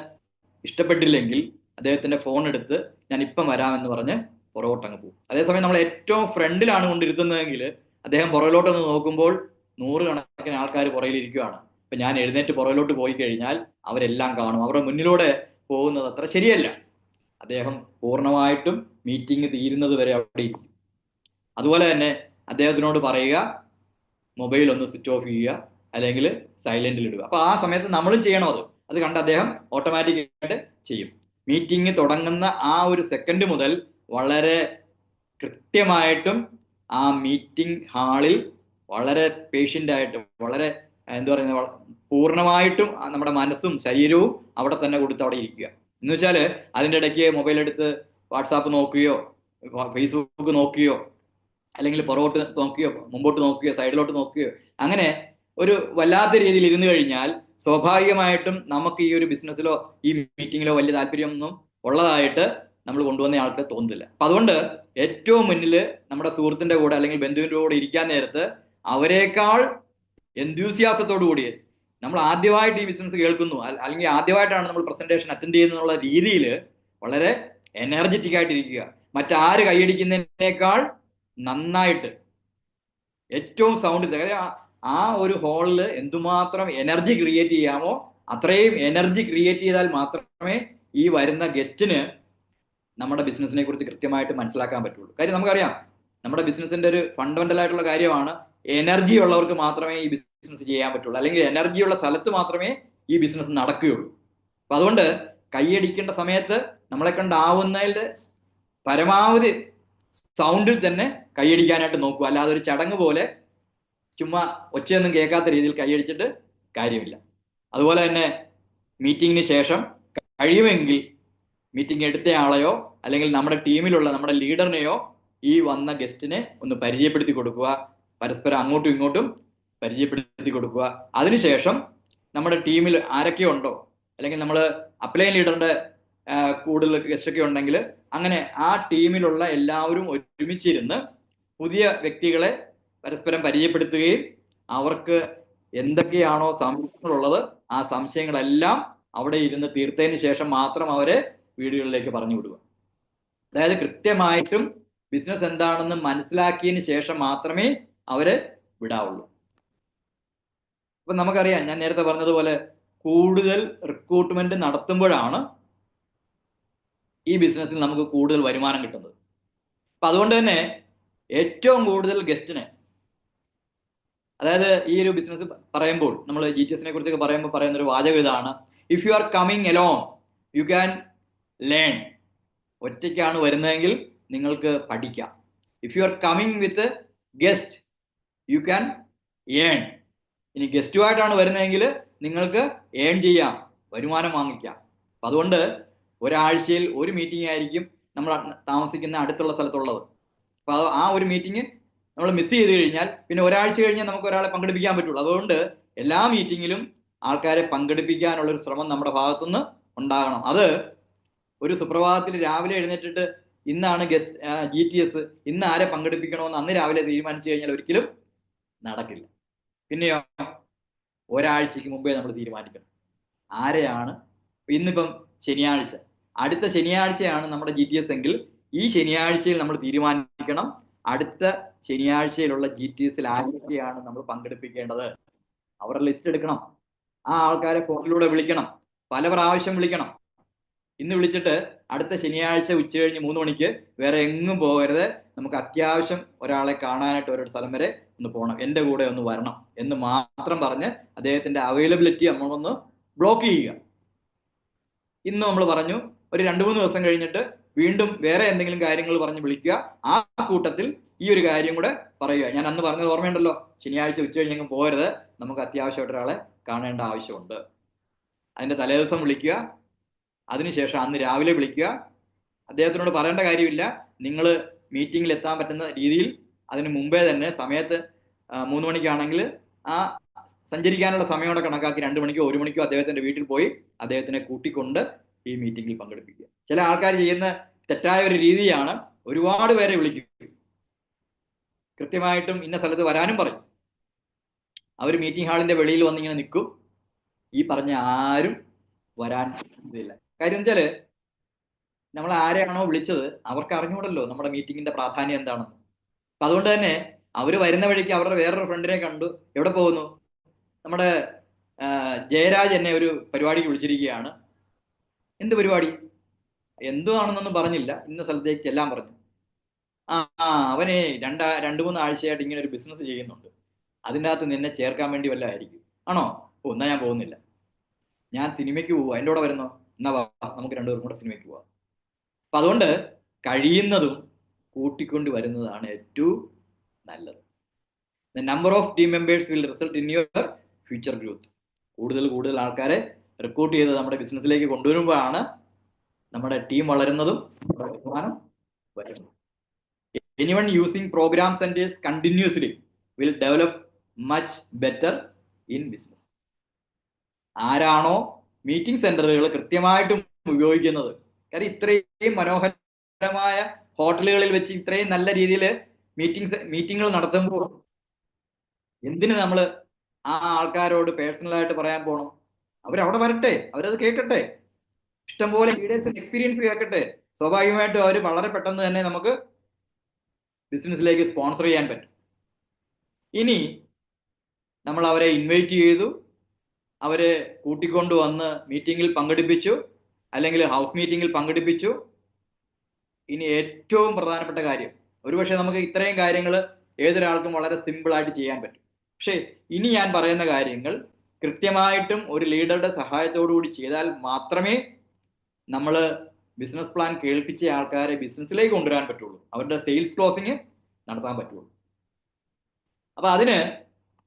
ഇഷ്ടപ്പെട്ടില്ലെങ്കിൽ അദ്ദേഹത്തിന്റെ ഫോൺ എടുത്ത് ഞാൻ ഇപ്പം വരാമെന്ന് പറഞ്ഞ് പുറകോട്ടങ്ങ് പോകും. അതേസമയം നമ്മൾ ഏറ്റവും ഫ്രണ്ടിലാണ് കൊണ്ടിരുത്തുന്നതെങ്കിൽ അദ്ദേഹം പുറകിലോട്ടൊന്ന് നോക്കുമ്പോൾ നൂറുകണക്കിന് ആൾക്കാർ പുറകിലിരിക്കുകയാണ്. ഇപ്പൊ ഞാൻ എഴുന്നേറ്റ് പുറകിലോട്ട് പോയി കഴിഞ്ഞാൽ അവരെല്ലാം കാണും. അവരുടെ മുന്നിലൂടെ പോകുന്നത് അത്ര ശരിയല്ല. അദ്ദേഹം പൂർണ്ണമായിട്ടും മീറ്റിംഗ് തീരുന്നത് വരെ അവിടെ ഇരിക്കും. അതുപോലെ തന്നെ അദ്ദേഹത്തിനോട് പറയുക മൊബൈൽ ഒന്ന് സ്വിച്ച് ഓഫ് ചെയ്യുക, അല്ലെങ്കിൽ സൈലന്റിൽ ഇടുക. അപ്പൊ ആ സമയത്ത് നമ്മളും ചെയ്യണം. അത് കണ്ട് അദ്ദേഹം ഓട്ടോമാറ്റിക്കായിട്ട് ചെയ്യും. മീറ്റിംഗ് തുടങ്ങുന്ന ആ ഒരു സെക്കൻഡ് മുതൽ വളരെ കൃത്യമായിട്ടും ആ മീറ്റിംഗ് ഹാളിൽ വളരെ പേഷ്യൻ്റായിട്ട്, വളരെ എന്താ പറയുന്നത്, പൂർണ്ണമായിട്ടും നമ്മുടെ മനസ്സും ശരീരവും അവിടെ തന്നെ കൊടുത്ത് അവിടെ ഇരിക്കുക. എന്ന് വെച്ചാൽ അതിൻ്റെ ഇടയ്ക്ക് മൊബൈൽ എടുത്ത് വാട്സാപ്പ് നോക്കുകയോ ഫേസ്ബുക്ക് നോക്കുകയോ അല്ലെങ്കിൽ പുറകോട്ട് നോക്കുകയോ മുമ്പോട്ട് നോക്കുകയോ സൈഡിലോട്ട് നോക്കുകയോ അങ്ങനെ ഒരു വല്ലാത്ത രീതിയിൽ ഇരുന്ന് കഴിഞ്ഞാൽ സ്വാഭാവികമായിട്ടും നമുക്ക് ഈ ഒരു ബിസിനസ്സിലോ ഈ മീറ്റിങ്ങിലോ വലിയ താല്പര്യമൊന്നും ഉള്ളതായിട്ട് നമ്മൾ കൊണ്ടുവന്ന ആൾക്ക് തോന്നുന്നില്ല. അപ്പൊ അതുകൊണ്ട് ഏറ്റവും മുന്നിൽ നമ്മുടെ സുഹൃത്തിന്റെ കൂടെ അല്ലെങ്കിൽ ബന്ധുവിൻ്റെ കൂടെ ഇരിക്കാൻ നേരത്ത് അവരെക്കാൾ എന്തൂസിയാസത്തോടു കൂടി നമ്മൾ ആദ്യമായിട്ട് ഈ ബിസിനസ് കേൾക്കുന്നു അല്ലെങ്കിൽ ആദ്യമായിട്ടാണ് നമ്മൾ പ്രസന്റേഷൻ അറ്റൻഡ് ചെയ്യുന്നുള്ള രീതിയിൽ വളരെ എനർജറ്റിക് ആയിട്ടിരിക്കുക. മറ്റാര് കൈയടിക്കുന്നതിനേക്കാൾ നന്നായിട്ട് ഏറ്റവും സൗണ്ട് ആ ഒരു ഹാളിൽ എന്തുമാത്രം എനർജി ക്രിയേറ്റ് ചെയ്യാമോ അത്രയും എനർജി ക്രിയേറ്റ് ചെയ്താൽ മാത്രമേ ഈ വരുന്ന ഗസ്റ്റിന് നമ്മുടെ ബിസിനസിനെ കുറിച്ച് കൃത്യമായിട്ട് മനസ്സിലാക്കാൻ പറ്റുള്ളൂ. കാര്യം നമുക്കറിയാം, നമ്മുടെ ബിസിനസിന്റെ ഒരു ഫണ്ടമെന്റൽ ആയിട്ടുള്ള കാര്യമാണ് എനർജി ഉള്ളവർക്ക് മാത്രമേ ഈ ബിസിനസ് ചെയ്യാൻ പറ്റുള്ളൂ, അല്ലെങ്കിൽ എനർജി ഉള്ള സ്ഥലത്ത് മാത്രമേ ഈ ബിസിനസ് നടക്കുകയുള്ളൂ. അപ്പൊ അതുകൊണ്ട് കൈയടിക്കേണ്ട സമയത്ത് നമ്മളെ കൊണ്ടാവുന്നതിൽ പരമാവധി സൗണ്ടിൽ തന്നെ കൈയടിക്കാനായിട്ട് നോക്കുക. അല്ലാതെ ഒരു ചടങ്ങ് പോലെ ചുമ്മാ ഒച്ചയൊന്നും കേൾക്കാത്ത രീതിയിൽ കൈയടിച്ചിട്ട് കാര്യമില്ല. അതുപോലെ തന്നെ മീറ്റിങ്ങിന് ശേഷം കഴിയുമെങ്കിൽ മീറ്റിംഗ് എടുത്തയാളെയോ അല്ലെങ്കിൽ നമ്മുടെ ടീമിലുള്ള നമ്മുടെ ലീഡറിനെയോ ഈ വന്ന ഗസ്റ്റിനെ ഒന്ന് പരിചയപ്പെടുത്തി കൊടുക്കുക. പരസ്പരം അങ്ങോട്ടും ഇങ്ങോട്ടും പരിചയപ്പെടുത്തി കൊടുക്കുക. അതിനുശേഷം നമ്മുടെ ടീമിൽ ആരൊക്കെ ഉണ്ടോ, അല്ലെങ്കിൽ നമ്മൾ അപ്ലൈൻ ലീഡറിന്റെ കൂടുതൽ ഗസ്റ്റ് ഒക്കെ ഉണ്ടെങ്കിൽ അങ്ങനെ ആ ടീമിലുള്ള എല്ലാവരും ഒരുമിച്ചിരുന്ന് പുതിയ വ്യക്തികളെ പരസ്പരം പരിചയപ്പെടുത്തുകയും അവർക്ക് എന്തൊക്കെയാണോ സംശയങ്ങളുള്ളത് ആ സംശയങ്ങളെല്ലാം അവിടെ ഇരുന്ന് തീർത്തതിന് ശേഷം മാത്രം അവരെ വീടുകളിലേക്ക് പറഞ്ഞു വിടുക. അതായത് കൃത്യമായിട്ടും ബിസിനസ് എന്താണെന്ന് മനസ്സിലാക്കിയതിന് ശേഷം മാത്രമേ അവരെ വിടാവുള്ളൂ. അപ്പൊ നമുക്കറിയാം, ഞാൻ നേരത്തെ പറഞ്ഞതുപോലെ കൂടുതൽ റിക്രൂട്ട്മെന്റ് നടത്തുമ്പോഴാണ് ഈ ബിസിനസ്സിൽ നമുക്ക് കൂടുതൽ വരുമാനം കിട്ടുന്നത്. അപ്പൊ അതുകൊണ്ട് തന്നെ ഏറ്റവും കൂടുതൽ ഗസ്റ്റിനെ, അതായത് ഈ ഒരു ബിസിനസ് പറയുമ്പോൾ നമ്മൾ GTS കുറിച്ചൊക്കെ പറയുമ്പോൾ പറയുന്ന ഒരു വാചകം ഇതാണ്: if you are coming Elon you can learn. ഒറ്റയ്ക്കാണ് വരുന്നതെങ്കിൽ നിങ്ങൾക്ക് പഠിക്കാം. If you are coming with guest you can earn. ഇനി ഗസ്റ്റുമായിട്ടാണ് വരുന്നതെങ്കിൽ നിങ്ങൾക്ക് ഏൺ ചെയ്യാം, വരുമാനം വാങ്ങിക്കാം. അപ്പം അതുകൊണ്ട് ഒരാഴ്ചയിൽ ഒരു മീറ്റിംഗ് ആയിരിക്കും നമ്മൾ താമസിക്കുന്ന അടുത്തുള്ള സ്ഥലത്തുള്ളത്. അപ്പോൾ ആ ഒരു മീറ്റിംഗ് നമ്മൾ മിസ് ചെയ്ത് കഴിഞ്ഞാൽ പിന്നെ ഒരാഴ്ച കഴിഞ്ഞാൽ നമുക്ക് ഒരാളെ പങ്കെടുപ്പിക്കാൻ പറ്റുള്ളൂ. അതുകൊണ്ട് എല്ലാ മീറ്റിങ്ങിലും ആൾക്കാരെ പങ്കെടുപ്പിക്കാനുള്ളൊരു ശ്രമം നമ്മുടെ ഭാഗത്തുനിന്ന് ഉണ്ടാകണം. അത് ഒരു സുപ്രഭാതത്തിൽ രാവിലെ എഴുന്നേറ്റിട്ട് ഇന്നാണ് GTS, ഇന്ന് ആരെ പങ്കെടുപ്പിക്കണമെന്ന് അന്ന് രാവിലെ തീരുമാനിച്ചു കഴിഞ്ഞാൽ ഒരിക്കലും നടക്കില്ല. പിന്നെയോ ഒരാഴ്ചക്ക് മുമ്പേ നമ്മൾ തീരുമാനിക്കണം ആരെയാണ്. ഇന്നിപ്പം ശനിയാഴ്ച, അടുത്ത ശനിയാഴ്ചയാണ് നമ്മുടെ GTS എങ്കിൽ ഈ ശനിയാഴ്ചയിൽ നമ്മൾ തീരുമാനിക്കണം അടുത്ത ശനിയാഴ്ചയിലുള്ള GTSൽ ആരൊക്കെയാണ് നമ്മൾ പങ്കെടുപ്പിക്കേണ്ടത്. അവരുടെ ലിസ്റ്റ് എടുക്കണം. ആ ആൾക്കാരെ ഫോണിലൂടെ വിളിക്കണം, പല പ്രാവശ്യം വിളിക്കണം. ഇന്ന് വിളിച്ചിട്ട് അടുത്ത ശനിയാഴ്ച ഉച്ചകഴിഞ്ഞ് 3 മണിക്ക് വേറെ എങ്ങും പോകരുത്, നമുക്ക് അത്യാവശ്യം ഒരാളെ കാണാനായിട്ട് ഒരു സ്ഥലം വരെ ഒന്ന് പോകണം, എൻ്റെ കൂടെ ഒന്ന് വരണം എന്ന് മാത്രം പറഞ്ഞ് അദ്ദേഹത്തിന്റെ അവൈലബിലിറ്റി നമ്മളൊന്ന് ബ്ലോക്ക് ചെയ്യുക. ഇന്ന് നമ്മൾ പറഞ്ഞു, ഒരു 2-3 ദിവസം കഴിഞ്ഞിട്ട് വീണ്ടും വേറെ എന്തെങ്കിലും കാര്യങ്ങൾ പറഞ്ഞ് വിളിക്കുക. ആ കൂട്ടത്തിൽ ഈ ഒരു കാര്യം കൂടെ പറയുക. ഞാൻ അന്ന് പറഞ്ഞത് ഓർമ്മയുണ്ടല്ലോ, ശനിയാഴ്ച ഉച്ച കഴിഞ്ഞെങ്കിലും പോകരുത്, നമുക്ക് അത്യാവശ്യമായിട്ട് ഒരാളെ കാണേണ്ട ആവശ്യമുണ്ട്. അതിന്റെ തലേദിവസം വിളിക്കുക, അതിനുശേഷം അന്ന് രാവിലെ വിളിക്കുക. അദ്ദേഹത്തിനോട് പറയേണ്ട കാര്യമില്ല, നിങ്ങൾ മീറ്റിങ്ങിൽ എത്താൻ പറ്റുന്ന രീതിയിൽ അതിന് മുമ്പേ തന്നെ സമയത്ത് 3 മണിക്കാണെങ്കിൽ ആ സഞ്ചരിക്കാനുള്ള സമയം കണക്കാക്കി 2 മണിക്കോ 1 മണിക്കോ അദ്ദേഹത്തിന്റെ വീട്ടിൽ പോയി അദ്ദേഹത്തിനെ കൂട്ടിക്കൊണ്ട് ഈ മീറ്റിംഗിൽ പങ്കെടുപ്പിക്കുക. ചില ആൾക്കാർ ചെയ്യുന്ന തെറ്റായ ഒരു രീതിയാണ്, ഒരുപാട് പേരെ വിളിക്കും, കൃത്യമായിട്ടും ഇന്ന സ്ഥലത്ത് വരാനും പറയും. അവർ മീറ്റിംഗ് ഹാളിന്റെ വെളിയിൽ വന്നിങ്ങനെ നിൽക്കും, ഈ പറഞ്ഞ ആരും വരാൻ ഇതില്ല. കാര്യം വെച്ചാല് നമ്മൾ ആരെയാണോ വിളിച്ചത് അവർക്ക് അറിഞ്ഞൂടല്ലോ നമ്മുടെ മീറ്റിങ്ങിന്റെ പ്രാധാന്യം എന്താണെന്ന്. അപ്പൊ അതുകൊണ്ട് തന്നെ അവർ വരുന്ന വഴിക്ക് അവരുടെ വേറൊരു ഫ്രണ്ടിനെ കണ്ടു, എവിടെ പോകുന്നു, നമ്മുടെ ജയരാജ് എന്നെ ഒരു പരിപാടിക്ക് വിളിച്ചിരിക്കുകയാണ്. എന്ത് പരിപാടി, എന്തുവാണെന്നൊന്നും പറഞ്ഞില്ല, ഇന്ന സ്ഥലത്തേക്ക് എല്ലാം പറഞ്ഞു. അവനെ 2-3 ആഴ്ചയായിട്ട് ഇങ്ങനെ ഒരു ബിസിനസ് ചെയ്യുന്നുണ്ട്, അതിൻ്റെ അകത്ത് നിന്നെ ചേർക്കാൻ വേണ്ടി വല്ല ആയിരിക്കും. ആണോ? എന്നാ ഞാൻ പോകുന്നില്ല, ഞാൻ സിനിമയ്ക്ക് പോവാ, എൻ്റെ കൂടെ വരുന്നോ? എന്നാ വാ, നമുക്ക് 2 പേർക്കും കൂടെ സിനിമയ്ക്ക് പോവാം. അപ്പൊ അതുകൊണ്ട് കഴിയുന്നതും കൂട്ടിക്കൊണ്ട് വരുന്നതാണ് ഏറ്റവും നല്ലത്. The number of team members will result in your future growth. കൂടുതൽ ആൾക്കാരെ റിക്രൂട്ട് ചെയ്ത് നമ്മുടെ ബിസിനസ്സിലേക്ക് കൊണ്ടുവരുമ്പോഴാണ് നമ്മുടെ ടീം വളരുന്നതും വരുമാനം വരുന്നത്. Anyone using programme centres continuously will develop much better in business. ആരാണോ മീറ്റിംഗ് സെന്ററുകൾ കൃത്യമായിട്ടും ഉപയോഗിക്കുന്നത്, കാര്യം ഇത്രയും മനോഹരമായ ഹോട്ടലുകളിൽ വെച്ച് ഇത്രയും നല്ല രീതിയിൽ മീറ്റിങ്ങുകൾ നടത്തുമ്പോൾ എന്തിന് നമ്മൾ ആ ആൾക്കാരോട് പേഴ്സണലായിട്ട് പറയാൻ പോകണം? അവരവിടെ വരട്ടെ, അവരത് കേൾക്കട്ടെ, ഇഷ്ടംപോലെ ലീഡേഴ്സിന്റെ എക്സ്പീരിയൻസ് കേൾക്കട്ടെ. സ്വാഭാവികമായിട്ടും അവർ വളരെ പെട്ടെന്ന് തന്നെ നമുക്ക് ബിസിനസ്സിലേക്ക് സ്പോൺസർ ചെയ്യാൻ പറ്റും. ഇനി നമ്മൾ അവരെ ഇൻവൈറ്റ് ചെയ്തു, അവരെ കൂട്ടിക്കൊണ്ടു വന്ന് മീറ്റിങ്ങിൽ പങ്കെടുപ്പിച്ചു, അല്ലെങ്കിൽ ഹൗസ് മീറ്റിങ്ങിൽ പങ്കെടുപ്പിച്ചു. ഇനി ഏറ്റവും പ്രധാനപ്പെട്ട കാര്യം, ഒരുപക്ഷെ നമുക്ക് ഇത്രയും കാര്യങ്ങൾ ഏതൊരാൾക്കും വളരെ സിമ്പിളായിട്ട് ചെയ്യാൻ പറ്റും. പക്ഷേ ഇനി ഞാൻ പറയുന്ന കാര്യങ്ങൾ കൃത്യമായിട്ടും ഒരു ലീഡറുടെ സഹായത്തോടു കൂടി ചെയ്താൽ മാത്രമേ നമ്മൾ ബിസിനസ് പ്ലാൻ കേൾപ്പിച്ച ആൾക്കാരെ ബിസിനസ്സിലേക്ക് കൊണ്ടുവരാൻ പറ്റുള്ളൂ, അവരുടെ സെയിൽസ് ക്ലോസിങ് നടത്താൻ പറ്റുള്ളൂ. അപ്പൊ അതിന്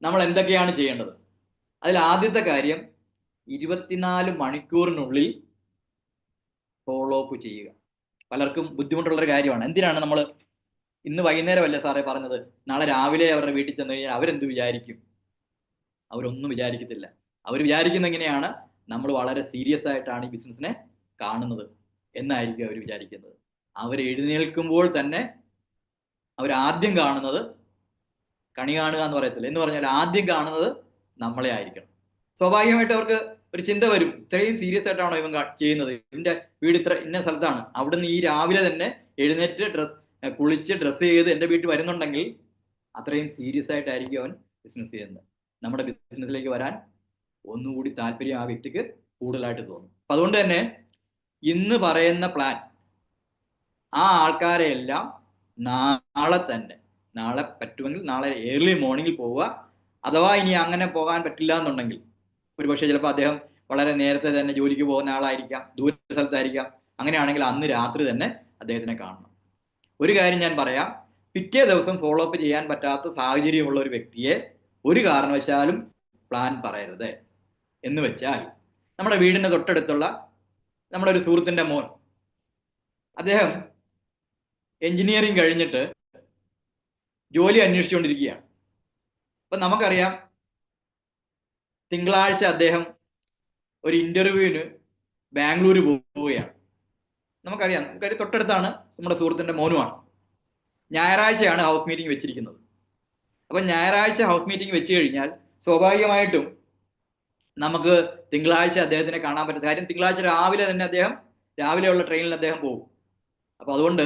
നമ്മൾ എന്തൊക്കെയാണ് ചെയ്യേണ്ടത്? അതിൽ ആദ്യത്തെ കാര്യം 24 മണിക്കൂറിനുള്ളിൽ ഫോളോ അപ്പ് ചെയ്യുക. പലർക്കും ബുദ്ധിമുട്ടുള്ളൊരു കാര്യമാണ്. എന്തിനാണ് നമ്മൾ ഇന്ന് വൈകുന്നേരമല്ലേ സാറേ പറഞ്ഞത്, നാളെ രാവിലെ അവരുടെ വീട്ടിൽ ചെന്ന് കഴിഞ്ഞാൽ അവരെന്ത് വിചാരിക്കും? അവരൊന്നും വിചാരിക്കത്തില്ല. അവർ വിചാരിക്കുന്ന എങ്ങനെയാണ്, നമ്മൾ വളരെ സീരിയസ് ആയിട്ടാണ് ഈ ബിസിനസ്സിനെ കാണുന്നത് എന്നായിരിക്കും അവർ വിചാരിക്കുന്നത്. അവർ എഴുന്നേൽക്കുമ്പോൾ തന്നെ അവരാദ്യം കാണുന്നത്, കണി കാണുക എന്ന് പറയത്തില്ല, എന്ന് പറഞ്ഞാൽ ആദ്യം കാണുന്നത് നമ്മളെ ആയിരിക്കണം. സ്വാഭാവികമായിട്ട് അവർക്ക് ഒരു ചിന്ത വരും, ഇത്രയും സീരിയസ് ആയിട്ടാണോ ഇവൻ ചെയ്യുന്നത്, ഇവന്റെ വീട് ഇന്ന സ്ഥലത്താണ്, അവിടുന്ന് ഈ രാവിലെ തന്നെ എഴുന്നേറ്റ് കുളിച്ച് ഡ്രസ്സ് ചെയ്ത് എൻ്റെ വീട്ടിൽ വരുന്നുണ്ടെങ്കിൽ അത്രയും സീരിയസ് ആയിട്ടായിരിക്കും അവൻ ബിസിനസ് ചെയ്യുന്നത്. നമ്മുടെ ബിസിനസ്സിലേക്ക് വരാൻ ഒന്നുകൂടി താല്പര്യം ആ വ്യക്തിക്ക് കൂടുതലായിട്ട് തോന്നും. അപ്പം അതുകൊണ്ട് തന്നെ ഇന്ന് പറയുന്ന പ്ലാൻ ആ ആൾക്കാരെ എല്ലാം നാളെ പറ്റുമെങ്കിൽ നാളെ ഏർലി മോർണിംഗിൽ പോവുക. അഥവാ ഇനി അങ്ങനെ പോകാൻ പറ്റില്ല എന്നുണ്ടെങ്കിൽ, ഒരുപക്ഷെ ചിലപ്പോൾ അദ്ദേഹം വളരെ നേരത്തെ തന്നെ ജോലിക്ക് പോകുന്ന ആളായിരിക്കാം, ദൂര സ്ഥലത്തായിരിക്കാം, അങ്ങനെയാണെങ്കിൽ അന്ന് രാത്രി തന്നെ അദ്ദേഹത്തിനെ കാണണം. ഒരു കാര്യം ഞാൻ പറയാം, പിറ്റേ ദിവസം ഫോളോ അപ്പ് ചെയ്യാൻ പറ്റാത്ത സാഹചര്യമുള്ള ഒരു വ്യക്തിയെ ഒരു കാരണവശാലും പ്ലാൻ പറയരുത്. എന്ന് വെച്ചാൽ, നമ്മുടെ വീടിൻ്റെ തൊട്ടടുത്തുള്ള നമ്മുടെ ഒരു സുഹൃത്തിൻ്റെ മോൻ, അദ്ദേഹം എഞ്ചിനീയറിംഗ് കഴിഞ്ഞിട്ട് ജോലി അന്വേഷിച്ചുകൊണ്ടിരിക്കുകയാണ്. അപ്പം നമുക്കറിയാം, തിങ്കളാഴ്ച അദ്ദേഹം ഒരു ഇന്റർവ്യൂവിന് ബാംഗ്ലൂർ പോവുകയാണ്. നമുക്കറിയാം, തൊട്ടടുത്താണ്, നമ്മുടെ സുഹൃത്തിൻ്റെ മോനുമാണ്. ഞായറാഴ്ചയാണ് ഹൗസ് മീറ്റിംഗ് വെച്ചിരിക്കുന്നത്. അപ്പം ഞായറാഴ്ച ഹൗസ് മീറ്റിംഗ് വെച്ച് കഴിഞ്ഞാൽ സ്വാഭാവികമായിട്ടും നമുക്ക് തിങ്കളാഴ്ച അദ്ദേഹത്തിനെ കാണാൻ പറ്റുന്ന കാര്യം, തിങ്കളാഴ്ച രാവിലെയുള്ള ട്രെയിനിൽ അദ്ദേഹം പോകും. അപ്പോൾ അതുകൊണ്ട്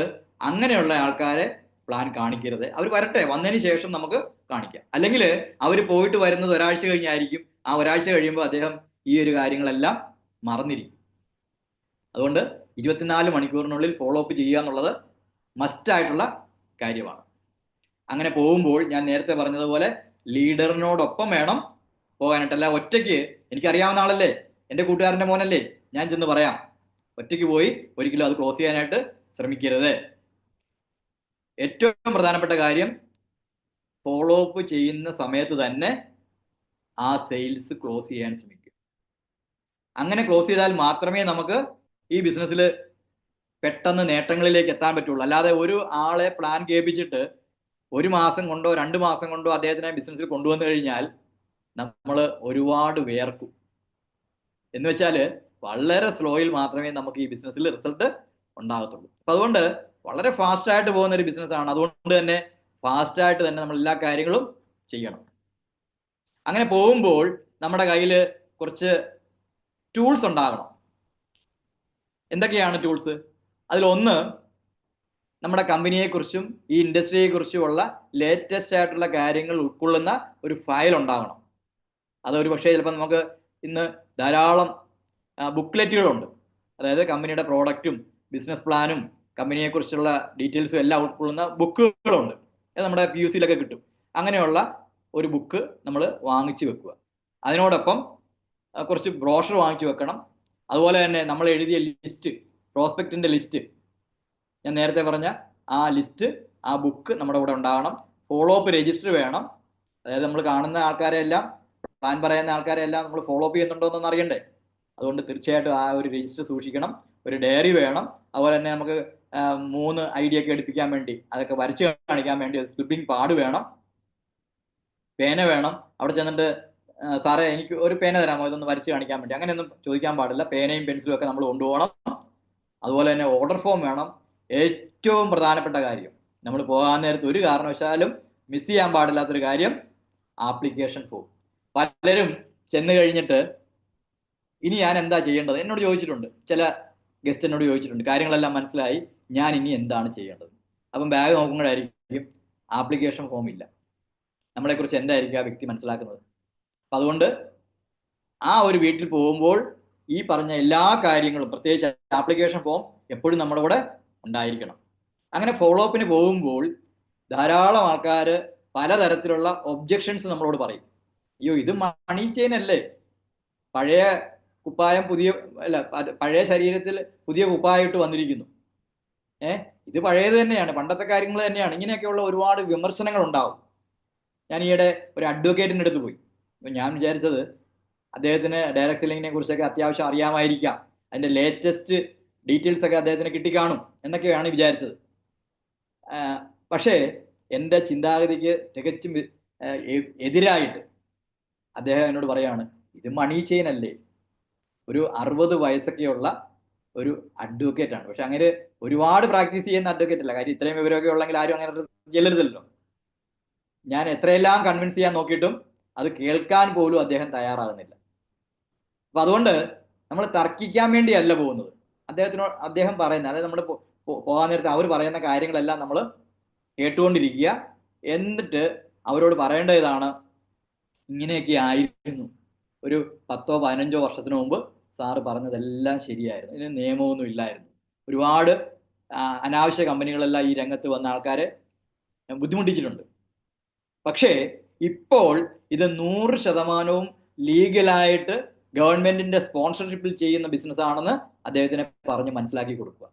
അങ്ങനെയുള്ള ആൾക്കാരെ പ്ലാൻ കാണിക്കരുത്. അവർ വരട്ടെ, വന്നതിന് ശേഷം നമുക്ക് കാണിക്കാം. അല്ലെങ്കിൽ അവർ പോയിട്ട് വരുന്നത് ഒരാഴ്ച കഴിഞ്ഞായിരിക്കും, ആ ഒരാഴ്ച കഴിയുമ്പോൾ അദ്ദേഹം ഈ ഒരു കാര്യങ്ങളെല്ലാം മറന്നിരിക്കും. അതുകൊണ്ട് 24 മണിക്കൂറിനുള്ളിൽ ഫോളോ അപ്പ് ചെയ്യുക എന്നുള്ളത് മസ്റ്റായിട്ടുള്ള കാര്യമാണ്. അങ്ങനെ പോകുമ്പോൾ ഞാൻ നേരത്തെ പറഞ്ഞതുപോലെ ലീഡറിനോടൊപ്പം വേണം പോകാനായിട്ടല്ല ഒറ്റയ്ക്ക്. എനിക്കറിയാവുന്ന ആളല്ലേ, എൻ്റെ കൂട്ടുകാരൻ്റെ മോനല്ലേ, ഞാൻ ചെന്ന് പറയാം. ഒറ്റയ്ക്ക് പോയി ഒരിക്കലും അത് ക്ലോസ് ചെയ്യാനായിട്ട് ശ്രമിക്കരുത്. ഏറ്റവും പ്രധാനപ്പെട്ട കാര്യം, ഫോളോ അപ്പ് ചെയ്യുന്ന സമയത്ത് തന്നെ ആ സെയിൽസ് ക്ലോസ് ചെയ്യാൻ ശ്രമിക്കും. അങ്ങനെ ക്ലോസ് ചെയ്താൽ മാത്രമേ നമുക്ക് ഈ ബിസിനസ്സിൽ പെട്ടെന്ന് നേട്ടങ്ങളിലേക്ക് എത്താൻ പറ്റുള്ളൂ. അല്ലാതെ ഒരു ആളെ പ്ലാൻ കേൾപ്പിച്ചിട്ട് 1 മാസം കൊണ്ടോ 2 മാസം കൊണ്ടോ അദ്ദേഹത്തിനെ ബിസിനസ്സിൽ കൊണ്ടുവന്നു കഴിഞ്ഞാൽ നമ്മൾ ഒരുപാട് വേർക്കും. എന്ന് വെച്ചാൽ വളരെ സ്ലോയിൽ മാത്രമേ നമുക്ക് ഈ ബിസിനസ്സിൽ റിസൾട്ട് ഉണ്ടാകത്തുള്ളൂ. അപ്പം അതുകൊണ്ട് വളരെ ഫാസ്റ്റായിട്ട് പോകുന്ന ഒരു ബിസിനസ്സാണ്. അതുകൊണ്ട് തന്നെ ഫാസ്റ്റായിട്ട് തന്നെ നമ്മൾ എല്ലാ കാര്യങ്ങളും ചെയ്യണം. അങ്ങനെ പോകുമ്പോൾ നമ്മുടെ കയ്യിൽ കുറച്ച് ടൂൾസ് ഉണ്ടാകണം. എന്തൊക്കെയാണ് ടൂൾസ്? അതിലൊന്ന്, നമ്മുടെ കമ്പനിയെക്കുറിച്ചും ഈ ഇൻഡസ്ട്രിയെക്കുറിച്ചുമുള്ള ലേറ്റസ്റ്റ് ആയിട്ടുള്ള കാര്യങ്ങൾ ഉൾക്കൊള്ളുന്ന ഒരു ഫയൽ ഉണ്ടാകണം. അതൊരു പക്ഷേ ചിലപ്പോൾ നമുക്ക് ഇന്ന് ധാരാളം ബുക്ക്ലെറ്റുകളുണ്ട്. അതായത് കമ്പനിയുടെ പ്രോഡക്റ്റും ബിസിനസ് പ്ലാനും കമ്പനിയെക്കുറിച്ചുള്ള ഡീറ്റെയിൽസും എല്ലാം ഉൾക്കൊള്ളുന്ന ബുക്കുകളുണ്ട്. അത് നമ്മുടെ PUC കിട്ടും. അങ്ങനെയുള്ള ഒരു ബുക്ക് നമ്മൾ വാങ്ങിച്ചു വെക്കുക. അതിനോടൊപ്പം കുറച്ച് ബ്രോഷർ വാങ്ങിച്ചു വെക്കണം. അതുപോലെ തന്നെ നമ്മൾ എഴുതിയ ലിസ്റ്റ്, പ്രോസ്പെക്റ്റിൻ്റെ ലിസ്റ്റ്, ഞാൻ നേരത്തെ പറഞ്ഞ ആ ലിസ്റ്റ്, ആ ബുക്ക് നമ്മുടെ കൂടെ ഉണ്ടാകണം. ഫോളോ അപ്പ് രജിസ്റ്റർ വേണം. അതായത് നമ്മൾ കാണുന്ന ആൾക്കാരെല്ലാം, പ്ലാൻ പറയുന്ന ആൾക്കാരെല്ലാം നമ്മൾ ഫോളോ അപ്പ് ചെയ്യുന്നുണ്ടോ എന്നൊന്ന് അറിയണ്ടേ. അതുകൊണ്ട് തീർച്ചയായിട്ടും ആ ഒരു രജിസ്റ്റർ സൂക്ഷിക്കണം. ഒരു ഡയറി വേണം. അതുപോലെ തന്നെ നമുക്ക് 3 ഐഡിയ ഒക്കെ എടുപ്പിക്കാൻ വേണ്ടി, അതൊക്കെ വരച്ച് കാണിക്കാൻ വേണ്ടി സ്ക്രിപ്റ്റിംഗ് പാഡ് വേണം. പേന വേണം. അവിടെ ചെന്നിട്ട് സാറേ എനിക്ക് ഒരു പേന തരാമോ ഇതൊന്ന് വരച്ച് കാണിക്കാൻ വേണ്ടി, അങ്ങനെയൊന്നും ചോദിക്കാൻ പാടില്ല. പേനയും പെൻസിലും ഒക്കെ നമ്മൾ കൊണ്ടുപോകണം. അതുപോലെ തന്നെ ഓർഡർ ഫോം വേണം. ഏറ്റവും പ്രധാനപ്പെട്ട കാര്യം, നമ്മൾ പോകാൻ നേരത്ത് ഒരു കാരണവശാലും മിസ് ചെയ്യാൻ പാടില്ലാത്തൊരു കാര്യം, ആപ്ലിക്കേഷൻ ഫോം. പലരും ചെന്ന് കഴിഞ്ഞിട്ട് ഇനി ഞാൻ എന്താ ചെയ്യേണ്ടത് എന്നോട് ചോദിച്ചിട്ടുണ്ട്. ചില ഗസ്റ്റ് എന്നോട് ചോദിച്ചിട്ടുണ്ട്, കാര്യങ്ങളെല്ലാം മനസ്സിലായി, ഞാൻ ഇനി എന്താണ് ചെയ്യേണ്ടത്. അപ്പം ബാഗ് നോക്കുമ്പോഴായിരിക്കും ആപ്ലിക്കേഷൻ ഫോം ഇല്ല. നമ്മളെക്കുറിച്ച് എന്തായിരിക്കും ആ വ്യക്തി മനസ്സിലാക്കുന്നത്. അപ്പം അതുകൊണ്ട് ആ ഒരു വീട്ടിൽ പോകുമ്പോൾ ഈ പറഞ്ഞ എല്ലാ കാര്യങ്ങളും, പ്രത്യേകിച്ച് ആപ്ലിക്കേഷൻ ഫോം എപ്പോഴും നമ്മുടെ കൂടെ ഉണ്ടായിരിക്കണം. അങ്ങനെ ഫോളോ അപ്പിന് പോകുമ്പോൾ ധാരാളം ആൾക്കാർ പലതരത്തിലുള്ള ഒബ്ജെക്ഷൻസ് നമ്മളോട് പറയും. അയ്യോ, ഇത് മണി ചെയിൻ അല്ലേ, പഴയ കുപ്പായം പഴയ ശരീരത്തിൽ പുതിയ കുപ്പായിട്ട് വന്നിരിക്കുന്നു, ഇത് പഴയത് തന്നെയാണ്, പണ്ടത്തെ കാര്യങ്ങൾ തന്നെയാണ്. ഇങ്ങനെയൊക്കെയുള്ള ഒരുപാട് വിമർശനങ്ങൾ ഉണ്ടാവും. ഞാൻ ഈയിടെ ഒരു അഡ്വക്കേറ്റിൻ്റെ അടുത്ത് പോയി. അപ്പം ഞാൻ വിചാരിച്ചത് അദ്ദേഹത്തിന് ഡയറക്ട് സെല്ലിങ്ങിനെ കുറിച്ചൊക്കെ അത്യാവശ്യം അറിയാമായിരിക്കാം, അതിൻ്റെ ലേറ്റസ്റ്റ് ഡീറ്റെയിൽസ് ഒക്കെ അദ്ദേഹത്തിന് കിട്ടിക്കാണും എന്നൊക്കെയാണ് വിചാരിച്ചത്. പക്ഷേ എൻ്റെ ചിന്താഗതിക്ക് തികച്ചും എതിരായിട്ട് അദ്ദേഹം എന്നോട് പറയാണ്, ഇത് മണി ചെയിൻ അല്ലേ, ഒരു 60 വയസ്സൊക്കെയുള്ള ഒരു അഡ്വക്കേറ്റാണ്. പക്ഷെ അങ്ങനെ ഒരുപാട് പ്രാക്ടീസ് ചെയ്യുന്ന അഡ്വക്കേറ്റ് അല്ല. കാര്യം ഇത്രയും വിവരമൊക്കെ ഉള്ളെങ്കിൽ ആരും അങ്ങനെ ചെല്ലരുതല്ലോ. ഞാൻ എത്രയെല്ലാം കൺവിൻസ് ചെയ്യാൻ നോക്കിയിട്ടും അത് കേൾക്കാൻ പോലും അദ്ദേഹം തയ്യാറാകുന്നില്ല. അപ്പം അതുകൊണ്ട് നമ്മൾ തർക്കിക്കാൻ വേണ്ടിയല്ല പോകുന്നത്. അദ്ദേഹം പറയുന്ന, അതായത് നമ്മൾ പോകാൻ നേരത്തെ അവർ പറയുന്ന കാര്യങ്ങളെല്ലാം നമ്മൾ കേട്ടുകൊണ്ടിരിക്കുക. എന്നിട്ട് അവരോട് പറയേണ്ട ഇതാണ്, ഇങ്ങനെയൊക്കെ ആയിരുന്നു, ഒരു 10 15 വർഷത്തിന് മുമ്പ് സാറ് പറഞ്ഞതെല്ലാം ശരിയായിരുന്നു, ഇതിന് നിയമമൊന്നും ഇല്ലായിരുന്നു, ഒരുപാട് അനാവശ്യ കമ്പനികളെല്ലാം ഈ രംഗത്ത് വന്ന ആൾക്കാരെ ബുദ്ധിമുട്ടിച്ചിട്ടുണ്ട്. പക്ഷേ ഇപ്പോൾ ഇത് 100% ലീഗലായിട്ട് ഗവൺമെന്റിന്റെ സ്പോൺസർഷിപ്പിൽ ചെയ്യുന്ന ബിസിനസ് ആണെന്ന് അദ്ദേഹത്തിനെ പറഞ്ഞ് മനസ്സിലാക്കി കൊടുക്കുക.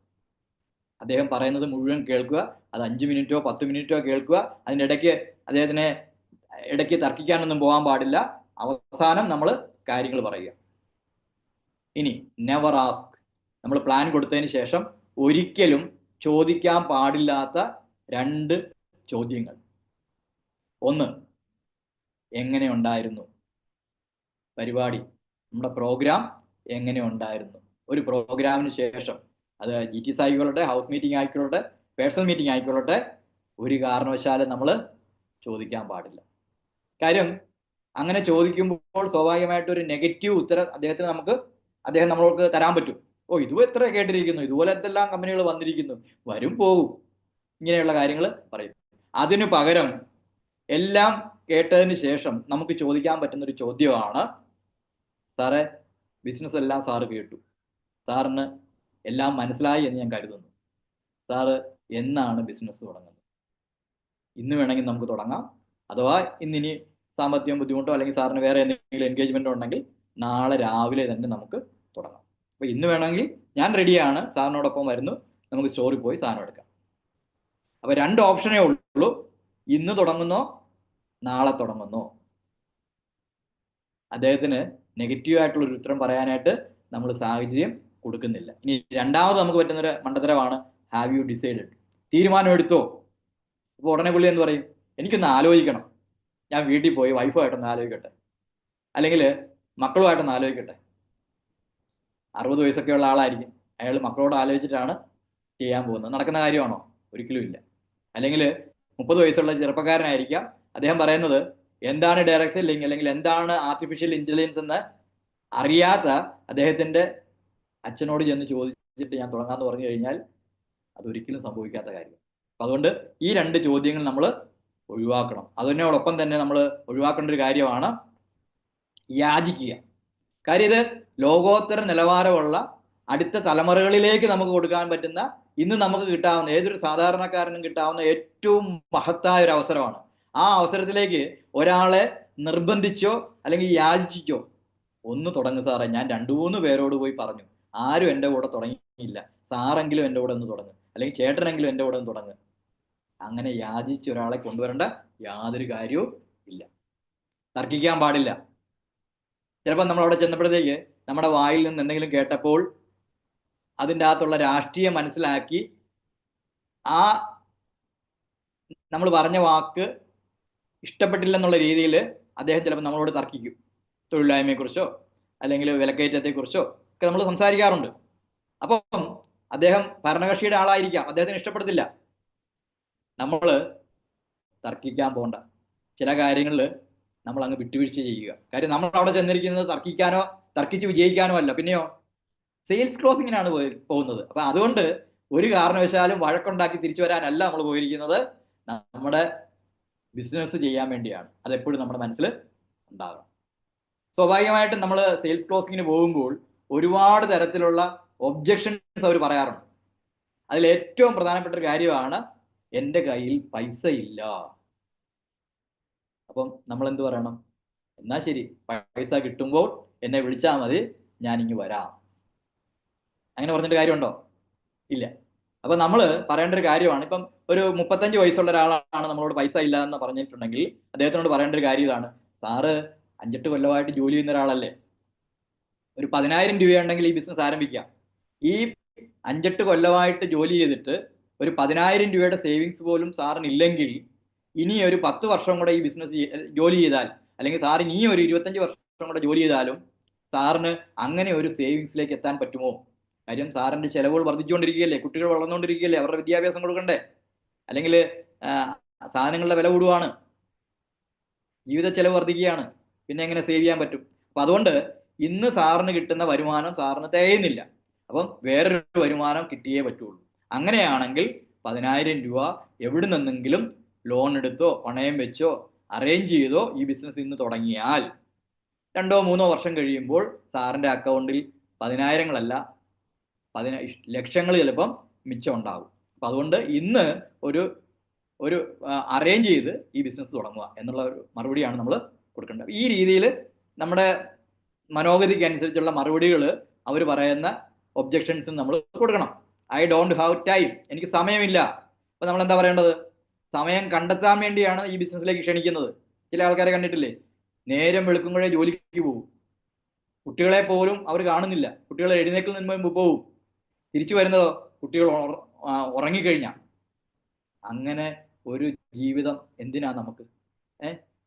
അദ്ദേഹം പറയുന്നത് മുഴുവൻ കേൾക്കുക. അത് 5 മിനിറ്റോ 10 മിനിറ്റോ കേൾക്കുക. അതിൻ്റെ അദ്ദേഹത്തിനെ ഇടയ്ക്ക് തർക്കിക്കാനൊന്നും പോകാൻ പാടില്ല. അവസാനം നമ്മൾ കാര്യങ്ങൾ പറയുക. ഇനി നെവർ ആസ്ക്. നമ്മൾ പ്ലാൻ കൊടുത്തതിന് ശേഷം ഒരിക്കലും ചോദിക്കാൻ പാടില്ലാത്ത 2 ചോദ്യങ്ങൾ. ഒന്ന്, എങ്ങനെ ഉണ്ടായിരുന്നു പരിപാടി, നമ്മുടെ പ്രോഗ്രാം എങ്ങനെ ഉണ്ടായിരുന്നു. ഒരു പ്രോഗ്രാമിന് ശേഷം, അത് GTS ആയിക്കൊള്ളട്ടെ, ഹൗസ് മീറ്റിംഗ് ആയിക്കൊള്ളട്ടെ, പേഴ്സണൽ മീറ്റിംഗ് ആയിക്കൊള്ളട്ടെ, ഒരു കാരണവശാലും നമ്മൾ ചോദിക്കാൻ പാടില്ല. കാര്യം അങ്ങനെ ചോദിക്കുമ്പോൾ സ്വാഭാവികമായിട്ട് ഒരു നെഗറ്റീവ് ഉത്തരം അദ്ദേഹം നമ്മൾക്ക് തരാൻ പറ്റും. ഇതുപോലെ എത്ര കേട്ടിരിക്കുന്നു, ഇതുപോലെ എന്തെല്ലാം കമ്പനികൾ വന്നിരിക്കുന്നു, വരും പോകും, ഇങ്ങനെയുള്ള കാര്യങ്ങൾ പറയും. അതിനു പകരം എല്ലാം കേട്ടതിന് ശേഷം നമുക്ക് ചോദിക്കാൻ പറ്റുന്നൊരു ചോദ്യമാണ്, സാറേ ബിസിനസ് എല്ലാം സാറ് കേട്ടു, സാറിന് എല്ലാം മനസ്സിലായി എന്ന് ഞാൻ കരുതുന്നു, സാറ് എന്നാണ് ബിസിനസ് തുടങ്ങുന്നത്? ഇന്ന് വേണമെങ്കിൽ നമുക്ക് തുടങ്ങാം, അഥവാ ഇന്നിനി സാമ്പത്തികം ബുദ്ധിമുട്ടോ അല്ലെങ്കിൽ സാറിന് വേറെ എന്തെങ്കിലും എൻഗേജ്മെൻറ്റോ ഉണ്ടെങ്കിൽ നാളെ രാവിലെ തന്നെ നമുക്ക് തുടങ്ങാം. അപ്പോൾ ഇന്ന് വേണമെങ്കിൽ ഞാൻ റെഡിയാണ്, സാറിനോടൊപ്പം വരുന്നു, നമുക്ക് സ്റ്റോറിൽ പോയി സാധനം എടുക്കാം. അപ്പോൾ 2 ഓപ്ഷനേ ഉള്ളൂ, ഇന്ന് തുടങ്ങുന്നോ നാളെ തുടങ്ങുന്നോ. അദ്ദേഹത്തിന് നെഗറ്റീവായിട്ടുള്ളൊരു ഉത്തരം പറയാനായിട്ട് നമ്മൾ സാഹചര്യം കൊടുക്കുന്നില്ല. ഇനി രണ്ടാമത് നമുക്ക് പറ്റുന്നൊരു മണ്ടത്തരമാണ്, ഹാവ് യു ഡിസൈഡഡ്, തീരുമാനം എടുത്തോ. അപ്പോൾ ഉടനെ പുള്ളി എന്ന് പറയും, എനിക്കൊന്ന് ആലോചിക്കണം, ഞാൻ വീട്ടിൽ പോയി വൈഫുമായിട്ടൊന്ന് ആലോചിക്കട്ടെ. അല്ലെങ്കിൽ മക്കളുമായിട്ടൊന്ന് ആലോചിക്കട്ടെ. 60 വയസ്സൊക്കെയുള്ള ആളായിരിക്കും, അയാൾ മക്കളോട് ആലോചിച്ചിട്ടാണ് ചെയ്യാൻ പോകുന്നത്. നടക്കുന്ന കാര്യമാണോ? ഒരിക്കലും ഇല്ല. അല്ലെങ്കിൽ 30 വയസ്സുള്ള ചെറുപ്പക്കാരനായിരിക്കാം, അദ്ദേഹം പറയുന്നത് എന്താണ് ഡയറക്റ്റ് സെല്ലിംഗ് അല്ലെങ്കിൽ എന്താണ് ആർട്ടിഫിഷ്യൽ ഇന്റലിജൻസ് എന്ന് അറിയാത്ത അദ്ദേഹത്തിന്റെ അച്ഛനോട് ചെന്ന് ചോദിച്ചിട്ട് ഞാൻ തുടങ്ങാമെന്ന് പറഞ്ഞു കഴിഞ്ഞാൽ അതൊരിക്കലും സംഭവിക്കാത്ത കാര്യം. അതുകൊണ്ട് ഈ 2 ചോദ്യങ്ങൾ നമ്മൾ ഒഴിവാക്കണം. അതിനോടൊപ്പം തന്നെ നമ്മൾ ഒഴിവാക്കേണ്ട ഒരു കാര്യമാണ് യാചിക്കുക. കാര്യം ഇത് ലോകോത്തര നിലവാരമുള്ള അടുത്ത തലമുറകളിലേക്ക് നമുക്ക് കൊടുക്കാൻ പറ്റുന്ന, ഇന്ന് നമുക്ക് കിട്ടാവുന്ന, ഏതൊരു സാധാരണക്കാരനും കിട്ടാവുന്ന ഏറ്റവും മഹത്തായ ഒരു അവസരമാണ്. ആ അവസരത്തിലേക്ക് ഒരാളെ നിർബന്ധിച്ചോ അല്ലെങ്കിൽ യാചിച്ചോ ഒന്ന് തുടങ്ങും സാറേ, ഞാൻ 2-3 പേരോട് പോയി പറഞ്ഞു, ആരും എൻ്റെ കൂടെ തുടങ്ങിയില്ല, സാറെങ്കിലും എൻ്റെ കൂടെ ഒന്ന് തുടങ്ങും, അല്ലെങ്കിൽ ചേട്ടനെങ്കിലും എൻ്റെ കൂടെ ഒന്ന് തുടങ്ങും. അങ്ങനെ യാചിച്ച് ഒരാളെ കൊണ്ടുവരേണ്ട യാതൊരു കാര്യവും ഇല്ല. തർക്കിക്കാൻ പാടില്ല. ചിലപ്പോൾ നമ്മൾ അവിടെ ചെന്നപ്പോഴത്തേക്ക് നമ്മുടെ വായിൽ നിന്ന് എന്തെങ്കിലും കേട്ടപ്പോൾ അതിൻ്റെ അകത്തുള്ള രാഷ്ട്രീയം മനസ്സിലാക്കി ആ നമ്മൾ പറഞ്ഞ വാക്ക് ഇഷ്ടപ്പെട്ടില്ലെന്നുള്ള രീതിയിൽ അദ്ദേഹം ചിലപ്പോൾ നമ്മളോട് തർക്കിക്കും. തൊഴിലില്ലായ്മയെക്കുറിച്ചോ അല്ലെങ്കിൽ വിലക്കയറ്റത്തെക്കുറിച്ചോ ഒക്കെ നമ്മൾ സംസാരിക്കാറുണ്ട്. അപ്പം അദ്ദേഹം ഭരണകക്ഷിയുടെ ആളായിരിക്കാം, അദ്ദേഹത്തിന് ഇഷ്ടപ്പെടത്തില്ല. നമ്മൾ തർക്കിക്കാൻ പോകണ്ട. ചില കാര്യങ്ങളിൽ നമ്മൾ അങ്ങ് വിട്ടുവീഴ്ച ചെയ്യുക. കാര്യം നമ്മൾ അവിടെ ചെന്നിരിക്കുന്നത് തർക്കിക്കാനോ തർക്കിച്ച് വിജയിക്കാനോ അല്ല, പിന്നെയോ സെയിൽസ് ക്ലോസിങ്ങിനാണ് പോകുന്നത്. അപ്പം അതുകൊണ്ട് ഒരു കാരണവശാലും വഴക്കുണ്ടാക്കി തിരിച്ചു വരാനല്ല നമ്മൾ പോയിരിക്കുന്നത്, നമ്മുടെ ബിസിനസ് ചെയ്യാൻ വേണ്ടിയാണ്. അതെപ്പോഴും നമ്മുടെ മനസ്സിൽ ഉണ്ടാകണം. സ്വാഭാവികമായിട്ടും നമ്മൾ സെയിൽസ് ക്ലോസിങ്ങിന് പോകുമ്പോൾ ഒരുപാട് തരത്തിലുള്ള ഒബ്ജക്ഷൻസ് അവർ പറയാറുണ്ട്. അതിൽ ഏറ്റവും പ്രധാനപ്പെട്ട ഒരു കാര്യമാണ് എൻ്റെ കയ്യിൽ പൈസ ഇല്ല. അപ്പം നമ്മൾ എന്ത് പറയണം? എന്നാൽ ശരി, പൈസ കിട്ടുമ്പോൾ എന്നെ വിളിച്ചാൽ മതി, ഞാനിങ്ങ് വരാം. അങ്ങനെ പറഞ്ഞിട്ട് കാര്യമുണ്ടോ? ഇല്ല. അപ്പൊ നമ്മൾ പറയേണ്ട ഒരു കാര്യമാണ്, ഇപ്പം ഒരു 35 വയസ്സുള്ള ഒരാളാണ് നമ്മളോട് പൈസ ഇല്ല എന്ന് പറഞ്ഞിട്ടുണ്ടെങ്കിൽ അദ്ദേഹത്തിനോട് പറയേണ്ട ഒരു കാര്യം ഇതാണ്: സാറ് 5-8 കൊല്ലമായിട്ട് ജോലി ചെയ്യുന്ന ഒരാളല്ലേ, ഒരു 10,000 രൂപയുണ്ടെങ്കിൽ ഈ ബിസിനസ് ആരംഭിക്കാം. ഈ 5-8 കൊല്ലമായിട്ട് ജോലി ചെയ്തിട്ട് ഒരു 10,000 രൂപയുടെ സേവിങ്സ് പോലും സാറിന് ഇല്ലെങ്കിൽ ഇനി ഒരു 10 വർഷം കൂടെ ഈ ബിസിനസ് ജോലി ചെയ്താൽ, അല്ലെങ്കിൽ സാറിന് ഇനി ഒരു 25 വർഷം കൂടെ ജോലി ചെയ്താലും സാറിന് അങ്ങനെ ഒരു സേവിങ്സിലേക്ക് എത്താൻ പറ്റുമോ? കാര്യം സാറിന്റെ ചെലവുകൾ വർദ്ധിച്ചുകൊണ്ടിരിക്കുകയല്ലേ, കുട്ടികൾ വളർന്നുകൊണ്ടിരിക്കുകയല്ലേ, അവരുടെ വിദ്യാഭ്യാസം കൊടുക്കണ്ടേ, അല്ലെങ്കിൽ സാധനങ്ങളുടെ വില കൂടുവാണ്, ജീവിത ചെലവ് വർദ്ധിക്കുകയാണ്, പിന്നെ എങ്ങനെ സേവ് ചെയ്യാൻ പറ്റും? അപ്പം അതുകൊണ്ട് ഇന്ന് സാറിന് കിട്ടുന്ന വരുമാനം സാറിന് തികയുന്നില്ല. അപ്പം വേറൊരു വരുമാനം കിട്ടിയേ പറ്റുള്ളൂ. അങ്ങനെയാണെങ്കിൽ 10,000 രൂപ എവിടെ നിന്നെങ്കിലും ലോൺ എടുത്തോ പണയം വെച്ചോ അറേഞ്ച് ചെയ്തോ ഈ ബിസിനസ് ഇന്ന് തുടങ്ങിയാൽ 2-3 വർഷം കഴിയുമ്പോൾ സാറിൻ്റെ അക്കൗണ്ടിൽ 10,000-ങ്ങളല്ല ലക്ഷങ്ങൾ ചിലപ്പം മിച്ചം ഉണ്ടാകും. അപ്പം അതുകൊണ്ട് ഇന്ന് ഒരു അറേഞ്ച് ചെയ്ത് ഈ ബിസിനസ് തുടങ്ങുക എന്നുള്ള ഒരു മറുപടിയാണ് നമ്മൾ കൊടുക്കേണ്ടത്. ഈ രീതിയിൽ നമ്മുടെ മനോഗതിക്ക് അനുസരിച്ചുള്ള മറുപടികൾ അവർ പറയുന്ന ഒബ്ജക്ഷൻസും നമ്മൾ കൊടുക്കണം. ഐ ഡോണ്ട് ഹാവ് ടൈം, എനിക്ക് സമയമില്ല. അപ്പം നമ്മൾ എന്താ പറയേണ്ടത്? സമയം കണ്ടെത്താൻ വേണ്ടിയാണ് ഈ ബിസിനസ്സിലേക്ക് ക്ഷണിക്കുന്നത്. ചില ആൾക്കാരെ കണ്ടിട്ടില്ലേ, നേരം വെളുക്കുമ്പോഴേ ജോലിക്ക് പോകും, കുട്ടികളെ പോലും അവർ കാണുന്നില്ല, കുട്ടികൾ എഴുന്നേൽക്കുന്നതിന് മുമ്പ് പോകും, തിരിച്ചു വരുന്നതോ കുട്ടികൾ ഉറങ്ങിക്കഴിഞ്ഞാൽ. അങ്ങനെ ഒരു ജീവിതം എന്തിനാ നമുക്ക്?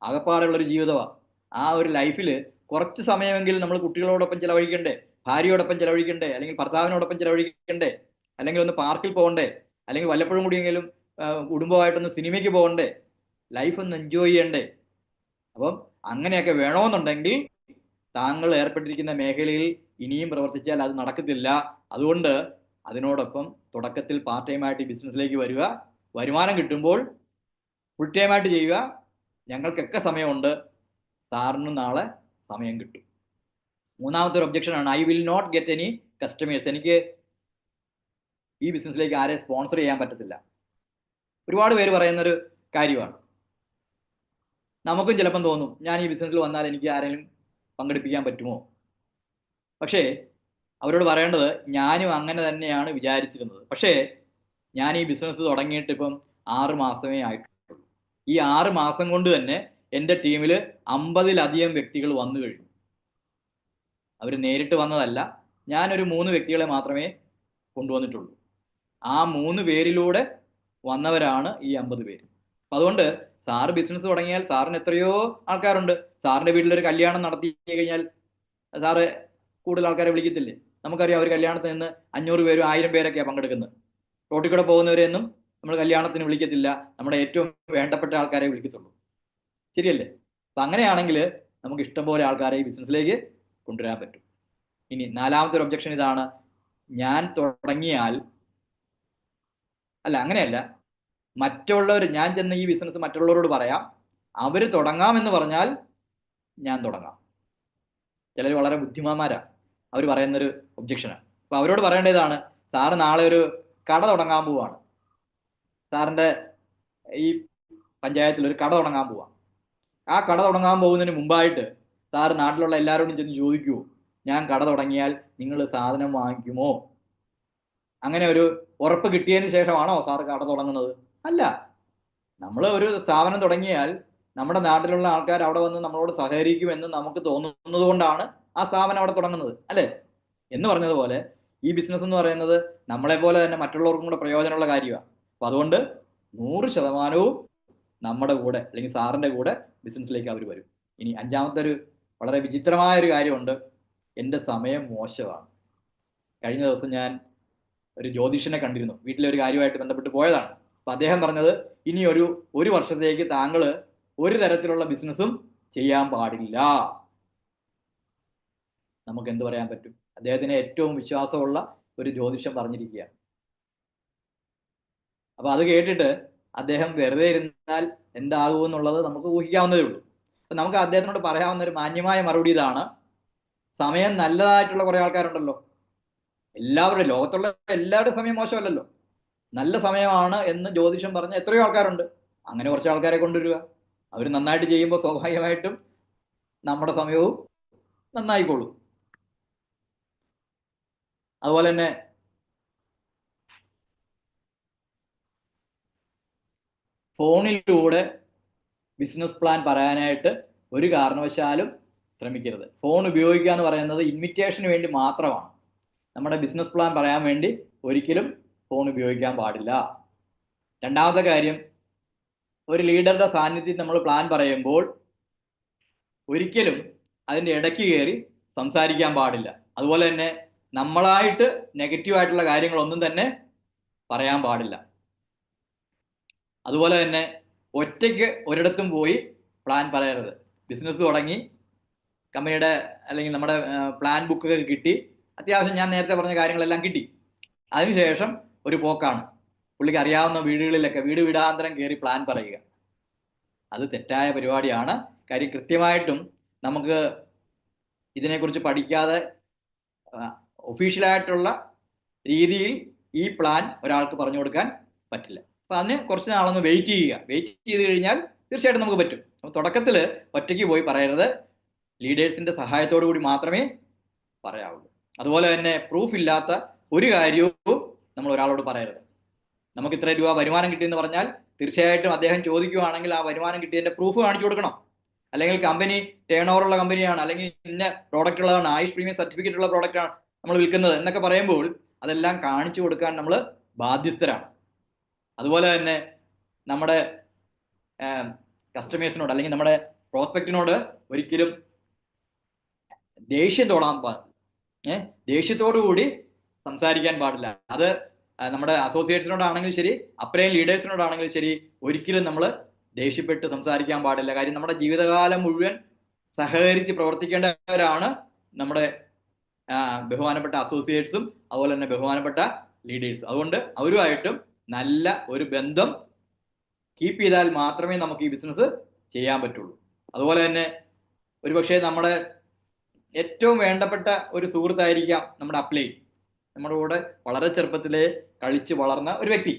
ആകപ്പാടുള്ളൊരു ജീവിതമാണ്. ആ ഒരു ലൈഫിൽ കുറച്ച് സമയമെങ്കിലും നമ്മൾ കുട്ടികളോടൊപ്പം ചിലവഴിക്കണ്ടേ, ഭാര്യയോടൊപ്പം ചിലവഴിക്കണ്ടേ, അല്ലെങ്കിൽ ഭർത്താവിനോടൊപ്പം ചിലവഴിക്കണ്ടേ, അല്ലെങ്കിൽ ഒന്ന് പാർക്കിൽ പോകണ്ടേ, അല്ലെങ്കിൽ വല്ലപ്പോഴും കൂടിയെങ്കിലും കുടുംബമായിട്ടൊന്ന് സിനിമയ്ക്ക് പോകണ്ടേ, ലൈഫ് ഒന്ന് എൻജോയ് ചെയ്യണ്ടേ? അപ്പം അങ്ങനെയൊക്കെ വേണമെന്നുണ്ടെങ്കിൽ താങ്കൾ ഏർപ്പെട്ടിരിക്കുന്ന മേഖലയിൽ ഇനിയും പ്രവർത്തിച്ചാൽ അത് നടക്കത്തില്ല. അതുകൊണ്ട് അതിനോടൊപ്പം തുടക്കത്തിൽ പാർട്ട് ടൈമായിട്ട് ഈ ബിസിനസ്സിലേക്ക് വരിക, വരുമാനം കിട്ടുമ്പോൾ ഫുൾ ടൈമായിട്ട് ചെയ്യുക. ഞങ്ങൾക്കൊക്കെ സമയമുണ്ട്, സാറിന് നാളെ സമയം കിട്ടും. മൂന്നാമത്തെ ഒരു ഒബ്ജക്ഷനാണ് I will not get any customers. എനിക്ക് ഈ ബിസിനസ്സിലേക്ക് ആരെ സ്പോൺസർ ചെയ്യാൻ പറ്റത്തില്ല. ഒരുപാട് പേര് പറയുന്നൊരു കാര്യമാണ്. നമുക്കും ചിലപ്പം തോന്നും, ഞാൻ ഈ ബിസിനസ്സിൽ വന്നാൽ എനിക്ക് ആരെങ്കിലും പങ്കെടുപ്പിക്കാൻ പറ്റുമോ? പക്ഷേ അവരോട് പറയേണ്ടത്, ഞാനും അങ്ങനെ തന്നെയാണ് വിചാരിച്ചിരുന്നത്. പക്ഷേ ഞാൻ ഈ ബിസിനസ് തുടങ്ങിയിട്ട് ഇപ്പം 6 മാസമേ ആയിട്ടുള്ളൂ. ഈ 6 മാസം കൊണ്ട് തന്നെ എൻ്റെ ടീമിൽ 50-ലധികം വ്യക്തികൾ വന്നു കഴിഞ്ഞു. അവർ നേരിട്ട് വന്നതല്ല, ഞാനൊരു 3 വ്യക്തികളെ മാത്രമേ കൊണ്ടുവന്നിട്ടുള്ളൂ. ആ 3 പേരിലൂടെ വന്നവരാണ് ഈ 50 പേര്. അപ്പം അതുകൊണ്ട് സാറ് ബിസിനസ് തുടങ്ങിയാൽ സാറിന് എത്രയോ ആൾക്കാരുണ്ട്. സാറിന്റെ വീട്ടിലൊരു കല്യാണം നടത്തി കഴിഞ്ഞാൽ സാറ് കൂടുതൽ ആൾക്കാരെ വിളിക്കത്തില്ലേ? നമുക്കറിയാം, ഒരു കല്യാണത്തിൽ നിന്ന് 500 പേരും 1000 പേരൊക്കെയാണ് പങ്കെടുക്കുന്നത്. റോട്ടിൽ കൂടെ പോകുന്നവരെയൊന്നും നമ്മൾ കല്യാണത്തിന് വിളിക്കത്തില്ല, നമ്മുടെ ഏറ്റവും വേണ്ടപ്പെട്ട ആൾക്കാരെ വിളിക്കത്തുള്ളൂ. ശരിയല്ലേ? അപ്പം അങ്ങനെയാണെങ്കിൽ നമുക്ക് ഇഷ്ടംപോലെ ആൾക്കാരെ ഈ ബിസിനസ്സിലേക്ക് കൊണ്ടുവരാൻ പറ്റും. ഇനി 4ാമത്തെ ഒരു ഒബ്ജക്ഷൻ ഇതാണ്, ഞാൻ തുടങ്ങിയാൽ, അല്ല അങ്ങനെയല്ല, മറ്റുള്ളവർ, ഞാൻ ചെന്ന് ഈ ബിസിനസ് മറ്റുള്ളവരോട് പറയാം, അവർ തുടങ്ങാമെന്ന് പറഞ്ഞാൽ ഞാൻ തുടങ്ങാം. ചിലർ വളരെ ബുദ്ധിമാന്മാരാണ്, അവർ പറയുന്നൊരു ഒബ്ജക്ഷനാണ്. അപ്പോൾ അവരോട് പറയേണ്ടതാണ്, സാറ് നാളെ ഒരു കട തുടങ്ങാൻ പോവാണ്, സാറിൻ്റെ ഈ പഞ്ചായത്തിൽ ഒരു കട തുടങ്ങാൻ പോവാം. ആ കട തുടങ്ങാൻ പോകുന്നതിന് മുമ്പായിട്ട് സാറ് നാട്ടിലുള്ള എല്ലാവരോടും ചെന്ന് ചോദിക്കുമോ, ഞാൻ കട തുടങ്ങിയാൽ നിങ്ങൾ സാധനം വാങ്ങിക്കുമോ? അങ്ങനെ ഒരു ഉറപ്പ് കിട്ടിയതിന് ശേഷമാണോ സാറ് കട തുടങ്ങുന്നത്? അല്ല. നമ്മൾ ഒരു സ്ഥാപനം തുടങ്ങിയാൽ നമ്മുടെ നാട്ടിലുള്ള ആൾക്കാർ അവിടെ വന്ന് നമ്മളോട് സഹകരിക്കുമെന്ന് നമുക്ക് തോന്നുന്നത് കൊണ്ടാണ് ആ സ്ഥാപനം അവിടെ തുടങ്ങുന്നത്, അല്ലേ? എന്ന് പറഞ്ഞതുപോലെ ഈ ബിസിനസ് എന്ന് പറയുന്നത് നമ്മളെപ്പോലെ തന്നെ മറ്റുള്ളവർക്കും കൂടെ പ്രയോജനമുള്ള കാര്യമാണ്. അപ്പം അതുകൊണ്ട് 100% നമ്മുടെ കൂടെ, അല്ലെങ്കിൽ സാറിൻ്റെ കൂടെ ബിസിനസ്സിലേക്ക് അവർ വരും. ഇനി 5ാമത്തെ ഒരു വളരെ വിചിത്രമായ ഒരു കാര്യമുണ്ട്, എൻ്റെ സമയം മോശമാണ്. കഴിഞ്ഞ ദിവസം ഞാൻ ഒരു ജ്യോതിഷനെ കണ്ടിരുന്നു, വീട്ടിലെ ഒരു കാര്യമായിട്ട് ബന്ധപ്പെട്ട് പോയതാണ്. അപ്പം അദ്ദേഹം പറഞ്ഞത്, ഇനി ഒരു വർഷത്തേക്ക് താങ്കൾ ഒരു തരത്തിലുള്ള ബിസിനസ്സും ചെയ്യാൻ പാടില്ല. നമുക്ക് എന്ത് പറയാൻ പറ്റും? അദ്ദേഹത്തിന് ഏറ്റവും വിശ്വാസമുള്ള ഒരു ജ്യോതിഷം പറഞ്ഞിരിക്കുകയാണ്. അപ്പൊ അത് കേട്ടിട്ട് അദ്ദേഹം വെറുതെ ഇരുന്നാൽ എന്താകുമെന്നുള്ളത് നമുക്ക് ഊഹിക്കാവുന്നതേ ഉള്ളൂ. അപ്പൊ നമുക്ക് അദ്ദേഹത്തിനോട് പറയാവുന്ന ഒരു മാന്യമായ മറുപടി ഇതാണ്, സമയം നല്ലതായിട്ടുള്ള കുറെ ആൾക്കാരുണ്ടല്ലോ, എല്ലാവരുടെ, ലോകത്തുള്ള എല്ലാവരുടെ സമയം മോശമല്ലല്ലോ, നല്ല സമയമാണ് എന്ന് ജ്യോതിഷം പറഞ്ഞ എത്രയോ ആൾക്കാരുണ്ട്. അങ്ങനെ കുറച്ച് ആൾക്കാരെ കൊണ്ടുവരിക, അവർ നന്നായിട്ട് ചെയ്യുമ്പോൾ സ്വാഭാവികമായിട്ടും നമ്മുടെ സമയവും നന്നായിക്കോളൂ. അതുപോലെ തന്നെ ഫോണിലൂടെ ബിസിനസ് പ്ലാൻ പറയാനായിട്ട് ഒരു കാരണവശാലും ശ്രമിക്കരുത്. ഫോൺ ഉപയോഗിക്കുക എന്ന് പറയുന്നത് ഇൻവിറ്റേഷന് വേണ്ടി മാത്രമാണ്. നമ്മുടെ ബിസിനസ് പ്ലാൻ പറയാൻ വേണ്ടി ഒരിക്കലും ഫോൺ ഉപയോഗിക്കാൻ പാടില്ല. 2ാമത്തെ കാര്യം, ഒരു ലീഡറുടെ സാന്നിധ്യത്തിൽ നമ്മൾ പ്ലാൻ പറയുമ്പോൾ ഒരിക്കലും അതിൻ്റെ ഇടയ്ക്ക് കയറി സംസാരിക്കാൻ പാടില്ല. അതുപോലെ തന്നെ നമ്മളായിട്ട് നെഗറ്റീവായിട്ടുള്ള കാര്യങ്ങളൊന്നും തന്നെ പറയാൻ പാടില്ല. അതുപോലെ തന്നെ ഒറ്റയ്ക്ക് ഒരിടത്തും പോയി പ്ലാൻ പറയരുത്. ബിസിനസ് തുടങ്ങി, കമ്പനിയുടെ അല്ലെങ്കിൽ നമ്മുടെ പ്ലാൻ ബുക്കൊക്കെ കിട്ടി, അത്യാവശ്യം ഞാൻ നേരത്തെ പറഞ്ഞ കാര്യങ്ങളെല്ലാം കിട്ടി, അതിനുശേഷം ഒരു പോക്കാണ് പുള്ളിക്ക് അറിയാവുന്ന വീടുകളിലൊക്കെ വീട് വീടാന്തരം കയറി പ്ലാൻ പറയുക. അത് തെറ്റായ പരിപാടിയാണ്. കാര്യം കൃത്യമായിട്ടും നമുക്ക് ഇതിനെക്കുറിച്ച് പഠിക്കാതെ ഒഫീഷ്യലായിട്ടുള്ള രീതിയിൽ ഈ പ്ലാൻ ഒരാൾക്ക് പറഞ്ഞു കൊടുക്കാൻ പറ്റില്ല. അപ്പം അതിന് കുറച്ച് നാളൊന്ന് വെയിറ്റ് ചെയ്യുക. വെയിറ്റ് ചെയ്ത് കഴിഞ്ഞാൽ തീർച്ചയായിട്ടും നമുക്ക് പറ്റും. അപ്പോൾ തുടക്കത്തിൽ ഒറ്റയ്ക്ക് പോയി പറയരുത്, ലീഡേഴ്സിൻ്റെ സഹായത്തോടു കൂടി മാത്രമേ പറയാവുള്ളൂ. അതുപോലെ തന്നെ പ്രൂഫ് ഇല്ലാത്ത ഒരു കാര്യവും നമ്മൾ ഒരാളോട് പറയരുത്. നമുക്ക് ഇത്ര രൂപ വരുമാനം കിട്ടിയെന്ന് പറഞ്ഞാൽ തീർച്ചയായിട്ടും അദ്ദേഹം ചോദിക്കുകയാണെങ്കിൽ ആ വരുമാനം കിട്ടിയതിൻ്റെ പ്രൂഫ് കാണിച്ചു കൊടുക്കണം. അല്ലെങ്കിൽ കമ്പനി ടേൺ ഓവറുള്ള കമ്പനിയാണ്, അല്ലെങ്കിൽ ഇന്ന പ്രോഡക്റ്റ് ഉള്ളതാണ്, ആയുഷ് പ്രീമിയം സർട്ടിഫിക്കറ്റ് ഉള്ള പ്രോഡക്റ്റാണ് നമ്മൾ വിൽക്കുന്നത് എന്നൊക്കെ പറയുമ്പോൾ അതെല്ലാം കാണിച്ചു കൊടുക്കാൻ നമ്മൾ ബാധ്യസ്ഥരാണ്. അതുപോലെ തന്നെ നമ്മുടെ കസ്റ്റമേഴ്സിനോട് അല്ലെങ്കിൽ നമ്മുടെ പ്രോസ്പെക്റ്റിനോട് ഒരിക്കലും ദേഷ്യം തോന്നാൻ പാടില്ല. ദേഷ്യത്തോടു കൂടി സംസാരിക്കാൻ പാടില്ല. അത് നമ്മുടെ അസോസിയേറ്റ്സിനോടാണെങ്കിലും ശരി, അപ്രൈം ലീഡേഴ്സിനോടാണെങ്കിലും ശരി, ഒരിക്കലും നമ്മൾ ദേഷ്യപ്പെട്ട് സംസാരിക്കാൻ പാടില്ല. കാര്യം നമ്മുടെ ജീവിതകാലം മുഴുവൻ സഹകരിച്ച് പ്രവർത്തിക്കേണ്ടവരാണ് നമ്മുടെ ബഹുമാനപ്പെട്ട അസോസിയേറ്റ്സും അതുപോലെ തന്നെ ബഹുമാനപ്പെട്ട ലീഡേഴ്സും. അതുകൊണ്ട് അവരുമായിട്ടും നല്ല ഒരു ബന്ധം കീപ്പ് ചെയ്താൽ മാത്രമേ നമുക്ക് ഈ ബിസിനസ് ചെയ്യാൻ പറ്റുള്ളൂ. അതുപോലെ തന്നെ ഒരുപക്ഷെ നമ്മുടെ ഏറ്റവും വേണ്ടപ്പെട്ട ഒരു സുഹൃത്തായിരിക്കാം നമ്മുടെ അപ്ലൈൻ. നമ്മുടെ കൂടെ വളരെ ചെറുപ്പത്തിലേ കളിച്ച് വളർന്ന ഒരു വ്യക്തി.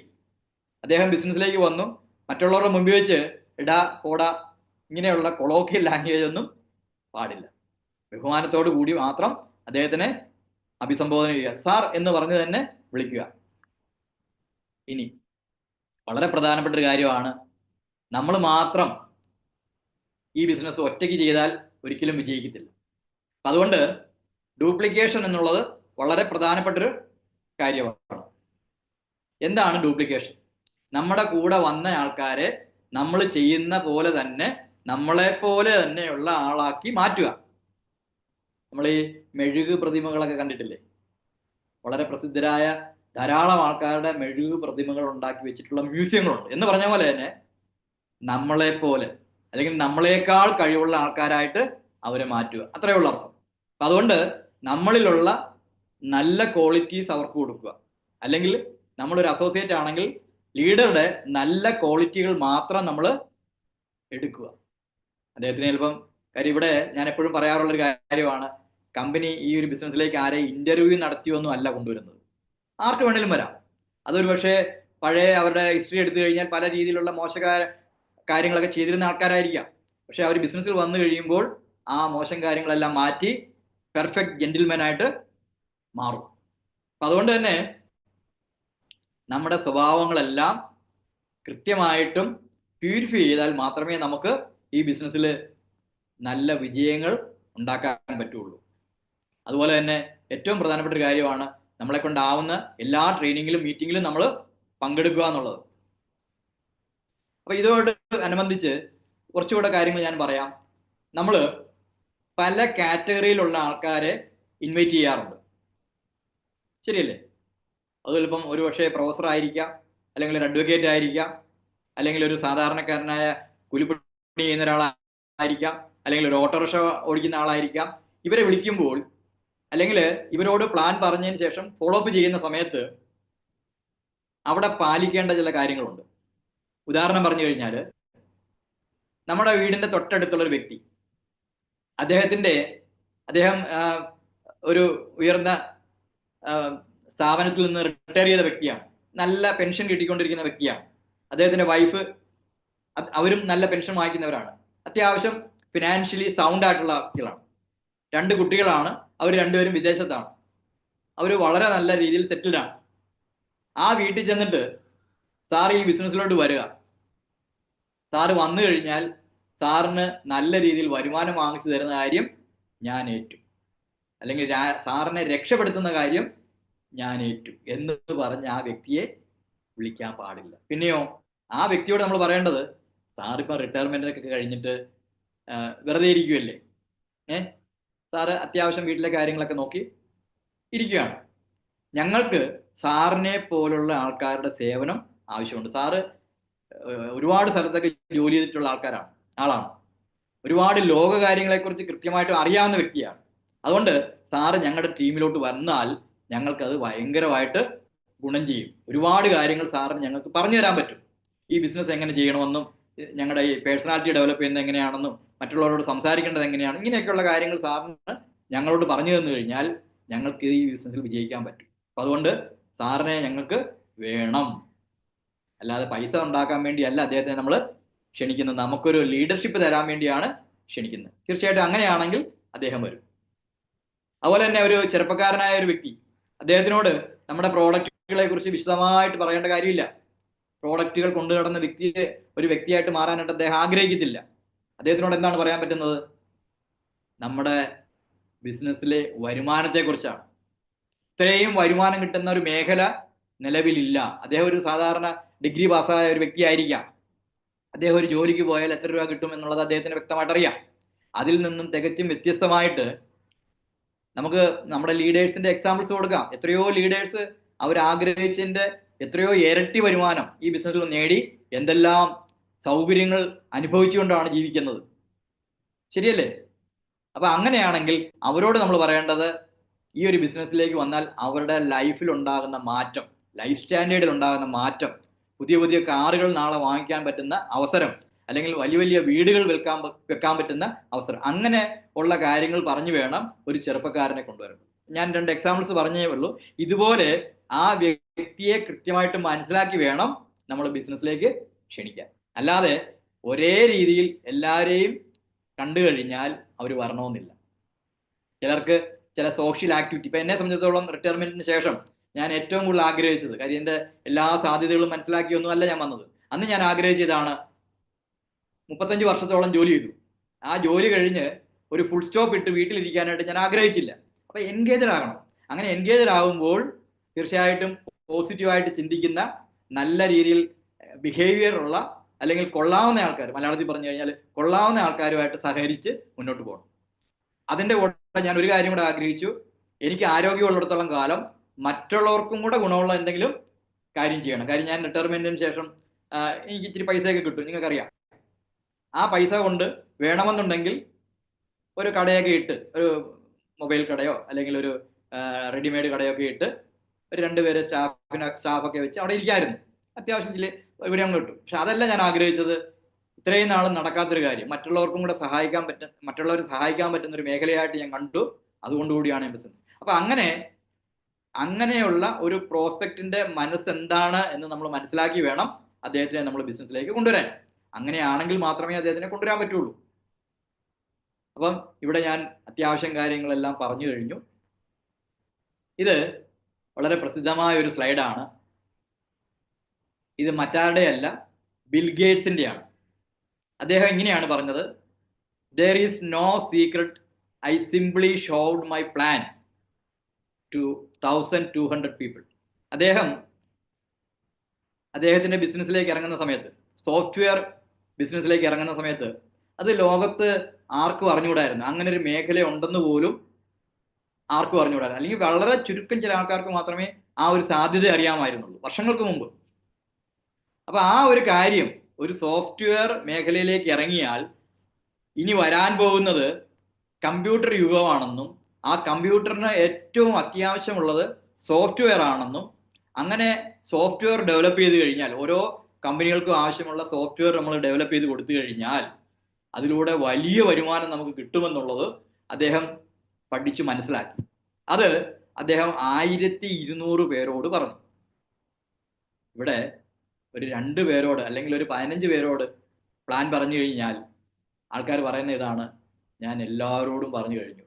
അദ്ദേഹം ബിസിനസ്സിലേക്ക് വന്നു, മറ്റുള്ളവരുടെ മുമ്പിൽ വെച്ച് ഇടാ പോടാ ഇങ്ങനെയുള്ള കൊളോക്കിയൽ ലാംഗ്വേജ് ഒന്നും പാടില്ല. ബഹുമാനത്തോടു കൂടി മാത്രം അദ്ദേഹത്തിനെ അഭിസംബോധന ചെയ്യുക, സാർ എന്ന് പറഞ്ഞ് തന്നെ വിളിക്കുക. ഇനി വളരെ പ്രധാനപ്പെട്ട ഒരു കാര്യമാണ്, നമ്മൾ മാത്രം ഈ ബിസിനസ് ഒറ്റയ്ക്ക് ചെയ്താൽ ഒരിക്കലും വിജയിക്കത്തില്ല. അതുകൊണ്ട് ഡ്യൂപ്ലിക്കേഷൻ എന്നുള്ളത് വളരെ പ്രധാനപ്പെട്ടൊരു കാര്യമാണ്. എന്താണ് ഡ്യൂപ്ലിക്കേഷൻ? നമ്മുടെ കൂടെ വന്ന ആൾക്കാരെ നമ്മൾ ചെയ്യുന്ന പോലെ തന്നെ നമ്മളെ പോലെ തന്നെയുള്ള ആളാക്കി മാറ്റുക. നമ്മൾ ഈ മെഴുക് പ്രതിമകളൊക്കെ കണ്ടിട്ടില്ലേ? വളരെ പ്രസിദ്ധരായ ധാരാളം ആൾക്കാരുടെ മെഴുക് പ്രതിമകൾ ഉണ്ടാക്കി വെച്ചിട്ടുള്ള മ്യൂസിയങ്ങളുണ്ട്. എന്ന് പറഞ്ഞ പോലെ തന്നെ നമ്മളെ പോലെ അല്ലെങ്കിൽ നമ്മളെക്കാൾ കഴിവുള്ള ആൾക്കാരായിട്ട് അവരെ മാറ്റുക, അത്രയേ ഉള്ള അർത്ഥം. അപ്പം അതുകൊണ്ട് നമ്മളിലുള്ള നല്ല ക്വാളിറ്റീസ് അവർക്ക് കൊടുക്കുക. അല്ലെങ്കിൽ നമ്മളൊരു അസോസിയേറ്റ് ആണെങ്കിൽ ലീഡറുടെ നല്ല ക്വാളിറ്റികൾ മാത്രം നമ്മൾ എടുക്കുക. അദ്ദേഹത്തിന് ചിലപ്പം കാര്യം ഇവിടെ ഞാൻ എപ്പോഴും പറയാറുള്ളൊരു കാര്യമാണ്, കമ്പനി ഈ ഒരു ബിസിനസ്സിലേക്ക് ആരെ ഇന്റർവ്യൂ നടത്തിയൊന്നും അല്ല കൊണ്ടുവരുന്നത്. ആർക്ക് വേണേലും വരാം. അതൊരു പക്ഷേ പഴയ അവരുടെ ഹിസ്റ്ററി എടുത്തു കഴിഞ്ഞാൽ പല രീതിയിലുള്ള കാര്യങ്ങളൊക്കെ ചെയ്തിരുന്ന ആൾക്കാരായിരിക്കാം. പക്ഷെ അവർ ബിസിനസ്സിൽ വന്നു കഴിയുമ്പോൾ ആ മോശം കാര്യങ്ങളെല്ലാം മാറ്റി പെർഫെക്റ്റ് ജെന്റിൽമാൻ ആയിട്ട് മാറും. അപ്പം അതുകൊണ്ട് തന്നെ നമ്മുടെ സ്വഭാവങ്ങളെല്ലാം കൃത്യമായിട്ടും പ്യൂരിഫൈ ചെയ്താൽ മാത്രമേ നമുക്ക് ഈ ബിസിനസ്സിൽ നല്ല വിജയങ്ങൾ ഉണ്ടാക്കാൻ പറ്റുള്ളൂ. അതുപോലെ തന്നെ ഏറ്റവും പ്രധാനപ്പെട്ട ഒരു കാര്യമാണ് നമ്മളെ കൊണ്ടാവുന്ന എല്ലാ ട്രെയിനിങ്ങിലും മീറ്റിങ്ങിലും നമ്മൾ പങ്കെടുക്കുക എന്നുള്ളത്. അപ്പോൾ ഇതോട് അനുബന്ധിച്ച് കുറച്ചുകൂടെ കാര്യങ്ങൾ ഞാൻ പറയാം. നമ്മൾ പല കാറ്റഗറിയിലുള്ള ആൾക്കാരെ ഇൻവൈറ്റ് ചെയ്യാറുണ്ട്, ശരിയല്ലേ? അത് ചിലപ്പം ഒരു പക്ഷേ പ്രൊഫസർ ആയിരിക്കാം, അല്ലെങ്കിൽ ഒരു അഡ്വക്കേറ്റ് ആയിരിക്കാം, അല്ലെങ്കിൽ ഒരു സാധാരണക്കാരനായ കൂലിപ്പണി ചെയ്യുന്ന ഒരാളായിരിക്കാം, അല്ലെങ്കിൽ ഒരു ഓട്ടോറിക്ഷ ഓടിക്കുന്ന ആളായിരിക്കാം. ഇവരെ വിളിക്കുമ്പോൾ അല്ലെങ്കിൽ ഇവരോട് പ്ലാൻ പറഞ്ഞതിന് ശേഷം ഫോളോ അപ്പ് ചെയ്യുന്ന സമയത്ത് അവിടെ പാലിക്കേണ്ട ചില കാര്യങ്ങളുണ്ട്. ഉദാഹരണം പറഞ്ഞു കഴിഞ്ഞാൽ, നമ്മുടെ വീടിന്റെ തൊട്ടടുത്തുള്ള ഒരു വ്യക്തി, അദ്ദേഹം ഒരു ഉയർന്ന സ്ഥാപനത്തിൽ നിന്ന് റിട്ടയർ ചെയ്ത വ്യക്തിയാണ്, നല്ല പെൻഷൻ കിട്ടിക്കൊണ്ടിരിക്കുന്ന വ്യക്തിയാണ്. അദ്ദേഹത്തിന്റെ വൈഫ് അവരും നല്ല പെൻഷൻ വാങ്ങിക്കുന്നവരാണ്, അത്യാവശ്യം ഫിനാൻഷ്യലി സൗണ്ട് ആയിട്ടുള്ള വ്യക്തികളാണ്. 2 കുട്ടികളാണ്, അവർ രണ്ടുപേരും വിദേശത്താണ്, അവർ വളരെ നല്ല രീതിയിൽ സെറ്റിൽഡ് ആണ്. ആ വീട്ടിൽ ചെന്നിട്ട് സാർ ഈ ബിസിനസ്സിലോട്ട് വരിക, സാറ് വന്നു കഴിഞ്ഞാൽ സാറിന് നല്ല രീതിയിൽ വരുമാനം വാങ്ങിച്ചു തരുന്ന കാര്യം ഞാൻ ഏറ്റു, അല്ലെങ്കിൽ സാറിനെ രക്ഷപ്പെടുത്തുന്ന കാര്യം ഞാൻ ഏറ്റു എന്ന് പറഞ്ഞ് ആ വ്യക്തിയെ വിളിക്കാൻ പാടില്ല. പിന്നെയോ ആ വ്യക്തിയോട് നമ്മൾ പറയേണ്ടത്, സാറിപ്പം റിട്ടയർമെന്റൊക്കെ കഴിഞ്ഞിട്ട് വെറുതെ ഇരിക്കുമല്ലേ, സാറ് അത്യാവശ്യം വീട്ടിലെ കാര്യങ്ങളൊക്കെ നോക്കി ഇരിക്കുകയാണ്, ഞങ്ങൾക്ക് സാറിനെ പോലുള്ള ആൾക്കാരുടെ സേവനം ആവശ്യമുണ്ട്. സാറ് ഒരുപാട് സ്ഥലത്തൊക്കെ ജോലി ചെയ്തിട്ടുള്ള ആളാണ്, ഒരുപാട് ലോക കാര്യങ്ങളെക്കുറിച്ച് കൃത്യമായിട്ട് അറിയാവുന്ന വ്യക്തിയാണ്. അതുകൊണ്ട് സാറ് ഞങ്ങളുടെ ടീമിലോട്ട് വന്നാൽ ഞങ്ങൾക്കത് ഭയങ്കരമായിട്ട് ഗുണം ചെയ്യും. ഒരുപാട് കാര്യങ്ങൾ സാറിന് ഞങ്ങൾക്ക് പറഞ്ഞു തരാൻ പറ്റും. ഈ ബിസിനസ് എങ്ങനെ ചെയ്യണമെന്നും, ഞങ്ങളുടെ ഈ പേഴ്സണാലിറ്റി ഡെവലപ്പ് ചെയ്യുന്നത് എങ്ങനെയാണെന്നും, മറ്റുള്ളവരോട് സംസാരിക്കേണ്ടത് എങ്ങനെയാണ്, ഇങ്ങനെയൊക്കെയുള്ള കാര്യങ്ങൾ സാറിന് ഞങ്ങളോട് പറഞ്ഞു തന്നു കഴിഞ്ഞാൽ ഞങ്ങൾക്ക് ഈ ബിസിനസ്സിൽ വിജയിക്കാൻ പറ്റും. അപ്പം അതുകൊണ്ട് സാറിനെ ഞങ്ങൾക്ക് വേണം. അല്ലാതെ പൈസ ഉണ്ടാക്കാൻ വേണ്ടിയല്ല അദ്ദേഹത്തെ നമ്മൾ ക്ഷണിക്കുന്നത്, നമുക്കൊരു ലീഡർഷിപ്പ് തരാൻ വേണ്ടിയാണ് ക്ഷണിക്കുന്നത്. തീർച്ചയായിട്ടും അങ്ങനെയാണെങ്കിൽ അദ്ദേഹം വരും. അതുപോലെ തന്നെ ഒരു ചെറുപ്പക്കാരനായ ഒരു വ്യക്തി, അദ്ദേഹത്തിനോട് നമ്മുടെ പ്രോഡക്റ്റുകളെ കുറിച്ച് വിശദമായിട്ട് പറയേണ്ട കാര്യമില്ല. പ്രോഡക്റ്റുകൾ കൊണ്ടു നടന്ന ഒരു വ്യക്തിയായിട്ട് മാറാനായിട്ട് അദ്ദേഹം ആഗ്രഹിക്കത്തില്ല. അദ്ദേഹത്തിനോട് എന്താണ് പറയാൻ പറ്റുന്നത്? നമ്മുടെ ബിസിനസ്സിലെ വരുമാനത്തെക്കുറിച്ചാണ്. ഇത്രയും വരുമാനം കിട്ടുന്ന ഒരു മേഖല നിലവിലില്ല. അദ്ദേഹം ഒരു സാധാരണ ഡിഗ്രി പാസ്സായ ഒരു വ്യക്തിയായിരിക്കാം. അദ്ദേഹം ഒരു ജോലിക്ക് പോയാൽ എത്ര രൂപ കിട്ടും എന്നുള്ളത് അദ്ദേഹത്തിന് വ്യക്തമായിട്ട് അറിയാം. അതിൽ നിന്നും തികച്ചും വ്യത്യസ്തമായിട്ട് നമുക്ക് നമ്മുടെ ലീഡേഴ്സിന്റെ എക്സാമ്പിൾസ് കൊടുക്കാം. എത്രയോ ലീഡേഴ്സ് അവർ ആഗ്രഹിച്ചതിന്റെ എത്രയോ ഇരട്ടി വരുമാനം ഈ ബിസിനസ്സിൽ നേടി എന്തെല്ലാം സൗകര്യങ്ങൾ അനുഭവിച്ചുകൊണ്ടാണ് ജീവിക്കുന്നത്, ശരിയല്ലേ? അപ്പൊ അങ്ങനെയാണെങ്കിൽ അവരോട് നമ്മൾ പറയേണ്ടത്, ഈ ഒരു ബിസിനസ്സിലേക്ക് വന്നാൽ അവരുടെ ലൈഫിൽ ഉണ്ടാകുന്ന മാറ്റം, ലൈഫ് സ്റ്റാൻഡേർഡിൽ ഉണ്ടാകുന്ന മാറ്റം, പുതിയ പുതിയ കാറുകൾ നാളെ വാങ്ങിക്കാൻ പറ്റുന്ന അവസരം, അല്ലെങ്കിൽ വലിയ വലിയ വീടുകൾ വെക്കാൻ പറ്റുന്ന അവസരം, അങ്ങനെ ഉള്ള കാര്യങ്ങൾ പറഞ്ഞു വേണം ഒരു ചെറുപ്പക്കാരനെ കൊണ്ടുവരുന്നത്. ഞാൻ 2 എക്സാമ്പിൾസ് പറഞ്ഞേ ഉള്ളൂ. ഇതുപോലെ ആ വ്യക്തിയെ കൃത്യമായിട്ട് മനസ്സിലാക്കി വേണം നമ്മൾ ബിസിനസ്സിലേക്ക് ക്ഷണിക്കാൻ. അല്ലാതെ ഒരേ രീതിയിൽ എല്ലാവരെയും കണ്ടു കഴിഞ്ഞാൽ അവർ വരണമെന്നില്ല. ചിലർക്ക് ചില സോഷ്യൽ ആക്ടിവിറ്റി, ഇപ്പം എന്നെ സംബന്ധിച്ചിടത്തോളം റിട്ടയർമെന്റിന് ശേഷം ഞാൻ ഏറ്റവും കൂടുതൽ ആഗ്രഹിച്ചത്, കാര്യം എൻ്റെ എല്ലാ സാധ്യതകളും മനസ്സിലാക്കിയൊന്നുമല്ല ഞാൻ വന്നത്. അന്ന് ഞാൻ ആഗ്രഹിച്ചതാണ്, 35 വർഷത്തോളം ജോലി ചെയ്തു. ആ ജോലി കഴിഞ്ഞ് ഒരു ഫുൾ സ്റ്റോപ്പ് ഇട്ട് വീട്ടിലിരിക്കാനായിട്ട് ഞാൻ ആഗ്രഹിച്ചില്ല. അപ്പൊ എൻഗേജഡ് ആകണം. അങ്ങനെ എൻഗേജഡ് ആകുമ്പോൾ തീർച്ചയായിട്ടും പോസിറ്റീവായിട്ട് ചിന്തിക്കുന്ന, നല്ല രീതിയിൽ ബിഹേവിയർ ഉള്ള, അല്ലെങ്കിൽ കൊള്ളാവുന്ന ആൾക്കാർ, മലയാളത്തിൽ പറഞ്ഞു കഴിഞ്ഞാൽ കൊള്ളാവുന്ന ആൾക്കാരുമായിട്ട് സഹകരിച്ച് മുന്നോട്ട് പോകണം. അതിൻ്റെ കൂടെ ഞാൻ ഒരു കാര്യം കൂടെ ആഗ്രഹിച്ചു, എനിക്ക് ആരോഗ്യമുള്ളിടത്തോളം കാലം മറ്റുള്ളവർക്കും കൂടെ ഗുണമുള്ള എന്തെങ്കിലും കാര്യം ചെയ്യണം. കാര്യം ഞാൻ റിട്ടയർമെന്റിന് ശേഷം എനിക്ക് ഇച്ചിരി പൈസയൊക്കെ കിട്ടും, നിങ്ങൾക്കറിയാം. ആ പൈസ കൊണ്ട് വേണമെന്നുണ്ടെങ്കിൽ ഒരു കടയൊക്കെ ഇട്ട്, ഒരു മൊബൈൽ കടയോ അല്ലെങ്കിൽ ഒരു റെഡിമെയ്ഡ് കടയൊക്കെ ഇട്ട് ഒരു 2 പേരെ സ്റ്റാഫൊക്കെ വെച്ച് അവിടെ ഇരിക്കാമായിരുന്നു. അത്യാവശ്യം ചില വിവരങ്ങൾ കിട്ടും. പക്ഷെ അതല്ല ഞാൻ ആഗ്രഹിച്ചത്. ഇത്രയും നാളും നടക്കാത്തൊരു കാര്യം, മറ്റുള്ളവർക്കും കൂടെ മറ്റുള്ളവരെ സഹായിക്കാൻ പറ്റുന്ന ഒരു മേഖലയായിട്ട് ഞാൻ കണ്ടു. അതുകൊണ്ടുകൂടിയാണ് ബിസിനസ്. അപ്പൊ അങ്ങനെയുള്ള ഒരു പ്രോസ്പെക്റ്റിന്റെ മനസ്സ് എന്താണ് എന്ന് നമ്മൾ മനസ്സിലാക്കി വേണം അദ്ദേഹത്തിനെ നമ്മൾ ബിസിനസ്സിലേക്ക് കൊണ്ടുവരാൻ. അങ്ങനെയാണെങ്കിൽ മാത്രമേ അദ്ദേഹത്തിനെ കൊണ്ടുവരാൻ പറ്റുള്ളൂ. അപ്പം ഇവിടെ ഞാൻ അത്യാവശ്യം കാര്യങ്ങളെല്ലാം പറഞ്ഞു കഴിഞ്ഞു. ഇത് വളരെ പ്രസിദ്ധമായ ഒരു സ്ലൈഡാണ്. ഇത് മറ്റാരുടെയല്ല, ബിൽ ഗേറ്റ്സിൻ്റെയാണ്. അദ്ദേഹം ഇങ്ങനെയാണ് പറഞ്ഞത്: "There is no secret. I simply showed my plan to 1,200 people." അദ്ദേഹത്തിന്റെ ബിസിനസ്സിലേക്ക് ഇറങ്ങുന്ന സമയത്ത്, സോഫ്റ്റ്വെയർ ബിസിനസ്സിലേക്ക് ഇറങ്ങുന്ന സമയത്ത്, അത് ലോകത്ത് ആർക്കും അറിഞ്ഞുകൂടായിരുന്നു. അങ്ങനെ ഒരു മേഖല ഉണ്ടെന്ന് പോലും ആർക്കും അറിഞ്ഞുകൂടായിരുന്നു. അല്ലെങ്കിൽ വളരെ ചുരുക്കം ചില ആൾക്കാർക്ക് മാത്രമേ ആ ഒരു സാധ്യത അറിയാമായിരുന്നുള്ളൂ വർഷങ്ങൾക്ക് മുമ്പ്. അപ്പൊ ആ ഒരു കാര്യം, ഒരു സോഫ്റ്റ്വെയർ മേഖലയിലേക്ക് ഇറങ്ങിയാൽ ഇനി വരാൻ പോകുന്നത് കമ്പ്യൂട്ടർ യുഗമാണെന്നും ആ കമ്പ്യൂട്ടറിന് ഏറ്റവും അത്യാവശ്യമുള്ളത് സോഫ്റ്റ്വെയർ ആണെന്നും, അങ്ങനെ സോഫ്റ്റ്വെയർ ഡെവലപ്പ് ചെയ്ത് കഴിഞ്ഞാൽ, ഓരോ കമ്പനികൾക്കും ആവശ്യമുള്ള സോഫ്റ്റ്വെയർ നമ്മൾ ഡെവലപ്പ് ചെയ്ത് കൊടുത്തു കഴിഞ്ഞാൽ അതിലൂടെ വലിയ വരുമാനം നമുക്ക് കിട്ടുമെന്നുള്ളത് അദ്ദേഹം പഠിച്ചു മനസ്സിലാക്കി. അത് അദ്ദേഹം 1200 പേരോട് പറഞ്ഞു. ഇവിടെ ഒരു 2 പേരോട് അല്ലെങ്കിൽ ഒരു 15 പേരോട് പ്ലാൻ പറഞ്ഞു കഴിഞ്ഞാൽ ആൾക്കാർ പറയുന്ന ഇതാണ്: ഞാൻ എല്ലാവരോടും പറഞ്ഞു കഴിഞ്ഞു,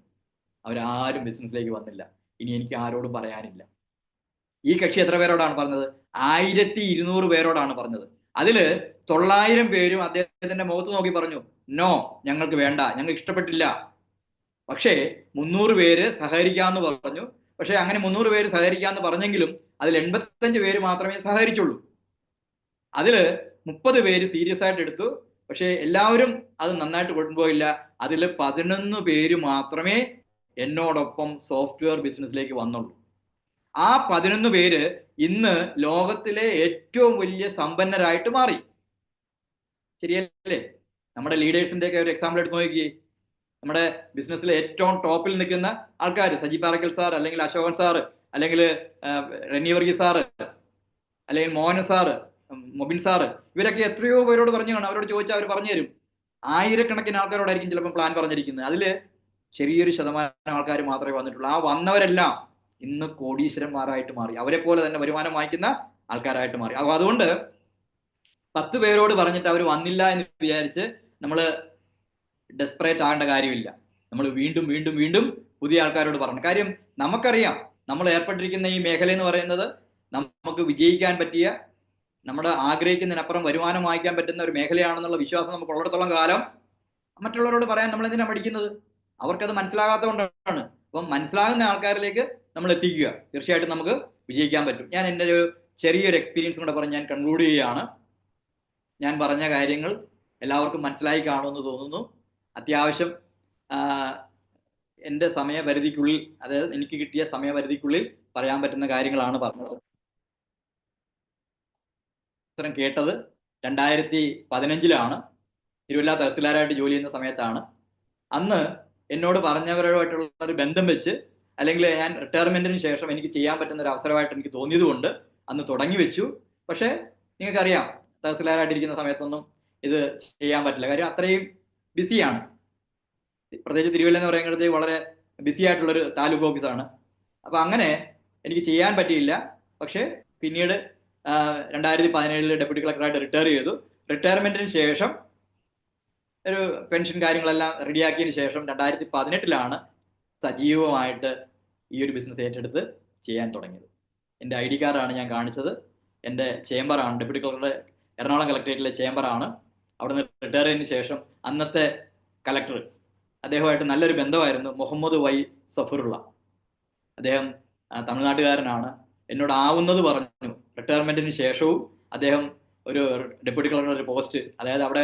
അവരാരും ബിസിനസ്സിലേക്ക് വന്നില്ല, ഇനി എനിക്ക് ആരോടും പറയാനില്ല. ഈ കക്ഷി എത്ര പേരോടാണ് പറഞ്ഞത്? 1200 പേരോടാണ് പറഞ്ഞത്. അതിൽ 900 പേരും അദ്ദേഹത്തിന്റെ മുഖത്ത് നോക്കി പറഞ്ഞു, നോ, ഞങ്ങൾക്ക് വേണ്ട, ഞങ്ങൾക്ക് ഇഷ്ടപ്പെട്ടില്ല. പക്ഷേ 300 പേര് സഹകരിക്കാമെന്ന് പറഞ്ഞു. പക്ഷെ അങ്ങനെ 300 പേര് സഹകരിക്കാമെന്ന് പറഞ്ഞെങ്കിലും അതിൽ 85 പേര് മാത്രമേ സഹകരിച്ചുള്ളൂ. അതിൽ 30 പേര് സീരിയസ് ആയിട്ട് എടുത്തു. പക്ഷെ എല്ലാവരും അത് നന്നായിട്ട് കൊണ്ടുപോയില്ല. അതിൽ 11 പേര് മാത്രമേ എന്നോടൊപ്പം സോഫ്റ്റ്വെയർ ബിസിനസ്സിലേക്ക് വന്നുള്ളൂ. ആ 11 പേര് ഇന്ന് ലോകത്തിലെ ഏറ്റവും വലിയ സമ്പന്നരായിട്ട് മാറി. ശരിയല്ലേ? നമ്മുടെ ലീഡേഴ്സിന്റെ ഒക്കെ ഒരു എക്സാമ്പിൾ എടുത്ത് നോക്കിയേ. നമ്മുടെ ബിസിനസ്സിലെ ഏറ്റവും ടോപ്പിൽ നിൽക്കുന്ന ആൾക്കാർ, സജി പാറക്കൽ സാർ, അല്ലെങ്കിൽ അശോകൻ സാറ്, അല്ലെങ്കിൽ റെന്നി വർഗീസ് സാറ്, അല്ലെങ്കിൽ മോഹൻ സാറ്, മൊബിൻ സാറ്, ഇവരൊക്കെ എത്രയോ പേരോട് പറഞ്ഞു കാണും. അവരോട് ചോദിച്ചാൽ അവർ പറഞ്ഞു തരും. ആയിരക്കണക്കിന് ആൾക്കാരോടായിരിക്കും ചിലപ്പോൾ പ്ലാൻ പറഞ്ഞിരിക്കുന്നത്. അതിൽ ചെറിയൊരു ശതമാനം ആൾക്കാർ മാത്രമേ വന്നിട്ടുള്ളൂ. ആ വന്നവരെല്ലാം ഇന്ന് കോടീശ്വരന്മാരായിട്ട് മാറി, അവരെ പോലെ തന്നെ വരുമാനം വാങ്ങിക്കുന്ന ആൾക്കാരായിട്ട് മാറി. അപ്പോൾ അതുകൊണ്ട് 10 പേരോട് പറഞ്ഞിട്ട് അവർ വന്നില്ല എന്ന് വിചാരിച്ച് നമ്മൾ ഡെസ്പറേറ്റ് ആകേണ്ട കാര്യമില്ല. നമ്മൾ വീണ്ടും വീണ്ടും വീണ്ടും പുതിയ ആൾക്കാരോട് പറഞ്ഞു. കാര്യം നമുക്കറിയാം, നമ്മൾ ഏർപ്പെട്ടിരിക്കുന്ന ഈ മേഖല എന്ന് പറയുന്നത് നമുക്ക് വിജയിക്കാൻ പറ്റിയ, നമ്മുടെ ആഗ്രഹിക്കുന്നതിനപ്പുറം വരുമാനം വാങ്ങിക്കാൻ പറ്റുന്ന ഒരു മേഖലയാണെന്നുള്ള വിശ്വാസം നമുക്ക് ഉള്ളിടത്തോളം കാലം മറ്റുള്ളവരോട് പറയാൻ നമ്മൾ എന്തിനാണ് പഠിക്കുന്നത്? അവർക്കത് മനസ്സിലാകാത്തത് കൊണ്ടാണ്. അപ്പം മനസ്സിലാകുന്ന ആൾക്കാരിലേക്ക് നമ്മൾ എത്തിക്കുക, തീർച്ചയായിട്ടും നമുക്ക് വിജയിക്കാൻ പറ്റും. ഞാൻ എൻ്റെ ഒരു ചെറിയൊരു എക്സ്പീരിയൻസ് കൂടെ പറഞ്ഞ് ഞാൻ കൺക്ലൂഡ് ചെയ്യുകയാണ്. ഞാൻ പറഞ്ഞ കാര്യങ്ങൾ എല്ലാവർക്കും മനസ്സിലായി കാണുമെന്ന് തോന്നുന്നു. അത്യാവശ്യം എൻ്റെ സമയപരിധിക്കുള്ളിൽ, അതായത് എനിക്ക് കിട്ടിയ സമയപരിധിക്കുള്ളിൽ പറയാൻ പറ്റുന്ന കാര്യങ്ങളാണ് പറഞ്ഞത്. കേട്ടത് 2015 തിരുവല്ല തഹസിൽദാരായിട്ട് ജോലി ചെയ്യുന്ന സമയത്താണ്. അന്ന് എന്നോട് പറഞ്ഞവരുമായിട്ടുള്ള ഒരു ബന്ധം വെച്ച്, അല്ലെങ്കിൽ ഞാൻ റിട്ടയർമെന്റിന് ശേഷം എനിക്ക് ചെയ്യാൻ പറ്റുന്ന ഒരു അവസരമായിട്ട് എനിക്ക് തോന്നിയത് കൊണ്ട് അന്ന് തുടങ്ങി വെച്ചു. പക്ഷേ നിങ്ങൾക്കറിയാം, തഹസിൽദാരായിട്ടിരിക്കുന്ന സമയത്തൊന്നും ഇത് ചെയ്യാൻ പറ്റില്ല. കാര്യം അത്രയും ബിസിയാണ്. പ്രത്യേകിച്ച് തിരുവല്ല എന്ന് പറയുന്നത് വളരെ ബിസി ആയിട്ടുള്ളൊരു താലൂക്ക് ഓഫീസാണ്. അപ്പം അങ്ങനെ എനിക്ക് ചെയ്യാൻ പറ്റിയില്ല. പക്ഷേ പിന്നീട് 2017 ഡെപ്യൂട്ടി കളക്ടറായിട്ട് റിട്ടയർ ചെയ്തു. റിട്ടയർമെന്റിന് ശേഷം ഒരു പെൻഷൻ കാര്യങ്ങളെല്ലാം റെഡിയാക്കിയതിന് ശേഷം 2018 സജീവമായിട്ട് ഈ ഒരു ബിസിനസ് ഏറ്റെടുത്ത് ചെയ്യാൻ തുടങ്ങിയത്. എൻ്റെ ID കാർഡാണ് ഞാൻ കാണിച്ചത്. എൻ്റെ ചേംബറാണ്, ഡെപ്യൂട്ടി കളക്ടറുടെ എറണാകുളം കളക്ടറേറ്റിലെ ചേംബറാണ്. അവിടെ നിന്ന് റിട്ടയർ ചെയ്തതിന് ശേഷം അന്നത്തെ കളക്ടർ, അദ്ദേഹമായിട്ട് നല്ലൊരു ബന്ധമായിരുന്നു, മുഹമ്മദ് വൈ സഫറുള്ള. അദ്ദേഹം തമിഴ്നാട്ടുകാരനാണ്. എന്നോട് ആവുന്നത് പറഞ്ഞു. റിട്ടയർമെന്റിന് ശേഷവും അദ്ദേഹം ഒരു ഡെപ്യൂട്ടി കളക്ടർ ഒരു പോസ്റ്റ്, അതായത് അവിടെ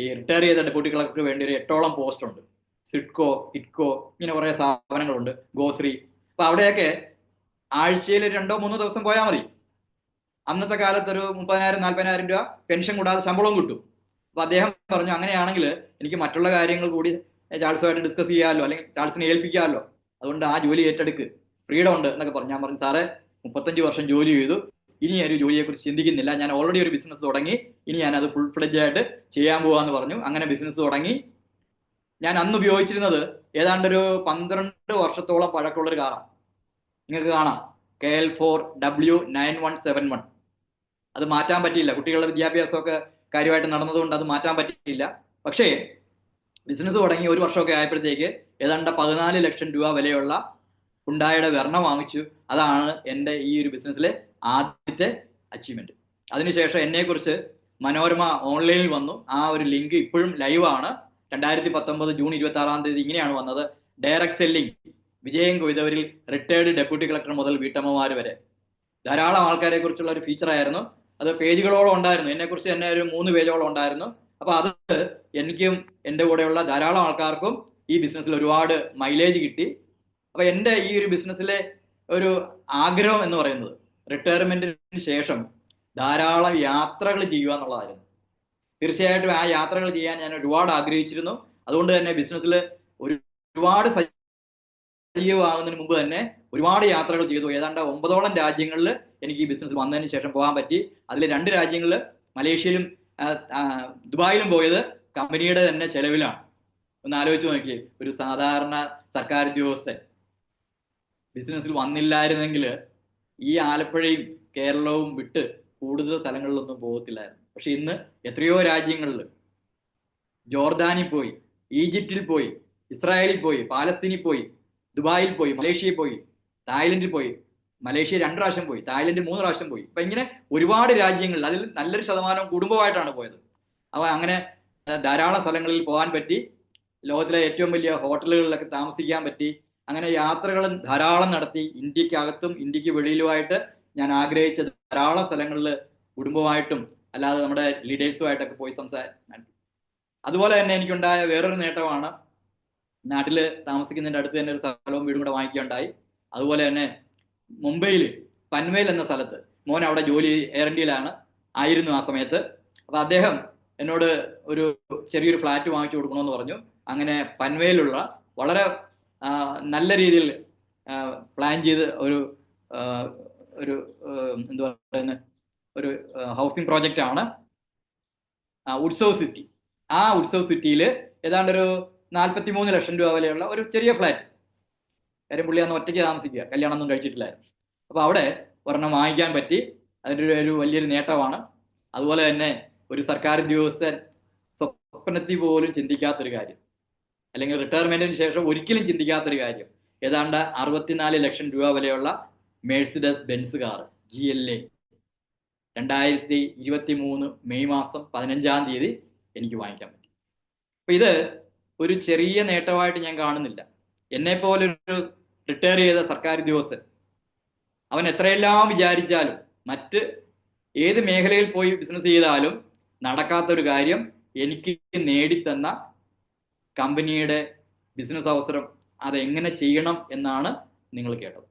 ഈ റിട്ടയർ ചെയ്ത ഡെപ്യൂട്ടി കളക്ടർക്ക് വേണ്ടി ഒരു 8ഓളം പോസ്റ്റ് ഉണ്ട്. സിഡ്കോ, ഇറ്റ്കോ, ഇങ്ങനെ കുറേ സ്ഥാപനങ്ങളുണ്ട്, ഗോശ്രീ. അപ്പൊ അവിടെയൊക്കെ ആഴ്ചയിൽ 2-3 ദിവസം പോയാൽ മതി. അന്നത്തെ കാലത്ത് ഒരു 30,000-40,000 രൂപ പെൻഷൻ കൂടാതെ ശമ്പളവും കിട്ടും. അപ്പൊ അദ്ദേഹം പറഞ്ഞു, അങ്ങനെയാണെങ്കിൽ എനിക്ക് മറ്റുള്ള കാര്യങ്ങൾ കൂടി ചാൾസുമായിട്ട് ഡിസ്കസ് ചെയ്യാമല്ലോ, അല്ലെങ്കിൽ ചാൾസിനെ ഏൽപ്പിക്കാമല്ലോ, അതുകൊണ്ട് ആ ജോലി ഏറ്റെടുക്ക്, ഫ്രീഡം ഉണ്ട് എന്നൊക്കെ പറഞ്ഞു. ഞാൻ പറഞ്ഞു, സാറേ 35 വർഷം ജോലി ചെയ്തു, ഇനി ഒരു ജോലിയെക്കുറിച്ച് ചിന്തിക്കുന്നില്ല, ഞാൻ ഓൾറെഡി ഒരു ബിസിനസ് തുടങ്ങി, ഇനി ഞാൻ അത് ഫുൾ ഫ്ലെഡ്ജ് ആയിട്ട് ചെയ്യാൻ പോകാന്ന് പറഞ്ഞു. അങ്ങനെ ബിസിനസ് തുടങ്ങി. ഞാൻ അന്ന് ഉപയോഗിച്ചിരുന്നത് ഏതാണ്ട് ഒരു 12 വർഷത്തോളം പഴക്കമുള്ളൊരു കാറാണ്. നിങ്ങൾക്ക് കാണാം, KL4W9171. അത് മാറ്റാൻ പറ്റിയില്ല, കുട്ടികളുടെ വിദ്യാഭ്യാസമൊക്കെ കാര്യമായിട്ട് നടന്നതുകൊണ്ട് അത് മാറ്റാൻ പറ്റിയില്ല. പക്ഷേ ബിസിനസ് തുടങ്ങി 1 വർഷമൊക്കെ ആയപ്പോഴത്തേക്ക് ഏതാണ്ട് 14 ലക്ഷം രൂപ വിലയുള്ള ഹുണ്ടായുടെ വെർണ വാങ്ങിച്ചു. അതാണ് എൻ്റെ ഈ ഒരു ബിസിനസ്സിലെ ആദ്യത്തെ അച്ചീവ്മെന്റ്. അതിനുശേഷം എന്നെക്കുറിച്ച് മനോരമ ഓൺലൈനിൽ വന്നു. ആ ഒരു ലിങ്ക് ഇപ്പോഴും ലൈവാണ്. 2019 ജൂൺ 26 ഇങ്ങനെയാണ് വന്നത്: ഡയറക്ട് സെല്ലിംഗ്, വിജയം കൊയ്തവരിൽ റിട്ടയർഡ് ഡെപ്യൂട്ടി കളക്ടർ മുതൽ വീട്ടമ്മമാർ വരെ. ധാരാളം ആൾക്കാരെ കുറിച്ചുള്ള ഒരു ഫീച്ചറായിരുന്നു. അത് പേജുകളോളം ഉണ്ടായിരുന്നു. എന്നെക്കുറിച്ച് തന്നെ ഒരു 3 പേജോളം ഉണ്ടായിരുന്നു. അപ്പൊ അത് എനിക്കും എൻ്റെ കൂടെയുള്ള ധാരാളം ആൾക്കാർക്കും ഈ ബിസിനസ്സിൽ ഒരുപാട് മൈലേജ് കിട്ടി. അപ്പൊ എൻ്റെ ഈ ഒരു ബിസിനസ്സിലെ ഒരു ആഗ്രഹം എന്ന് പറയുന്നത് റിട്ടയർമെന്റിന് ശേഷം ധാരാളം യാത്രകൾ ചെയ്യുക എന്നുള്ളതായിരുന്നു. തീർച്ചയായിട്ടും ആ യാത്രകൾ ചെയ്യാൻ ഞാൻ ഒരുപാട് ആഗ്രഹിച്ചിരുന്നു. അതുകൊണ്ട് തന്നെ ബിസിനസ്സിൽ ഒരുപാട് സജീവമാകുന്നതിന് മുമ്പ് തന്നെ ഒരുപാട് യാത്രകൾ ചെയ്തു. ഏതാണ്ട് 9ഓളം രാജ്യങ്ങളിൽ എനിക്ക് ഈ ബിസിനസ് വന്നതിന് ശേഷം പോകാൻ പറ്റി. അതിൽ 2 രാജ്യങ്ങളിൽ, മലേഷ്യയിലും ദുബായിലും പോയത് കമ്പനിയുടെ തന്നെ ചെലവിലാണ്. ഒന്ന് ആലോചിച്ച് നോക്കി, ഒരു സാധാരണ സർക്കാർ ഉദ്യോഗസ്ഥൻ ബിസിനസ്സിൽ വന്നില്ലായിരുന്നെങ്കിൽ ഈ ആലപ്പുഴയും കേരളവും വിട്ട് കൂടുതൽ സ്ഥലങ്ങളിലൊന്നും പോകത്തില്ലായിരുന്നു. പക്ഷെ ഇന്ന് എത്രയോ രാജ്യങ്ങളിൽ, ജോർദാനിൽ പോയി, ഈജിപ്തിൽ പോയി, ഇസ്രായേലിൽ പോയി, പാലസ്തീനിൽ പോയി, ദുബായിൽ പോയി, മലേഷ്യയിൽ പോയി, തായ്ലൻഡിൽ പോയി. മലേഷ്യ 2 പ്രാവശ്യം പോയി, തായ്ലൻഡ് 3 പ്രാവശ്യം പോയി. അപ്പൊ ഇങ്ങനെ ഒരുപാട് രാജ്യങ്ങളിൽ, അതിൽ നല്ലൊരു ശതമാനം കുടുംബമായിട്ടാണ് പോയത്. അപ്പൊ അങ്ങനെ ധാരാളം സ്ഥലങ്ങളിൽ പോകാൻ പറ്റി. ലോകത്തിലെ ഏറ്റവും വലിയ ഹോട്ടലുകളിലൊക്കെ താമസിക്കാൻ പറ്റി. അങ്ങനെ യാത്രകൾ ധാരാളം നടത്തി. ഇന്ത്യക്കകത്തും ഇന്ത്യക്ക് വെളിയിലുമായിട്ട് ഞാൻ ആഗ്രഹിച്ച ധാരാളം സ്ഥലങ്ങളിൽ കുടുംബമായിട്ടും അല്ലാതെ നമ്മുടെ ലീഡേഴ്സുമായിട്ടൊക്കെ പോയി സംസാരിച്ചു. അതുപോലെ തന്നെ എനിക്കുണ്ടായ വേറൊരു നേട്ടമാണ്, നാട്ടിൽ താമസിക്കുന്നതിൻ്റെ അടുത്ത് തന്നെ ഒരു സ്ഥലവും വീടും കൂടെ വാങ്ങിക്കുകയുണ്ടായി. അതുപോലെ തന്നെ മുംബൈയിൽ പൻവേൽ എന്ന സ്ഥലത്ത്, മോൻ അവിടെ ജോലി എയർ ഇന്ത്യയിലാണ് ആയിരുന്നു ആ സമയത്ത്. അപ്പൊ അദ്ദേഹം എന്നോട് ഒരു ചെറിയൊരു ഫ്ലാറ്റ് വാങ്ങിച്ചു കൊടുക്കണമെന്ന് പറഞ്ഞു. അങ്ങനെ പൻവേലുള്ള വളരെ നല്ല രീതിയിൽ പ്ലാൻ ചെയ്ത് ഒരു എന്താ പറയുന്നത്, ഒരു ഹൗസിംഗ് പ്രോജക്റ്റ് ആണ് ഉത്സവ് സിറ്റി. ആ ഉത്സവ് സിറ്റിയിൽ ഏതാണ്ടൊരു 43 ലക്ഷം രൂപ വിലയുള്ള ഒരു ചെറിയ ഫ്ലാറ്റ്. കാര്യം പുള്ളി അന്ന് ഒറ്റയ്ക്ക് താമസിക്കുക, കല്യാണമൊന്നും കഴിച്ചിട്ടില്ലായിരുന്നു. അപ്പോൾ അവിടെ ഒരെണ്ണം വാങ്ങിക്കാൻ പറ്റി. അതിൻ്റെ ഒരു വലിയൊരു നേട്ടമാണ്. അതുപോലെ തന്നെ ഒരു സർക്കാർ ഉദ്യോഗസ്ഥൻ സ്വപ്നത്തിൽ പോലും ചിന്തിക്കാത്തൊരു കാര്യം, അല്ലെങ്കിൽ റിട്ടയർമെന്റിന് ശേഷം ഒരിക്കലും ചിന്തിക്കാത്തൊരു കാര്യം, ഏതാണ്ട് 64 ലക്ഷം രൂപ വിലയുള്ള Mercedes Benz car GLA 2023 May മാസം 15 എനിക്ക് വാങ്ങിക്കാൻ പറ്റി. അപ്പൊ ഇത് ഒരു ചെറിയ നേട്ടമായിട്ട് ഞാൻ കാണുന്നില്ല. എന്നെപ്പോലൊരു റിട്ടയർ ചെയ്ത സർക്കാർ ഉദ്യോഗസ്ഥൻ, അവൻ എത്രയെല്ലാം വിചാരിച്ചാലും മറ്റ് ഏത് മേഖലയിൽ പോയി ബിസിനസ് ചെയ്താലും നടക്കാത്തൊരു കാര്യം എനിക്ക് നേടിത്തന്ന കമ്പനിയുടെ ബിസിനസ് അവസരം അതെങ്ങനെ ചെയ്യണം എന്നാണ് നിങ്ങൾ കേട്ടത്.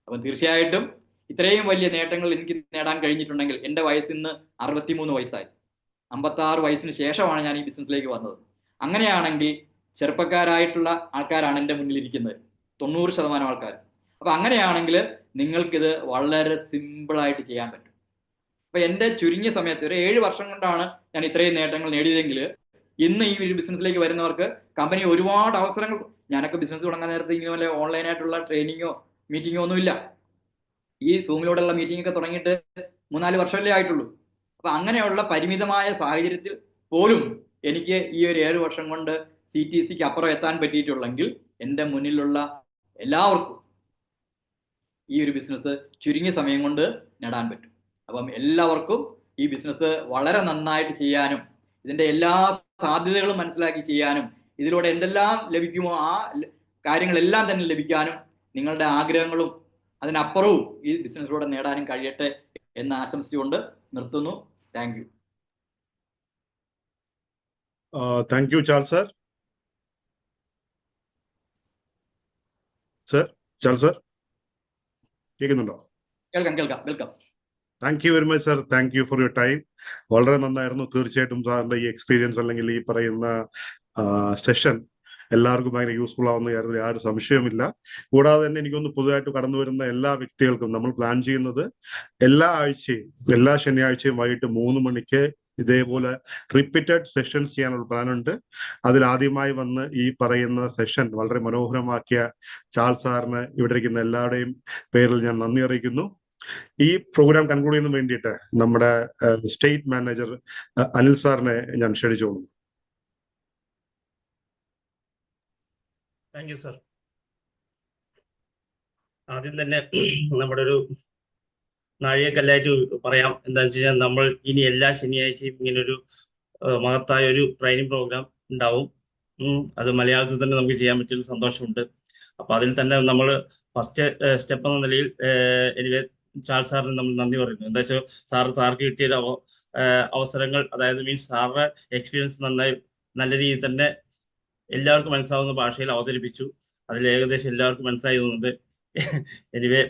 അപ്പം തീർച്ചയായിട്ടും ഇത്രയും വലിയ നേട്ടങ്ങൾ എനിക്ക് നേടാൻ കഴിഞ്ഞിട്ടുണ്ടെങ്കിൽ, എൻ്റെ വയസ്സ് ഇന്ന് 63 വയസ്സായി. 56 വയസ്സിന് ശേഷമാണ് ഞാൻ ഈ ബിസിനസ്സിലേക്ക് വന്നത്. അങ്ങനെയാണെങ്കിൽ ചെറുപ്പക്കാരായിട്ടുള്ള ആൾക്കാരാണ് എൻ്റെ മുന്നിലിരിക്കുന്നത്, 90% ആൾക്കാർ. അപ്പൊ അങ്ങനെയാണെങ്കിൽ നിങ്ങൾക്കിത് വളരെ സിമ്പിളായിട്ട് ചെയ്യാൻ പറ്റും. അപ്പൊ എൻ്റെ ചുരുങ്ങിയ സമയത്ത് ഒരു 7 വർഷം കൊണ്ടാണ് ഞാൻ ഇത്രയും നേട്ടങ്ങൾ നേടിയതെങ്കിൽ, ഇന്ന് ഈ ബിസിനസ്സിലേക്ക് വരുന്നവർക്ക് കമ്പനി ഒരുപാട് അവസരങ്ങൾ, ഞാനൊക്കെ ബിസിനസ് തുടങ്ങാൻ നേരത്തെ ഇങ്ങനെ ഓൺലൈനായിട്ടുള്ള ട്രെയിനിങ്ങോ മീറ്റിങ്ങോ ഒന്നുമില്ല. ഈ സൂമിലൂടെയുള്ള മീറ്റിംഗ് ഒക്കെ തുടങ്ങിയിട്ട് 3-4 വർഷമല്ലേ ആയിട്ടുള്ളൂ. അപ്പൊ അങ്ങനെയുള്ള പരിമിതമായ സാഹചര്യത്തിൽ പോലും എനിക്ക് ഈ ഒരു 7 വർഷം കൊണ്ട് CTCക്ക് അപ്പുറം എത്താൻ പറ്റിയിട്ടുള്ളെങ്കിൽ എൻ്റെ മുന്നിലുള്ള എല്ലാവർക്കും ഈ ഒരു ബിസിനസ് ചുരുങ്ങിയ സമയം കൊണ്ട് നേടാൻ പറ്റും. അപ്പം എല്ലാവർക്കും ഈ ബിസിനസ് വളരെ നന്നായിട്ട് ചെയ്യാനും ഇതിൻ്റെ എല്ലാ സാധ്യതകളും മനസ്സിലാക്കി ചെയ്യാനും ഇതിലൂടെ എന്തെല്ലാം ലഭിക്കുമോ ആ കാര്യങ്ങളെല്ലാം തന്നെ ലഭിക്കാനും നിങ്ങളുടെ ആഗ്രഹങ്ങളും അതിനപ്പുറവും ഈ ബിസിനസ്സിലൂടെ നേടാനും കഴിയട്ടെ എന്ന് ആശംസിച്ചുകൊണ്ട് നിർത്തുന്നു. Thank you. Thank you Charles sir. Sir, Charles sir കേൾക്കുന്നുണ്ടോ? കേൾക്കാം കേൾക്കാം കേൾക്കാം. Thank you very much sir. Thank you for your time. വളരെ നന്നായിരുന്നു. തീർച്ചയായിട്ടും സാറിന്റെ ഈ എക്സ്പീരിയൻസ് അല്ലെങ്കിൽ ഈ പറയുന്ന സെഷൻ എല്ലാവർക്കും ഭയങ്കര യൂസ്ഫുൾ ആവുന്ന കാര്യത്തിൽ യാതൊരു സംശയവുമില്ല. കൂടാതെ തന്നെ എനിക്കൊന്ന് പുതുതായിട്ട് കടന്നു വരുന്ന എല്ലാ വ്യക്തികൾക്കും നമ്മൾ പ്ലാൻ ചെയ്യുന്നത് എല്ലാ ശനിയാഴ്ചയും വൈകിട്ട് 3 മണിക്ക് ഇതേപോലെ റിപ്പീറ്റഡ് സെഷൻസ് ചെയ്യാനുള്ള പ്ലാൻ ഉണ്ട്. അതിലാദ്യമായി വന്ന് ഈ പറയുന്ന സെഷൻ വളരെ മനോഹരമാക്കിയ ചാൾസ് സാറിന് ഇവിടെ ഇരിക്കുന്ന എല്ലാവരുടെയും പേരിൽ ഞാൻ നന്ദി അറിയിക്കുന്നു. ഈ പ്രോഗ്രാം കൺക്ലൂഡ് ചെയ്യുന്നതിന് വേണ്ടിയിട്ട് നമ്മുടെ സ്റ്റേറ്റ് മാനേജർ അനിൽ സാറിനെ ഞാൻ ക്ഷണിച്ചോളൂ. Thank you sir. ആദ്യം തന്നെ നമ്മുടെ ഒരു നാഴികക്കല്ലായിട്ട് പറയാം. എന്താണെന്ന് വെച്ച് കഴിഞ്ഞാൽ നമ്മൾ ഇനി എല്ലാ ശനിയാഴ്ചയും ഇങ്ങനൊരു മഹത്തായ ഒരു ട്രെയിനിങ് പ്രോഗ്രാം ഉണ്ടാവും. അത് മലയാളത്തിൽ തന്നെ നമുക്ക് ചെയ്യാൻ പറ്റിയ സന്തോഷമുണ്ട്. അപ്പൊ അതിൽ തന്നെ നമ്മൾ ഫസ്റ്റ് സ്റ്റെപ്പ് എന്ന നിലയിൽ എനിവേ ചാൾസ് സാറിന് നമ്മൾ നന്ദി പറയുന്നു. എന്താ വെച്ചാൽ സാർക്ക് കിട്ടിയ അവസരങ്ങൾ, അതായത് മീൻസ് സാറിന്റെ എക്സ്പീരിയൻസ് നല്ല രീതിയിൽ തന്നെ എല്ലാവർക്കും മനസ്സിലാവുന്ന ഭാഷയിൽ അവതരിപ്പിച്ചു. അതിൽ ഏകദേശം എല്ലാവർക്കും മനസ്സിലായി തോന്നുന്നുണ്ട്. എനിവേ